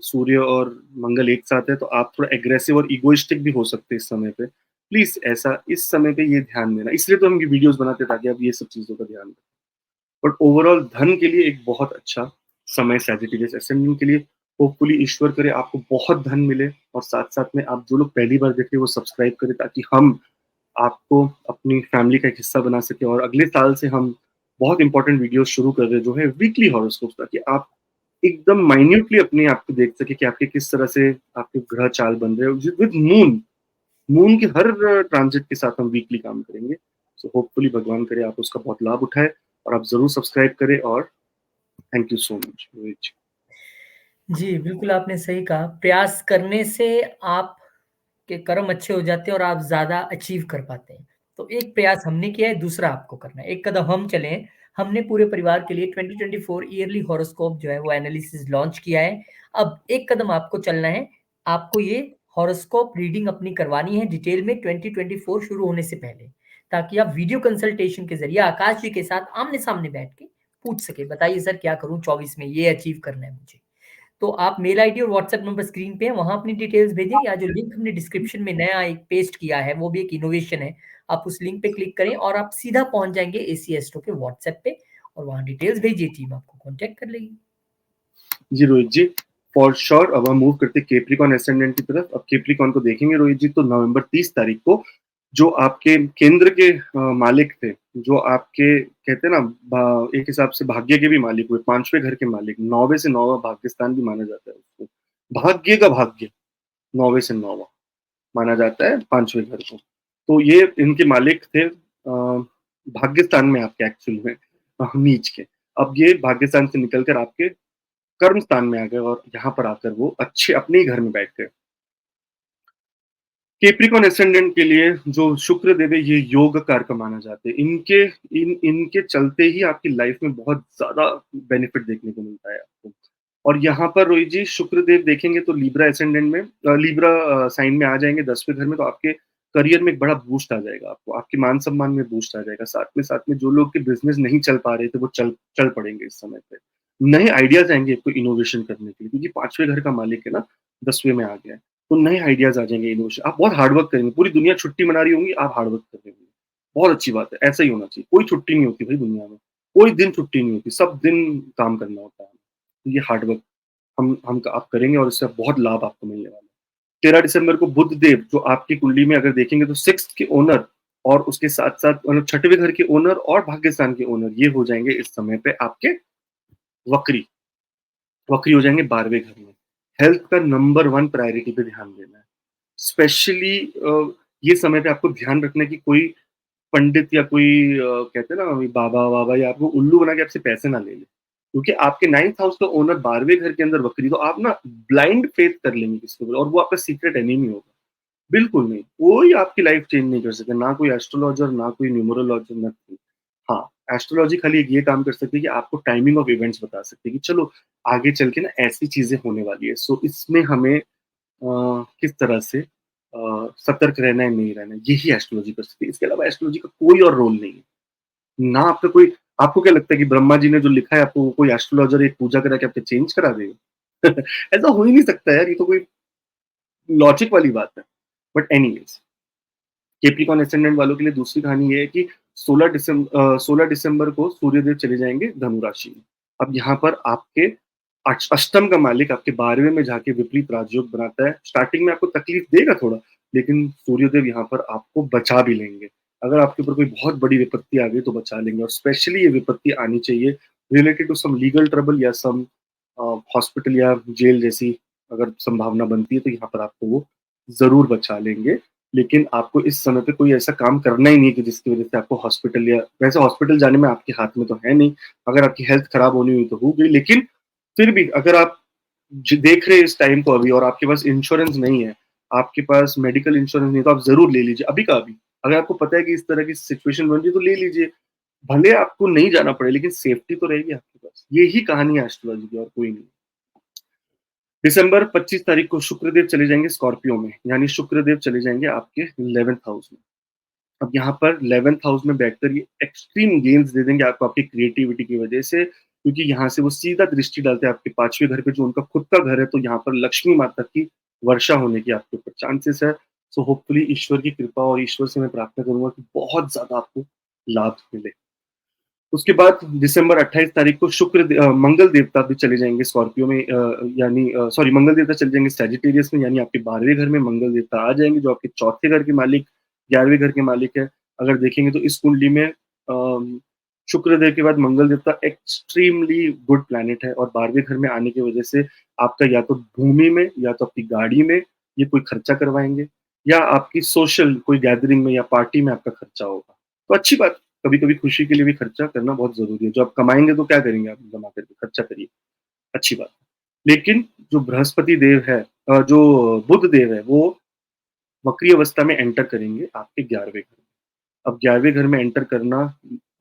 Speaker 2: सूर्य और मंगल एक साथ है, तो आप थोड़ा एग्रेसिव और इगोइस्टिक भी हो सकते हैं इस समय पे। प्लीज़ ऐसा इस समय पे ये ध्यान देना, इसलिए तो हम ये वीडियोज़ बनाते हैं ताकि आप ये सब चीज़ों का ध्यान रखें। बट ओवरऑल धन के लिए एक बहुत अच्छा समय सैजिटेरियस असेंडेंट के लिए। होपफुली ईश्वर करे आपको बहुत धन मिले, और साथ-साथ में आप जो लोग पहली बार देख रहे हैं वो सब्सक्राइब करें, ताकि हम आपको अपनी फैमिली का एक हिस्सा बना सकें, और अगले साल से हम बहुत इंपॉर्टेंट वीडियोस शुरू कर रहे हैं जो है वीकली हॉरोस्कोप्स, ताकि आप एकदम माइन्यूटली अपने आप को देख सकें कि आपके किस तरह से आपके ग्रह चाल बन रहे हैं। विद मून, मून के हर ट्रांजिट के साथ हम वीकली काम करेंगे। सो होपफुली भगवान करे आप उसका बहुत लाभ उठाएँ, और आप ज़रूर सब्सक्राइब करें, और thank you so much Rohit ji.
Speaker 1: जी, बिल्कुल आपने सही कहा। प्रयास करने से आपके कर्म अच्छे हो जाते हैं और आप ज़्यादा अचीव कर पाते हैं। तो एक प्रयास हमने किया है, दूसरा आपको करना है। एक कदम हम चले हैं। हमने पूरे परिवार के लिए 2024 ईयरली हॉरोस्कोप जो है वो एनालिसिस लॉन्च किया है। अब एक कदम आपको चलना है। आपको ये हॉरोस्कोप रीडिंग अपनी करवानी है डिटेल में 2024 शुरू होने से पहले, ताकि आप वीडियो कंसल्टेशन के ज़रिए आकाश जी के साथ आमने-सामने बैठ के पूछ सकें, बताइए सर क्या करूँ 24 में ये अचीव करना है मुझे। तो आप मेल आईडी और व्हाट्सएप नंबर स्क्रीन पे है, वहाँ अपनी डिटेल्स भेजें या जो लिंक हमने डिस्क्रिप्शन में नया एक पेस्ट किया है, वो भी एक इनोवेशन है। आप उस लिंक पे क्लिक करें और आप सीधा पहुँच जाएँगे एसी एस्ट्रो के व्हाट्सएप पे और वहाँ डिटेल्स भेजिए, टीम आपको कॉन्टैक्ट कर लेगी।
Speaker 2: जी रोहित जी, फॉर श्योर। अब हम मूव करते हैं कैप्रिकॉन एसेंडेंट की तरफ। अब कैप्रिकॉन को देखेंगे रोहित जी, तो नवंबर 30 तारीख को जो आपके केंद्र के मालिक थे, जो आपके कहते हैं ना एक हिसाब से भाग्य के भी मालिक हुए, पांचवें घर के मालिक, नौवे से नौवा भाग्यस्थान भी माना जाता है उसको, भाग्य का भाग्य, नौवे से नौवा माना जाता है पांचवें घर को। तो ये इनके मालिक थे भाग्यस्थान में आपके एक्चुअल में नीच के। अब ये भाग्यस्थान से निकलकर आपके कर्म स्थान में आ गए और यहाँ पर आकर वो अच्छे अपने ही घर में बैठ गए। कैप्रिकॉन एसेंडेंट के लिए जो शुक्र देव है, ये योग कारक माना जाते हैं। इनके चलते ही आपकी लाइफ में बहुत ज्यादा बेनिफिट देखने को मिलता है आपको। और यहाँ पर रोहित जी शुक्र देव देखेंगे तो लीब्रा एसेंडेंट में, लीब्रा साइन में आ जाएंगे 10वें घर में, तो आपके करियर में एक बड़ा बूस्ट आ जाएगा आपको, आपके मान सम्मान में बूस्ट आ जाएगा। साथ में जो लोग के बिजनेस नहीं चल पा रहे थे वो चल चल पड़ेंगे इस समय पे। नए आइडियाज आएंगे आपको इनोवेशन करने के लिए, क्योंकि पांचवें घर का मालिक है ना, 10वें में आ गया है, तो नए आइडियाज आ जाएंगे इनोवेशन। आप बहुत हार्डवर्क करेंगे, पूरी दुनिया छुट्टी मना रही होंगी, आप हार्डवर्क कर रहे होंगे। बहुत अच्छी बात है, ऐसा ही होना चाहिए। कोई छुट्टी नहीं होती भाई दुनिया में, कोई दिन छुट्टी नहीं होती, सब दिन काम करना होता है। तो ये हार्डवर्क हम आप करेंगे और इससे बहुत लाभ आपको मिलने वाला है। 13 दिसंबर को बुध देव जो आपकी कुंडली में अगर देखेंगे तो 6th के ओनर और उसके साथ साथ मतलब 6वें घर के ओनर और भाग्यस्थान के ओनर ये हो जाएंगे इस समय पे आपके वक्री वक्री हो जाएंगे 12वें घर में। हेल्थ का नंबर 1 प्रायोरिटी पे ध्यान देना है। स्पेशली ये समय पे आपको ध्यान रखना है कि कोई पंडित या कोई कहते हैं ना बाबा वाबा या आपको उल्लू बना के आपसे पैसे ना ले ले, क्योंकि आपके 9th हाउस का ओनर 12वें घर के अंदर वक्री, तो आप ना ब्लाइंड फेथ कर लेंगे किसी को और वो आपका सीक्रेट एनिमी होगा। बिल्कुल नहीं, कोई आपकी लाइफ चेंज नहीं कर सकता, ना कोई एस्ट्रोलॉजर ना कोई न्यूमरोलॉजर ना कोई। हाँ, एस्ट्रोलॉजी खाली एक ये काम कर सकती है कि आपको टाइमिंग ऑफ इवेंट्स बता सकती है कि चलो आगे चल के ना ऐसी चीजें होने वाली है, सो इसमें हमें किस तरह से सतर्क रहना है नहीं रहना है, यही एस्ट्रोलॉजी कर सकती है। इसके अलावा एस्ट्रोलॉजी का कोई और रोल नहीं है ना। आपका कोई, आपको क्या लगता है कि ब्रह्मा जी ने जो लिखा है आपको कोई एस्ट्रोलॉजर एक पूजा करा के आपके चेंज करा देगा? ऐसा हो ही नहीं सकता यार, ये तो कोई लॉजिक वाली बात है। बट एनीवेज, कैप्रिकॉन एसेंडेंट वालों के लिए दूसरी कहानी ये है कि 16 दिसंबर को सूर्यदेव चले जाएंगे धनु राशि में। अब यहाँ पर आपके अष्टम का मालिक आपके 12वें में जाके विपरीत राजयोग बनाता है। स्टार्टिंग में आपको तकलीफ देगा थोड़ा, लेकिन सूर्यदेव यहाँ पर आपको बचा भी लेंगे। अगर आपके ऊपर कोई बहुत बड़ी विपत्ति आ गई तो बचा लेंगे, और स्पेशली ये विपत्ति आनी चाहिए related to some legal trouble या सम हॉस्पिटल या जेल जैसी अगर संभावना बनती है, तो यहाँ पर आपको वो जरूर बचा लेंगे। लेकिन आपको इस समय पे कोई ऐसा काम करना ही नहीं कि जिसकी वजह से आपको हॉस्पिटल, या वैसे हॉस्पिटल जाने में आपके हाथ में तो है नहीं, अगर आपकी हेल्थ खराब होनी हुई तो हो गई, लेकिन फिर भी अगर आप देख रहे हैं इस टाइम को अभी और आपके पास इंश्योरेंस नहीं है, आपके पास मेडिकल इंश्योरेंस नहीं है, तो आप जरूर ले लीजिए अभी का अभी। अगर आपको पता है कि इस तरह की सिचुएशन बन रही है तो ले लीजिए, भले आपको नहीं जाना पड़े लेकिन सेफ्टी तो रहेगी आपके पास। यही कहानी है एस्ट्रोलॉजी की और कोई नहीं। दिसंबर 25 तारीख को शुक्रदेव चले जाएंगे स्कॉर्पियो में, यानी शुक्रदेव चले जाएंगे आपके 11th हाउस में। अब यहाँ पर 11th हाउस में बैठकर ये एक्सट्रीम गेन्स दे देंगे आपको आपकी क्रिएटिविटी की वजह से, क्योंकि यहाँ से वो सीधा दृष्टि डालते हैं आपके 5वें घर पे जो उनका खुद का घर है, तो यहाँ पर लक्ष्मी माता की वर्षा होने की आपके ऊपर चांसेस है। सो होपफुली ईश्वर की कृपा और ईश्वर से मैं प्रार्थना करूंगा कि बहुत ज्यादा आपको लाभ मिले। उसके बाद दिसंबर 28 तारीख को मंगल देवता भी चले जाएंगे स्कॉर्पियो में, यानी सॉरी मंगल देवता चले जाएंगे सैजिटेरियस में, यानी आपके 12वें घर में मंगल देवता आ जाएंगे जो आपके चौथे घर के मालिक, 11वें घर के मालिक है। अगर देखेंगे तो इस कुंडली में शुक्रदेव के बाद मंगल देवता एक्सट्रीमली गुड प्लैनेट है, और 12वें घर में आने की वजह से आपका या तो भूमि में या तो आपकी गाड़ी में ये कोई खर्चा करवाएंगे, या आपकी सोशल कोई गैदरिंग में या पार्टी में आपका खर्चा होगा। तो अच्छी बात, कभी कभी खुशी के लिए भी खर्चा करना बहुत जरूरी है। जो आप कमाएंगे तो क्या करेंगे, आप जमा करके खर्चा करिए, अच्छी बात। लेकिन जो बृहस्पति देव है, जो बुध देव है, वो वक्री अवस्था में एंटर करेंगे आपके 11वें घर में। अब 11वें घर में एंटर करना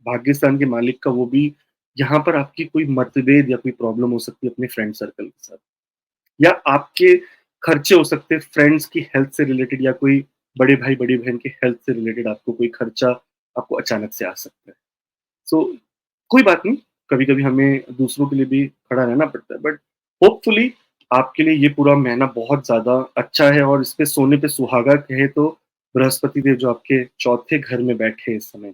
Speaker 2: भाग्यस्थान के मालिक का, वो भी यहाँ पर आपकी कोई मतभेद या कोई प्रॉब्लम हो सकती है अपने फ्रेंड सर्कल के साथ, या आपके खर्चे हो सकते हैं फ्रेंड्स की हेल्थ से रिलेटेड, या कोई बड़े भाई बड़ी बहन के हेल्थ से रिलेटेड आपको कोई खर्चा आपको अचानक से आ सकता है। सो कोई बात नहीं, कभी कभी हमें दूसरों के लिए भी खड़ा रहना पड़ता है, बट होपफुली आपके लिए ये पूरा महीना बहुत ज़्यादा अच्छा है और इस पे सोने पे सुहागा कहे तो बृहस्पति देव जो आपके चौथे घर में बैठे हैं इस समय।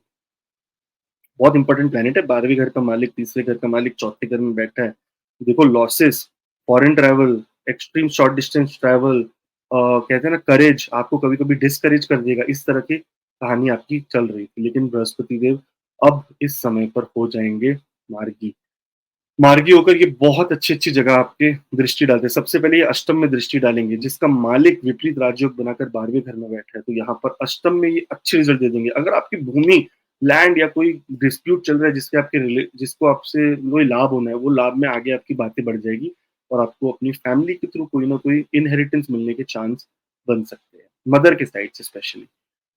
Speaker 2: बहुत इंपॉर्टेंट प्लैनेट है, 12वें घर का मालिक, तीसरे घर का मालिक चौथे घर में बैठा है। देखो losses, foreign travel, extreme short distance travel, कहते हैं ना करेज, आपको कभी-कभी डिस्करेज कर देगा, इस तरह की कहानी आपकी चल रही थी। लेकिन बृहस्पति देव अब इस समय पर हो जाएँगे मार्गी। मार्गी होकर ये बहुत अच्छी-अच्छी जगह आपके दृष्टि डालते हैं। सबसे पहले ये अष्टम में दृष्टि डालेंगे, जिसका मालिक विपरीत राजयोग बनाकर 12वें घर में बैठा है, तो यहाँ पर अष्टम में ये अच्छे रिज़ल्ट दे देंगे। अगर आपकी भूमि, लैंड या कोई डिस्प्यूट चल रहा है जिसको आपसे कोई लाभ होना है, वो लाभ में आगे आपकी बातें बढ़ जाएगी और आपको अपनी फैमिली के थ्रू कोई ना कोई इनहेरिटेंस मिलने के चांस बन सकते हैं, मदर के साइड से स्पेशली।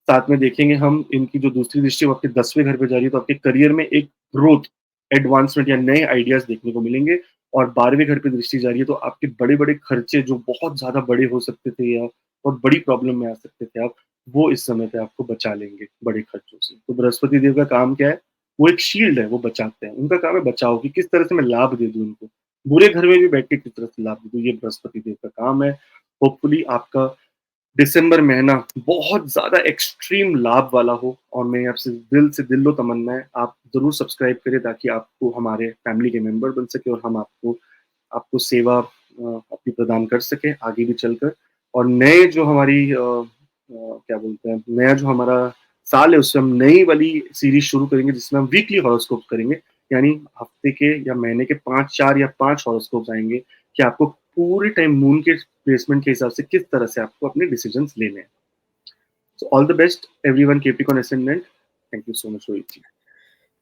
Speaker 2: साथ में देखेंगे हम इनकी जो दूसरी दृष्टि वो आपके 10वें घर पे जा रही है, तो आपके करियर में एक ग्रोथ, एडवांसमेंट या नए आइडियाज़ देखने को मिलेंगे और 12वें घर पे दृष्टि जा रही है, तो आपके बड़े-बड़े खर्चे जो बहुत ज़्यादा बड़े हो सकते थे या बहुत बड़ी प्रॉब्लम में आ सकते थे आप, वो इस समय पे आपको बचा लेंगे बड़े खर्चों से। तो बृहस्पति देव का काम क्या है? वो एक शील्ड है, वो बचाते हैं। उनका काम है बचाओ कि किस तरह से मैं लाभ दे दूँ उनको। बुरे घर में भी बैठ के किस तरह से लाभ दे दूँ, ये बृहस्पति देव का काम है। होपफुली आपका दिसंबर महीना बहुत ज़्यादा एक्सट्रीम लाभ वाला हो और मेरी आपसे दिल से दिलो तमन्ना है, आप ज़रूर सब्सक्राइब करें ताकि आपको हमारे फैमिली के मेंबर बन सके और हम आपको आपको सेवा अपनी प्रदान कर सकें आगे भी चलकर। और नए जो हमारी क्या बोलते हैं, नया जो हमारा साल है उसमें हम नई वाली सीरीज़ शुरू करेंगे जिसमें हम वीकली हॉरोस्कोप करेंगे। यानी हफ्ते के या महीने के 5 4 या 5 हॉरोस्कोप्स आएँगे कि आपको पूरे टाइम मून के प्लेसमेंट के हिसाब से किस तरह से आपको अपने डिसीजंस लेने हैं। So all the best everyone Capricorn ascendant. Thank you so much Rohit ji.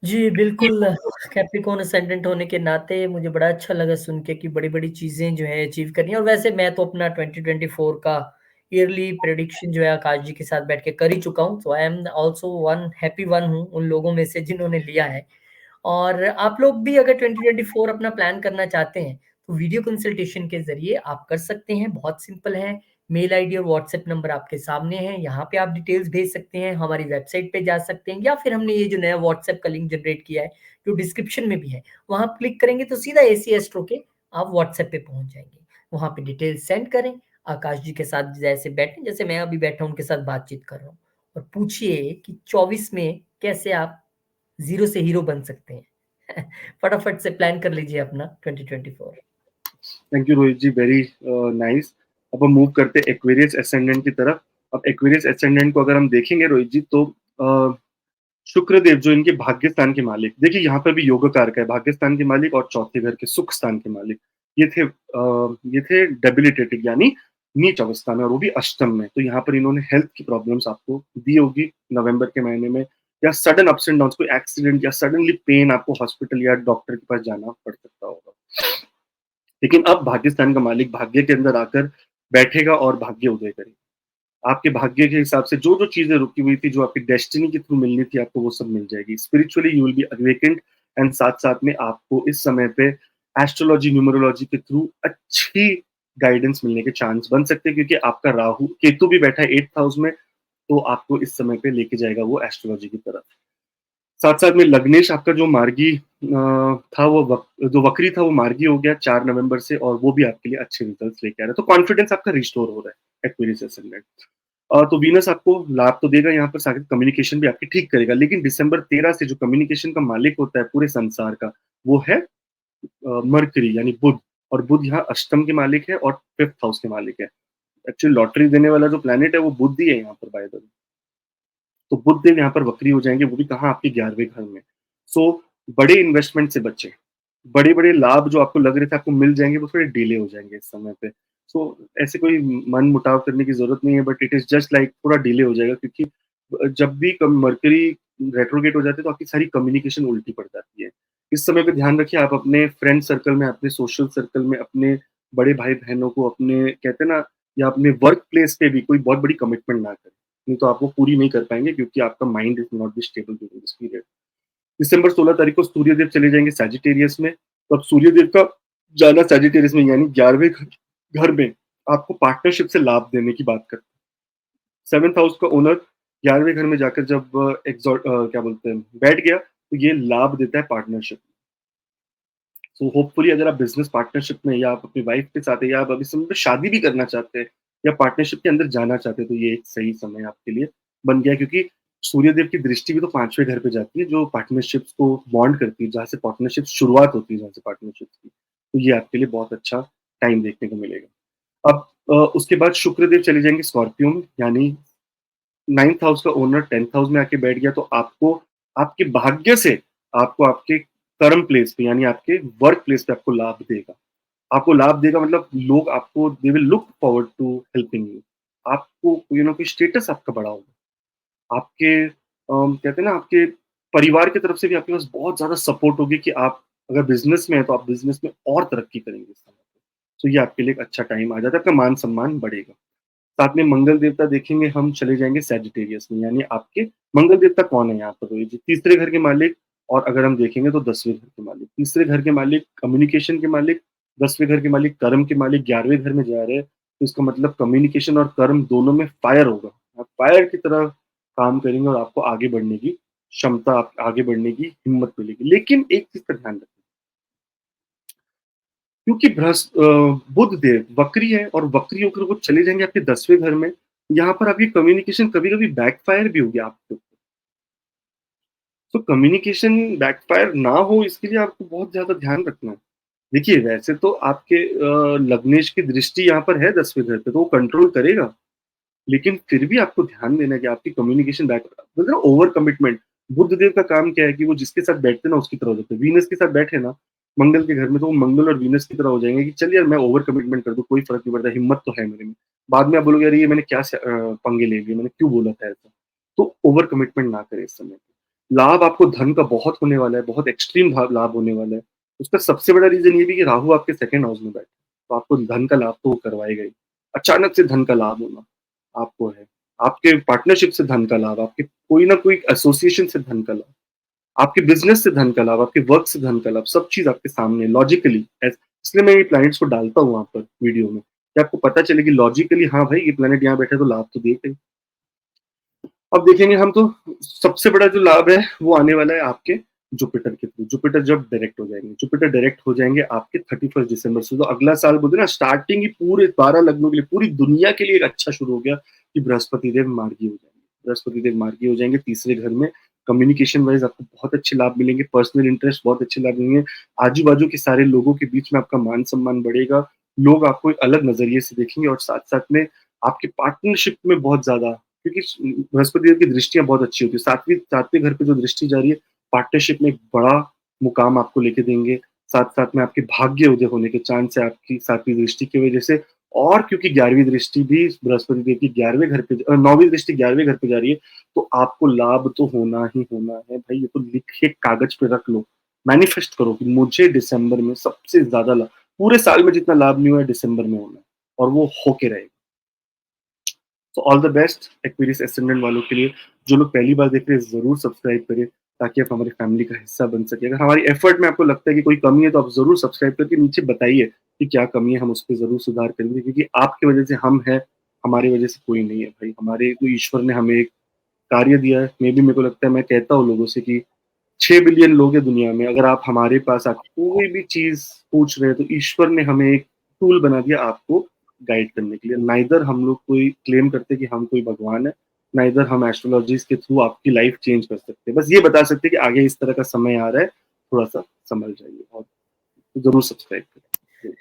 Speaker 1: जी, बिल्कुल, कैप्रिकॉर्न असेंडेंट होने के नाते मुझे बड़ा अच्छा लगा सुन के कि बड़ी-बड़ी चीज़ें जो है अचीव करनी है और वैसे मैं तो अपना 2024 का ईयरली प्रेडिक्शन जो है आकाश जी के साथ बैठ के कर ही चुका हूँ, so I am also one happy one हूँ उन लोगों में से जिन्होंने लिया है। और आप लोग भी अगर 2024 अपना प्लान करना चाहते हैं, तो वीडियो कंसल्टेशन के ज़रिए आप कर सकते हैं, बहुत सिंपल है। मेल आईडी और व्हाट्सएप नंबर आपके सामने है, यहाँ पे आप डिटेल्स भेज सकते हैं, हमारी वेबसाइट पे जा सकते हैं या फिर हमने ये जो नया व्हाट्सएप का लिंक जनरेट किया है, जो डिस्क्रिप्शन में भी है, वहाँ क्लिक करेंगे तो सीधा एसी एस्ट्रो के आप व्हाट्सएप पे पहुँच जाएँगे। वहाँ पे डिटेल्स सेंड करें, आकाश जी के साथ जैसे बैठे जैसे मैं अभी बैठा हूँ उनके साथ बातचीत कर रहा हूँ और पूछिए कि 24 में कैसे आप ज़ीरो से हीरो बन सकते हैं। फटाफट से प्लान कर लीजिए अपना 2024।
Speaker 2: Thank you Rohit ji, very nice. अब हम मूव करते हैं एक्वेरियस असेंडेंट की तरफ। अब एक्वेरियस असेंडेंट को अगर हम देखेंगे रोहित जी तो शुक्र देव जो इनके भाग्य स्थान के मालिक, देखिए यहाँ पर भी योग कारक है, भाग्य स्थान के मालिक और चौथे घर के सुख स्थान के मालिक, ये थे डेबिलिटेटेड यानी नीच अवस्था में और वो भी अष्टम में। तो यहाँ पर इन्होंने हेल्थ की प्रॉब्लम्स आपको दी होगी नवंबर के महीने में, या सडन अप्स एंड डाउन्स, कोई एक्सीडेंट या सडनली पेन, आपको हॉस्पिटल या डॉक्टर के पास जाना पड़ सकता होगा। लेकिन अब भाग्य स्थान का मालिक भाग्य के अंदर आकर बैठेगा और भाग्य उदय करेगा। आपके भाग्य के हिसाब से जो-जो चीज़ें रुकी हुई थी, जो आपकी डेस्टिनी के थ्रू मिलनी थी, आपको वो सब मिल जाएगी। Spiritually you will be awakened and साथ-साथ में आपको इस समय पे एस्ट्रोलॉजी, न्यूमरोलॉजी के थ्रू अच्छी गाइडेंस मिलने के चांस बन सकते हैं क्योंकि आपका राहु केतु भी बैठा है 8th हाउस में, तो आपको इस समय पे लेके जाएगा वो एस्ट्रोलॉजी की तरफ। साथ-साथ में लग्नेश आपका जो मार्गी था वो जो वक्री था वो मार्गी हो गया 4 नवंबर से और वो भी आपके लिए अच्छे रिजल्ट्स लेके आ रहा है। तो कॉन्फिडेंस आपका रिस्टोर हो रहा है एक्वेरियस असेंडेंट। तो वीनस आपको लाभ तो देगा यहाँ पर, साथ ही कम्युनिकेशन भी आपकी ठीक करेगा। लेकिन दिसंबर 13 से जो कम्युनिकेशन का मालिक होता है पूरे संसार का, वो है मरकरी यानी बुध, और बुध यहाँ अष्टम के मालिक है और 5th हाउस के मालिक है। एक्चुअली लॉटरी देने वाला जो प्लैनेट है वो बुध ही है यहाँ पर बाय द वे। तो बुध देव यहाँ पर वक्री हो जाएँगे, वो भी कहाँ, आपके 11वें घर में। सो बड़े इन्वेस्टमेंट से बचें। बड़े-बड़े लाभ जो आपको लग रहे थे आपको मिल जाएँगे, वो थोड़े डिले हो जाएँगे इस समय पे। सो ऐसे कोई मन-मुटाव करने की ज़रूरत नहीं है, but it is just like थोड़ा डिले हो जाएगा क्योंकि जब भी कम मरकरी रेट्रोगेट हो जाती है तो आपकी सारी कम्युनिकेशन उल्टी पड़ जाती है। इस समय पे ध्यान रखिए, आप अपने फ्रेंड सर्कल में, अपने सोशल सर्कल में, अपने बड़े भाई-बहनों को अपने कहते हैं ना, या अपने वर्क प्लेस पे भी कोई बहुत बड़ी कमिटमेंट ना करें। नहीं तो आप वो पूरी नहीं कर पाएँगे क्योंकि आपका mind is not be stable during this period. दिसंबर 16 तारीख को सूर्यदेव चले जाएँगे सैजिटेरियस में, तो अब सूर्यदेव का जाना सैजिटेरियस में यानी 11वें घर में आपको पार्टनरशिप से लाभ देने की बात करते हैं। 7th हाउस का ओनर 11वें घर में जाकर जब क्या बोलते हैं बैठ गया, तो ये लाभ देता है पार्टनरशिप। सो होपफुली अगर आप बिज़नेस पार्टनरशिप में या आप अपनी वाइफ के साथ हैं या आप अभी समय पे शादी भी करना चाहते हैं या पार्टनरशिप के अंदर जाना चाहते हैं, तो ये एक सही समय आपके लिए बन गया है, क्योंकि सूर्यदेव की दृष्टि भी तो 5वें घर पे जाती है, जो पार्टनरशिप्स को बॉन्ड करती है, जहाँ से पार्टनरशिप शुरुआत होती है, जहाँ से पार्टनरशिप की। तो ये आपके लिए बहुत अच्छा टाइम देखने को मिलेगा। अब उसके बाद शुक्रदेव चले जाएँगे स्कॉर्पियो में, यानी 9th हाउस का ओनर 10th हाउस में आके बैठ गया, तो आपको आपके भाग्य से आपको आपके कर्म प्लेस पे यानी आपके वर्क प्लेस पे आपको लाभ देगा। आपको लाभ देगा मतलब लोग आपको they will look forward to helping you. आपको कोई ना कोई स्टेटस आपका बढ़ा होगा। आपके कहते हैं ना, आपके परिवार की तरफ से भी आपके पास बहुत ज़्यादा सपोर्ट होगी कि आप अगर बिज़नेस में हैं, तो आप बिज़नेस में और तरक्की करेंगे इस समय पे। तो ये आपके लिए एक अच्छा टाइम आ जाता है, आपका मान-सम्मान बढ़ेगा। साथ में मंगल देवता देखेंगे हम, चले जाएँगे सैजिटेरियस में, यानी आपके मंगल देवता कौन है यहाँ पर? तो ये जो तीसरे घर के मालिक, और अगर हम देखेंगे तो 10वें घर के मालिक। तीसरे घर के मालिक कम्युनिकेशन के मालिक, 10वें घर के मालिक कर्म के मालिक 11वें घर में जा रहे हैं, तो इसका मतलब कम्युनिकेशन और कर्म दोनों में फायर होगा। आप फायर की तरह काम करेंगे और आपको आगे बढ़ने की क्षमता, आप आगे बढ़ने की हिम्मत मिलेगी। लेकिन एक चीज़ का ध्यान रखें, क्योंकि बुध देव वक्री है और वक्री होकर वो चले जाएँगे आपके 10वें घर में, यहाँ पर आपकी कम्युनिकेशन कभी-कभी बैकफ़ायर भी होगी आपके ऊपर। तो कम्युनिकेशन बैकफ़ायर ना हो, इसके लिए आपको बहुत ज़्यादा ध्यान रखना है। देखिए, वैसे तो आपके लग्नेश की दृष्टि यहाँ पर है 10वें घर पे, तो वो कंट्रोल करेगा। लेकिन फिर भी आपको ध्यान देना है कि आपकी कम्युनिकेशन बोलते हैं ना, ओवर कमिटमेंट। बुध देव का काम क्या है कि वो जिसके साथ बैठते हैं ना उसकी तरह हो जाते हैं। वीनस के साथ बैठे ना मंगल के घर में, तो वो मंगल और वीनस की तरह हो जाएंगे कि चल यार, मैं ओवर कमिटमेंट कर दूं, कोई फर्क नहीं पड़ता, हिम्मत तो है मेरे में। बाद में आप बोलोगे यार, ये मैंने क्या पंगे ले लिए, मैंने क्यों बोला था ऐसा। तो ओवर कमिटमेंट ना करें इस समय पे। लाभ आपको धन का बहुत होने वाला है, बहुत एक्सट्रीम लाभ होने वाला है। उसका सबसे बड़ा रीजन ये भी कि राहु आपके सेकंड हाउस में बैठे, तो आपको धन का लाभ तो वो करवाएगा ही। अचानक से धन का लाभ होना आपको है। आपके पार्टनरशिप से धन का लाभ, आपके कोई ना कोई एसोसिएशन से धन का लाभ, आपके बिज़नेस से धन का लाभ, आपके वर्क से धन का लाभ, सब चीज़ आपके सामने लॉजिकली इसलिए मैं ये प्लैनेट्स को डालता हूँ वहाँ पर वीडियो में, कि आपको पता चले कि लॉजिकली हाँ भाई, ये प्लैनेट यहाँ बैठा है तो लाभ तो देगा ही। अब देखेंगे हम तो सबसे बड़ा जो लाभ है वो आने वाला है आपके जुपिटर के थ्रू। जुपिटर जब डायरेक्ट हो जाएंगे, जुपिटर डायरेक्ट हो जाएंगे आपके 31 दिसंबर से, तो अगला साल बोलते ना, स्टार्टिंग ही पूरे 12 लग्नों के लिए, पूरी दुनिया के लिए एक अच्छा शुरू हो गया कि बृहस्पति देव मार्गी हो जाएंगे। बृहस्पति देव मार्गी हो जाएंगे तीसरे घर में। कम्युनिकेशन वाइज आपको बहुत अच्छे लाभ मिलेंगे, पर्सनल इंटरेस्ट बहुत अच्छे लाभ मिलेंगे, आजू बाजू के सारे लोगों के बीच में आपका मान सम्मान बढ़ेगा, लोग आपको एक अलग नजरिए से देखेंगे, और साथ साथ में आपकी पार्टनरशिप में बहुत ज्यादा, क्योंकि बृहस्पति देव की दृष्टियां बहुत अच्छी होती है, सातवीं सातवें घर पे जो दृष्टि जा रही है, पार्टनरशिप में एक बड़ा मुकाम आपको लेके देंगे। साथ साथ में आपके भाग्य उदय होने के चांस है आपकी सातवीं दृष्टि की वजह से। और क्योंकि 11वीं दृष्टि भी बृहस्पति देव की 11वें घर पे 9वीं दृष्टि 11वें घर पे जा रही है, तो आपको लाभ तो होना ही होना है भाई। ये तो लिख के कागज पे रख लो, मैनिफेस्ट करो कि मुझे दिसंबर में सबसे ज्यादा लाभ, पूरे साल में जितना लाभ नहीं हुआ है दिसंबर में होना है, और वो होके रहेगा। तो all the best Aquarius ascendant वालों के लिए। जो लोग पहली बार देख रहे हैं जरूर सब्सक्राइब करें, ताकि आप हमारी फैमिली का हिस्सा बन सके। अगर हमारी एफर्ट में आपको लगता है कि कोई कमी है, तो आप जरूर सब्सक्राइब करके नीचे बताइए कि क्या कमी है, हम उस पर जरूर सुधार करेंगे, क्योंकि आपकी वजह से हम हैं, हमारी वजह से कोई नहीं है भाई। हमारे को ईश्वर ने हमें एक कार्य दिया है। मे भी मेरे को लगता है, मैं कहता हूँ लोगों से कि 6 बिलियन लोग हैं दुनिया में, अगर आप हमारे पास आके कोई भी चीज पूछ रहे हैं, तो ईश्वर ने हमें एक टूल बना दिया आपको गाइड करने के लिए। नाइदर हम लोग कोई क्लेम करते कि हम कोई भगवान है, नाइदर हम एस्ट्रोलॉजीज के थ्रू आपकी लाइफ चेंज कर सकते हैं। बस ये बता सकते हैं कि आगे इस तरह का समय आ रहा है, थोड़ा सा संभल जाइए, और जरूर सब्सक्राइब करें।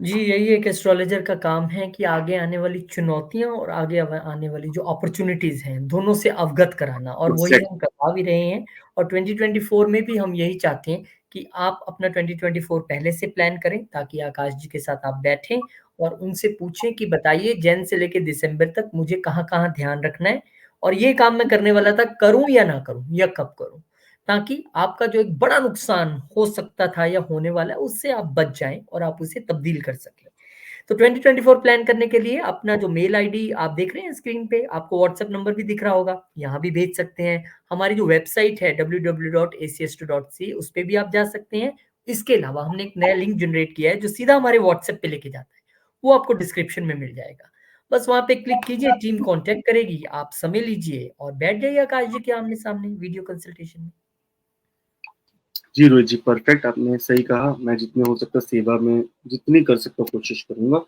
Speaker 1: जी, यही एक एस्ट्रोलॉजर का काम है कि आगे आने वाली चुनौतियाँ और आगे आने वाली जो अपॉर्च्युनिटीज़ हैं, दोनों से अवगत कराना, और वही
Speaker 2: एग्जैक्ट।
Speaker 1: हम करवा भी रहे हैं। और 2024 में भी हम यही चाहते हैं कि आप अपना 2024 पहले से प्लान करें, ताकि आकाश जी के साथ आप बैठें और उनसे पूछें कि बताइए, जैन से लेके दिसंबर तक मुझे कहाँ-कहाँ ध्यान रखना है, और ये काम मैं करने वाला था, करूँ या ना करूँ, या कब करूँ? ताकि आपका जो एक बड़ा नुकसान हो सकता था या होने वाला है, उससे आप बच जाएँ और आप उसे तब्दील कर सकें। तो 2024 प्लान करने के लिए अपना जो मेल आईडी आप देख रहे हैं स्क्रीन पे, आपको व्हाट्सएप नंबर भी दिख रहा होगा, यहाँ भी भेज सकते हैं। हमारी जो वेबसाइट है www.acs2.ca, उस पे भी आप जा सकते हैं। इसके अलावा हमने एक नया लिंक जनरेट किया है, जो सीधा हमारे व्हाट्सएप पे लेके जाता है। वो आपको डिस्क्रिप्शन में मिल जाएगा। बस वहाँ पे क्लिक कीजिए, टीम कॉन्टैक्ट करेगी, आप समय लीजिए और बैठ जाइए आकाश जी के आमने-सामने वीडियो कंसल्टेशन में।
Speaker 2: जी, रोहित जी, परफेक्ट आपने सही कहा। मैं जितने हो सकता सेवा में जितनी कर सकता हूँ कोशिश करूँगा।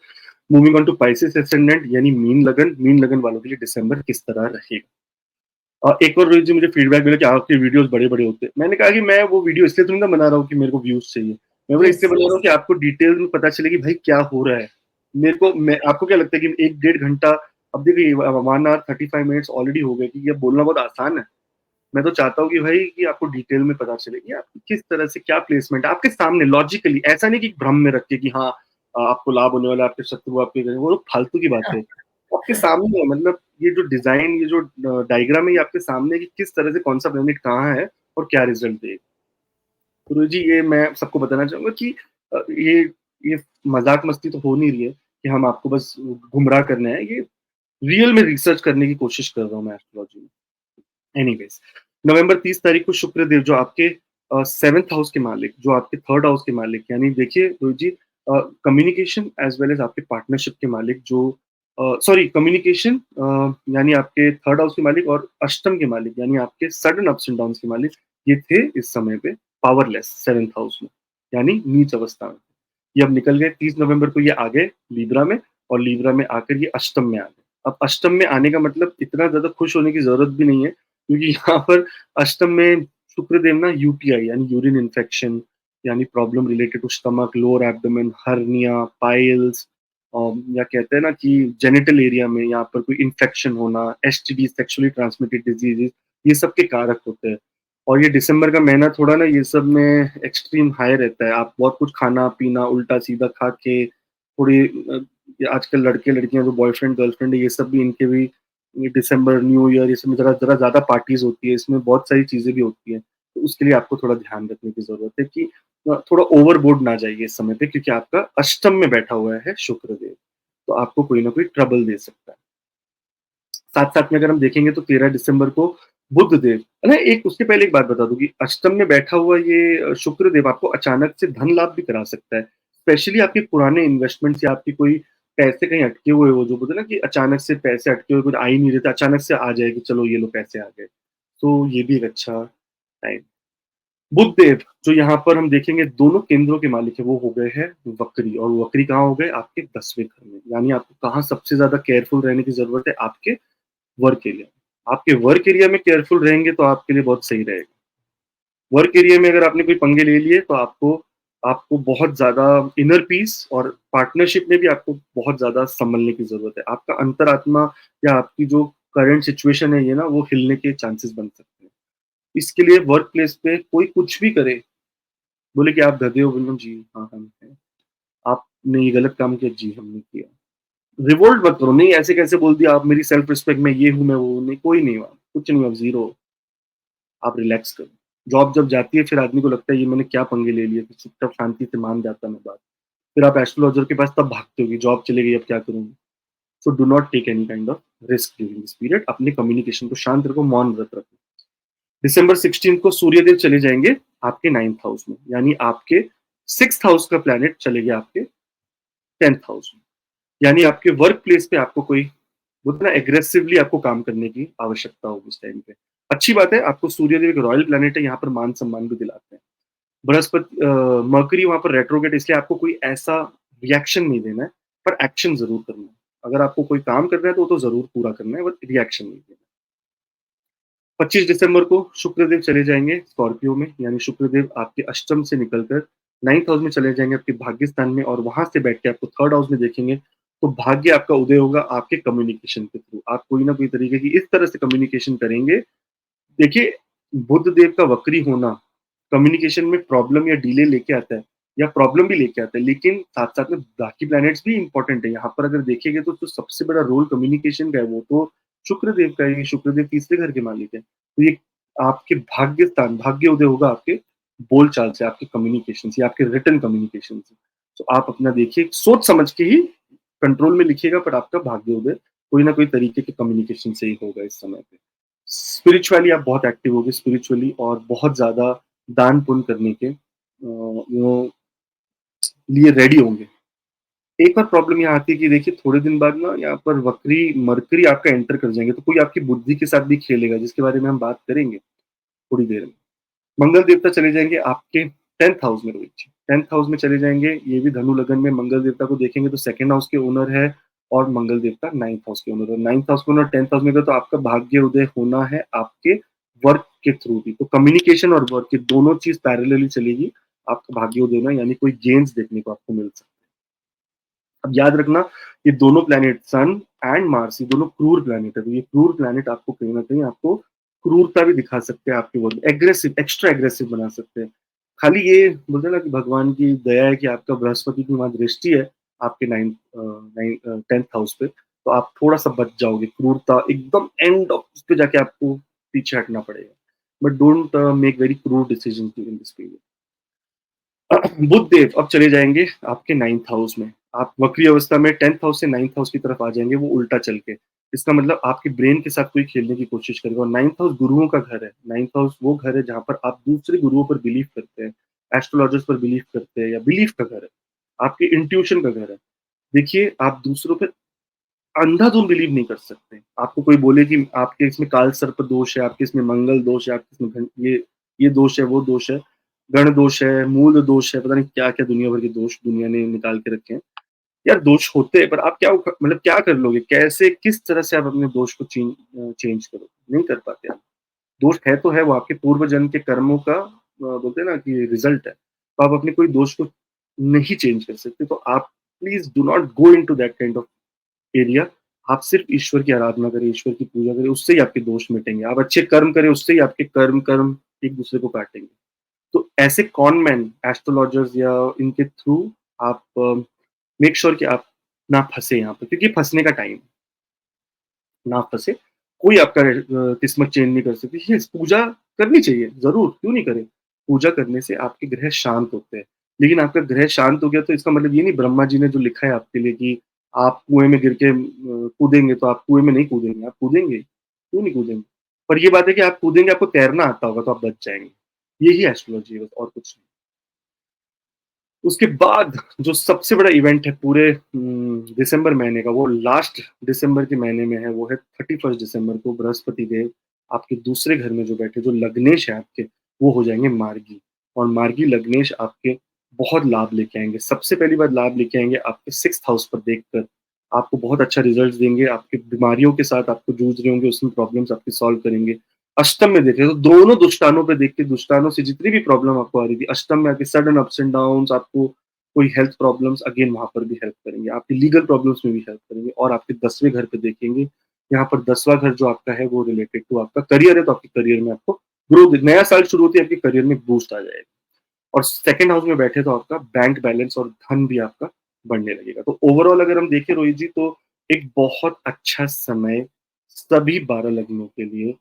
Speaker 2: Moving on to Pisces ascendant यानी मीन लगन वालों के लिए दिसंबर किस तरह रहेगा? एक और रोहित जी मुझे फीडबैक मिला कि आपके वीडियोज़ बड़े-बड़े होते हैं। मैंने कहा कि मैं वो वीडियो इसलिए तो नहीं ना बना रहा हूँ कि मेरे को व्यूज़ चाहिए। मैं वो
Speaker 1: यस,
Speaker 2: इसलिए बना रहा
Speaker 1: यस।
Speaker 2: हूँ कि आपको डिटेल में पता चले कि भाई क्या हो रहा है। मेरे को मैं आपको क्या लगता है कि 1 डेढ़ घंटा अब देखिए 1 ऑवर 35 मिनट्स ऑलरेडी हो गए कि ये बोलना बहुत आसान है। मैं तो चाहता हूँ कि भाई कि आपको डिटेल में पता चले कि आप किस तरह से क्या प्लेसमेंट है आपके सामने लॉजिकली ऐसा नहीं कि भ्रम में रख के कि हाँ आपको लाभ होने वाला है, आपके शत्रु आपके वो फालतू की बात है आपके सामने है मतलब ये जो डिजाइन ये जो डायग्राम है ये आपके सामने है कि किस तरह से कौन सा प्लेनेट कहाँ है और क्या रिजल्ट देगा। गुरु जी ये मैं सबको बताना चाहूंगा कि ये मजाक मस्ती तो हो नहीं रही है कि हम आपको बस गुमराह करना है ये रियल में रिसर्च करने की कोशिश कर रहा हूँ मैं एस्ट्रोलॉजी में। एनीवेज नवंबर 30 तारीख को शुक्र देव जो आपके सेवेंथ हाउस के मालिक जो आपके थर्ड हाउस के मालिक यानी देखिए रोहित जी कम्युनिकेशन एज वेल एज आपके पार्टनरशिप के मालिक जो सॉरी कम्युनिकेशन यानी आपके थर्ड हाउस के मालिक और अष्टम के मालिक यानी आपके सडन अप्स एंड डाउन्स के मालिक ये थे इस समय पे पावरलेस सेवेंथ हाउस में यानी नीच अवस्था में ये अब निकल गए 30 नवंबर को ये आ गए लीब्रा में और लीब्रा में आकर ये अष्टम में आ गए अब अष्टम में आने का मतलब इतना ज्यादा खुश होने की जरूरत भी नहीं है क्योंकि यहाँ पर अष्टम में शुक्रदेव ना यूटीआई यानी यूरिन इन्फेक्शन यानी problem related to stomach lower abdomen hernia piles या कहते हैं ना कि जेनिटल एरिया में यहाँ पर कोई इन्फेक्शन होना एसटीडी सेक्सुअली ट्रांसमिटेड डिजीजेस ये सब के कारक होते हैं और ये दिसंबर का महीना थोड़ा ना ये सब में एक्सट्रीम हाई रहता है आप बहुत कुछ खाना पीना उल्टा सीधा खा के थोड़ी ये आजकल लड़के लड़कियां जो बॉयफ्रेंड गर्लफ्रेंड है ये सब भी इनके भी ये दिसंबर न्यू ईयर इसमें जरा जरा ज्यादा पार्टीज होती है इसमें बहुत सारी चीजें भी होती है तो उसके लिए आपको थोड़ा ध्यान रखने की जरूरत है कि थोड़ा ओवरबोर्ड ना जाइए इस समय पे क्योंकि आपका अष्टम में बैठा हुआ है शुक्रदेव तो आपको कोई ना कोई ट्रबल दे सकता है साथ साथ में अगर हम देखेंगे तो 13 दिसंबर को बुध देव ना एक उसके पहले एक बात बता दूं कि अष्टम में बैठा हुआ ये शुक्र देव आपको अचानक से धन लाभ भी करा सकता है स्पेशली आपके पुराने इन्वेस्टमेंट या आपकी कोई पैसे कहीं अटके हुए हो जो बोलते हैं ना कि अचानक से पैसे अटके हुए कुछ आ ही नहीं रहे थे अचानक से आ जाए कि चलो ये लो पैसे आ गए तो ये भी एक अच्छा टाइम बुध देव जो यहाँ पर हम देखेंगे दोनों केंद्रों के मालिक है वो हो गए हैं वक्री और वक्री कहाँ हो गए आपके 10वें घर में यानी आपको कहाँ सबसे ज्यादा केयरफुल रहने की जरूरत है आपके वर्क एरिया आपके वर्क एरिया में केयरफुल रहेंगे तो आपके लिए बहुत सही रहेगा वर्क एरिया में अगर आपने कोई पंगे ले लिए तो आपको आपको बहुत ज्यादा इनर पीस और पार्टनरशिप में भी आपको बहुत ज्यादा संभलने की जरूरत है आपका अंतरात्मा या आपकी जो करंट सिचुएशन है ये ना वो हिलने के चांसेस बन सकते हैं इसके लिए वर्क प्लेस पे कोई कुछ भी करे बोले कि आप गधे हो बोलो जी हाँ हम हैं आपने ये गलत काम किया जी हमने किया रिवोल्ट मत करो नहीं ऐसे कैसे बोल दिया आप मेरी सेल्फ रिस्पेक्ट में ये हूं मैं वो नहीं कोई नहीं हुआ कुछ नहीं हुआ जीरो आप रिलैक्स करो जॉब जब जाती है फिर आदमी को लगता है ये मैंने क्या पंगे ले लिए फिर चुपचाप शांति से मान जाता मैं बात फिर आप एस्ट्रोलॉजर के पास तब भागते हो कि जॉब चले गई अब क्या करूंगी so do not take any kind of risk during this period अपने कम्युनिकेशन को शांत रखो मौन व्रत रखो दिसंबर 16 को सूर्यदेव चले जाएंगे आपके 9th हाउस में यानी आपके 6th हाउस का प्लैनेट चले गए आपके 10th हाउस में यानी आपके वर्क प्लेस पे आपको कोई उतना एग्रेसिवली आपको काम करने की आवश्यकता होगी इस टाइम पे अच्छी बात है आपको सूर्यदेव एक रॉयल प्लैनेट है यहाँ पर मान सम्मान भी दिलाते हैं बृहस्पति मर्करी वहां पर रेट्रोगेट इसलिए आपको कोई ऐसा रिएक्शन नहीं देना है पर एक्शन जरूर करना है अगर आपको कोई काम करना है तो वो तो जरूर पूरा करना है बट रिएक्शन नहीं देना 25 दिसंबर को शुक्रदेव चले जाएंगे स्कॉर्पियो में यानी शुक्रदेव आपके अष्टम से निकलकर 9th हाउस में चले जाएंगे आपके भाग्य स्थान में और वहां से बैठ के आपको थर्ड हाउस में देखेंगे तो भाग्य आपका उदय होगा आपके कम्युनिकेशन के थ्रू आप कोई ना कोई तरीके की इस तरह से कम्युनिकेशन करेंगे देखिए बुध देव का वक्री होना कम्युनिकेशन में प्रॉब्लम या डिले लेके आता है या प्रॉब्लम भी लेके आता है लेकिन साथ साथ में बाकी प्लैनेट्स भी इंपॉर्टेंट है यहाँ पर अगर देखेंगे तो जो सबसे बड़ा रोल कम्युनिकेशन का है वो तो शुक्रदेव का है शुक्रदेव तीसरे घर के मालिक है तो ये आपके भाग्य स्थान भाग्य उदय होगा आपके बोल चाल से आपके कम्युनिकेशन से आपके रिटर्न कम्युनिकेशन से तो आप अपना देखिए सोच समझ के ही कंट्रोल में लिखिएगा पर आपका भाग्य उदय कोई ना कोई तरीके के कम्युनिकेशन से ही होगा इस समय पे स्पिरिचुअली आप बहुत एक्टिव होगे स्पिरिचुअली और बहुत ज्यादा दान पुण्य करने के लिए रेडी होंगे एक और प्रॉब्लम यहाँ आती है कि देखिए थोड़े दिन बाद ना यहाँ पर वक्री मरकरी आपका एंटर कर जाएंगे तो कोई आपकी बुद्धि के साथ भी खेलेगा जिसके बारे में हम बात करेंगे थोड़ी देर में मंगल देवता चले जाएँगे आपके 10th हाउस में रोहित जी। 10th हाउस में चले जाएँगे, ये भी धनु लगन में मंगल देवता को देखेंगे तो 2nd हाउस के ओनर है और मंगल देवता 9th हाउस के ओनर है। 9th हाउस के ओनर 10th हाउस में गए तो आपका भाग्य उदय होना है आपके वर्क के थ्रू भी। तो कम्युनिकेशन और वर्क ये दोनों चीज़ पैरेलली चलेगी, आपका भाग्योदय होना यानी कोई गेन्स देखने को आपको मिल सकता है। अब याद रखना ये दोनों प्लैनेट सन एंड मार्स ये दोनों क्रूर प्लैनेट है। तो ये क्रूर प्लैनेट आपको कहीं न कहीं आपको क्रूरता भी दिखा सकते हैं आपके वर्क में, एग्रेसिव एक्स्ट्रा एग्रेसिव बना सकते हैं। खाली ये बोलते हैं ना कि भगवान की दया है कि आपका बृहस्पति की वहाँ दृष्टि है आपके 10th हाउस पे, तो आप थोड़ा-सा बच जाओगे क्रूरता एकदम एंड ऑफ उस पे जाके आपको पीछे हटना पड़ेगा। बट डोंट मेक वेरी क्रूर डिसीजंस ड्यूरिंग दिस पीरियड। बुध देव अब चले जाएँगे आपके 9th हाउस में। आप वक्री अवस्था में 10th हाउस से 9th हाउस की तरफ आ जाएँगे, वो उल्टा चल के। इसका मतलब आपके ब्रेन के साथ कोई खेलने की कोशिश करेगा और 9th हाउस गुरुओं का घर है। 9th हाउस वो घर है जहाँ पर आप दूसरे गुरुओं पर बिलीव करते हैं, एस्ट्रोलॉजर्स पर बिलीव करते हैं या बिलीव का घर है। आपके इंट्यूशन का घर है। देखिए, आप दूसरों पे अंधाधुंध बिलीव नहीं कर सकते। आपको कोई बोले कि आपके इसमें काल सर्प दोष है, आपके इसमें मंगल दोष है, आपके इसमें ये दोष है, वो दोष है, गण दोष है, मूल दोष है, पता नहीं क्या-क्या दुनिया भर के दोष दुनिया ने निकाल के रखे हैं। यार दोष होते हैं पर आप क्या मतलब क्या कर लोगे? कैसे किस तरह से आप अपने दोष को चेंज करोगे? नहीं कर पाते आप। दोष है तो है, वो आपके पूर्व जन्म के कर्मों का बोलते हैं ना कि रिज़ल्ट है। तो आप अपने कोई दोष को नहीं चेंज कर सकते। तो आप please do not go into that kind of area. आप सिर्फ ईश्वर की आराधना करें, ईश्वर की पूजा करें, उससे ही आपके दोष मिटेंगे। आप अच्छे कर्म करें, उससे ही आपके कर्म एक दूसरे को काटेंगे। तो ऐसे कॉन मैन, एस्ट्रोलॉजर्स या इनके थ्रू आप मेक श्योर कि आप ना फँसे यहाँ पे क्योंकि फँसने का टाइम है, ना फँसे। कोई आपका किस्मत चेंज नहीं कर सकती। यस, पूजा करनी चाहिए, ज़रूर, क्यों नहीं करें? पूजा करने से आपके ग्रह शांत होते हैं। लेकिन आपका ग्रह शांत हो गया तो इसका मतलब ये नहीं ब्रह्मा जी ने जो लिखा है आपके लिए कि आप कुएँ में गिर के कूदेंगे तो आप कुएँ में नहीं कूदेंगे, आप कूदेंगे, क्यों नहीं कूदेंगे? पर ये बात है कि आप कूदेंगे, आपको तैरना आता होगा तो आप बच जाएँगे। यही एस्ट्रोलॉजी है बस और कुछ नहीं। उसके बाद जो सबसे बड़ा इवेंट है पूरे दिसंबर महीने का, वो लास्ट दिसंबर के महीने में है, वो है 31 दिसंबर को बृहस्पति देव आपके दूसरे घर में जो बैठे, जो लग्नेश है आपके, वो हो जाएँगे मार्गी और मार्गी लग्नेश आपके बहुत लाभ लेके आएँगे। सबसे पहली बार लाभ लेके आएँगे आपके 6th हाउस पर देखकर, आपको बहुत अच्छा रिज़ल्ट्स देंगे, आपकी बीमारियों के साथ आपको जूझ रहे होंगे, उसमें प्रॉब्लम्स आपकी सॉल्व करेंगे। अष्टम में देखें तो दोनों दुष्टानों पे देख के दुष्टानों से जितनी भी प्रॉब्लम आपको आ रही थी, अष्टम में आके सडन अप्स एंड डाउन्स आपको कोई हेल्थ प्रॉब्लम्स अगेन वहाँ पर भी हेल्प करेंगे, आपकी लीगल प्रॉब्लम्स में भी हेल्प करेंगे और आपके 10वें घर पे देखेंगे, यहाँ पर 10वां घर जो आपका है वो रिलेटेड टू आपका करियर है, तो आपके करियर में आपको ग्रोथ नया साल शुरू होते ही आपके करियर में बूस्ट आ जाएगा और सेकंड हाउस में बैठे तो आपका बैंक बैलेंस और धन भी आपका बढ़ने लगेगा। तो ओवरऑल अगर हम देखें रोहित जी तो एक बहुत अच्छा समय सभी 12 लग्नों के लिए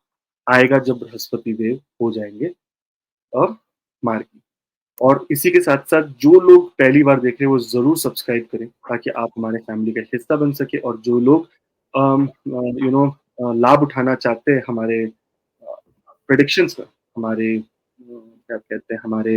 Speaker 2: आएगा जब बृहस्पति देव हो जाएँगे और मार्गी। और इसी के साथ-साथ जो लोग पहली बार देख रहे हैं वो ज़रूर सब्सक्राइब करें ताकि आप हमारे फैमिली का हिस्सा बन सकें और जो लोग यू नो लाभ उठाना चाहते हैं हमारे प्रेडिक्शंस का, हमारे क्या कहते हैं हमारे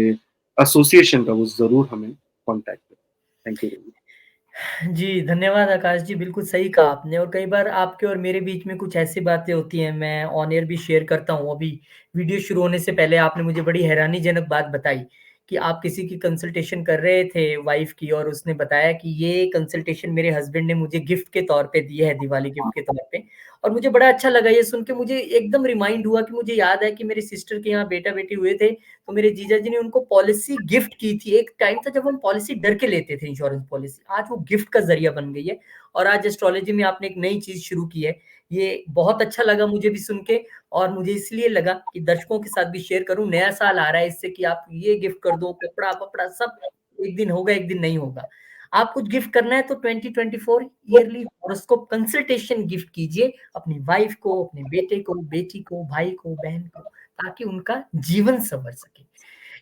Speaker 2: एसोसिएशन का, वो ज़रूर हमें कॉन्टैक्ट करें। Thank you.
Speaker 1: जी, धन्यवाद आकाश जी, बिल्कुल सही कहा आपने और कई बार आपके और मेरे बीच में कुछ ऐसी बातें होती हैं, मैं ऑन एयर भी शेयर करता हूँ। अभी वीडियो शुरू होने से पहले आपने मुझे बड़ी हैरानीजनक बात बताई कि आप किसी की कंसल्टेशन कर रहे थे वाइफ़ की और उसने बताया कि ये कंसल्टेशन मेरे हस्बैंड ने मुझे गिफ्ट के तौर पे दी है, दिवाली गिफ्ट के तौर पे। और मुझे बड़ा अच्छा लगा ये सुन के मुझे एकदम रिमाइंड हुआ कि मुझे याद है कि मेरी सिस्टर के यहाँ बेटा-बेटी हुए थे, तो मेरे जीजा जी ने उनको पॉलिसी गिफ्ट की थी। एक टाइम था जब हम पॉलिसी डर के लेते थे इंश्योरेंस पॉलिसी, आज वो गिफ्ट का ज़रिया बन गई है और आज एस्ट्रोलॉजी में आपने एक नई चीज़ शुरू की है। ये बहुत अच्छा लगा मुझे भी सुन के और मुझे इसलिए लगा कि दर्शकों के साथ भी शेयर करूँ। नया साल आ रहा है इससे कि आप ये गिफ्ट कर दो, कपड़ा-वपड़ा सब एक दिन होगा, एक दिन नहीं होगा। आप कुछ गिफ्ट करना है तो 2024 ईयरली हॉरोस्कोप कंसल्टेशन गिफ्ट कीजिए अपनी वाइफ को, अपने बेटे को, बेटी को, भाई को, बहन को, ताकि उनका जीवन सँवर सके।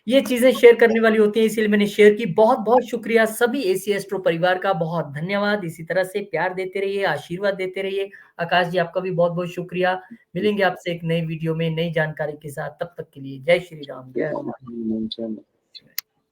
Speaker 1: ये चीज़ें शेयर करने वाली होती हैं इसीलिए मैंने शेयर की। बहुत-बहुत शुक्रिया सभी एसी एस्ट्रो परिवार का बहुत धन्यवाद। इसी तरह से प्यार देते रहिए, आशीर्वाद देते रहिए। आकाश जी आपका भी बहुत-बहुत शुक्रिया। मिलेंगे आपसे एक नई वीडियो में नई जानकारी के साथ, तब तक के लिए जय श्री राम, जय हनुमान।
Speaker 2: जी।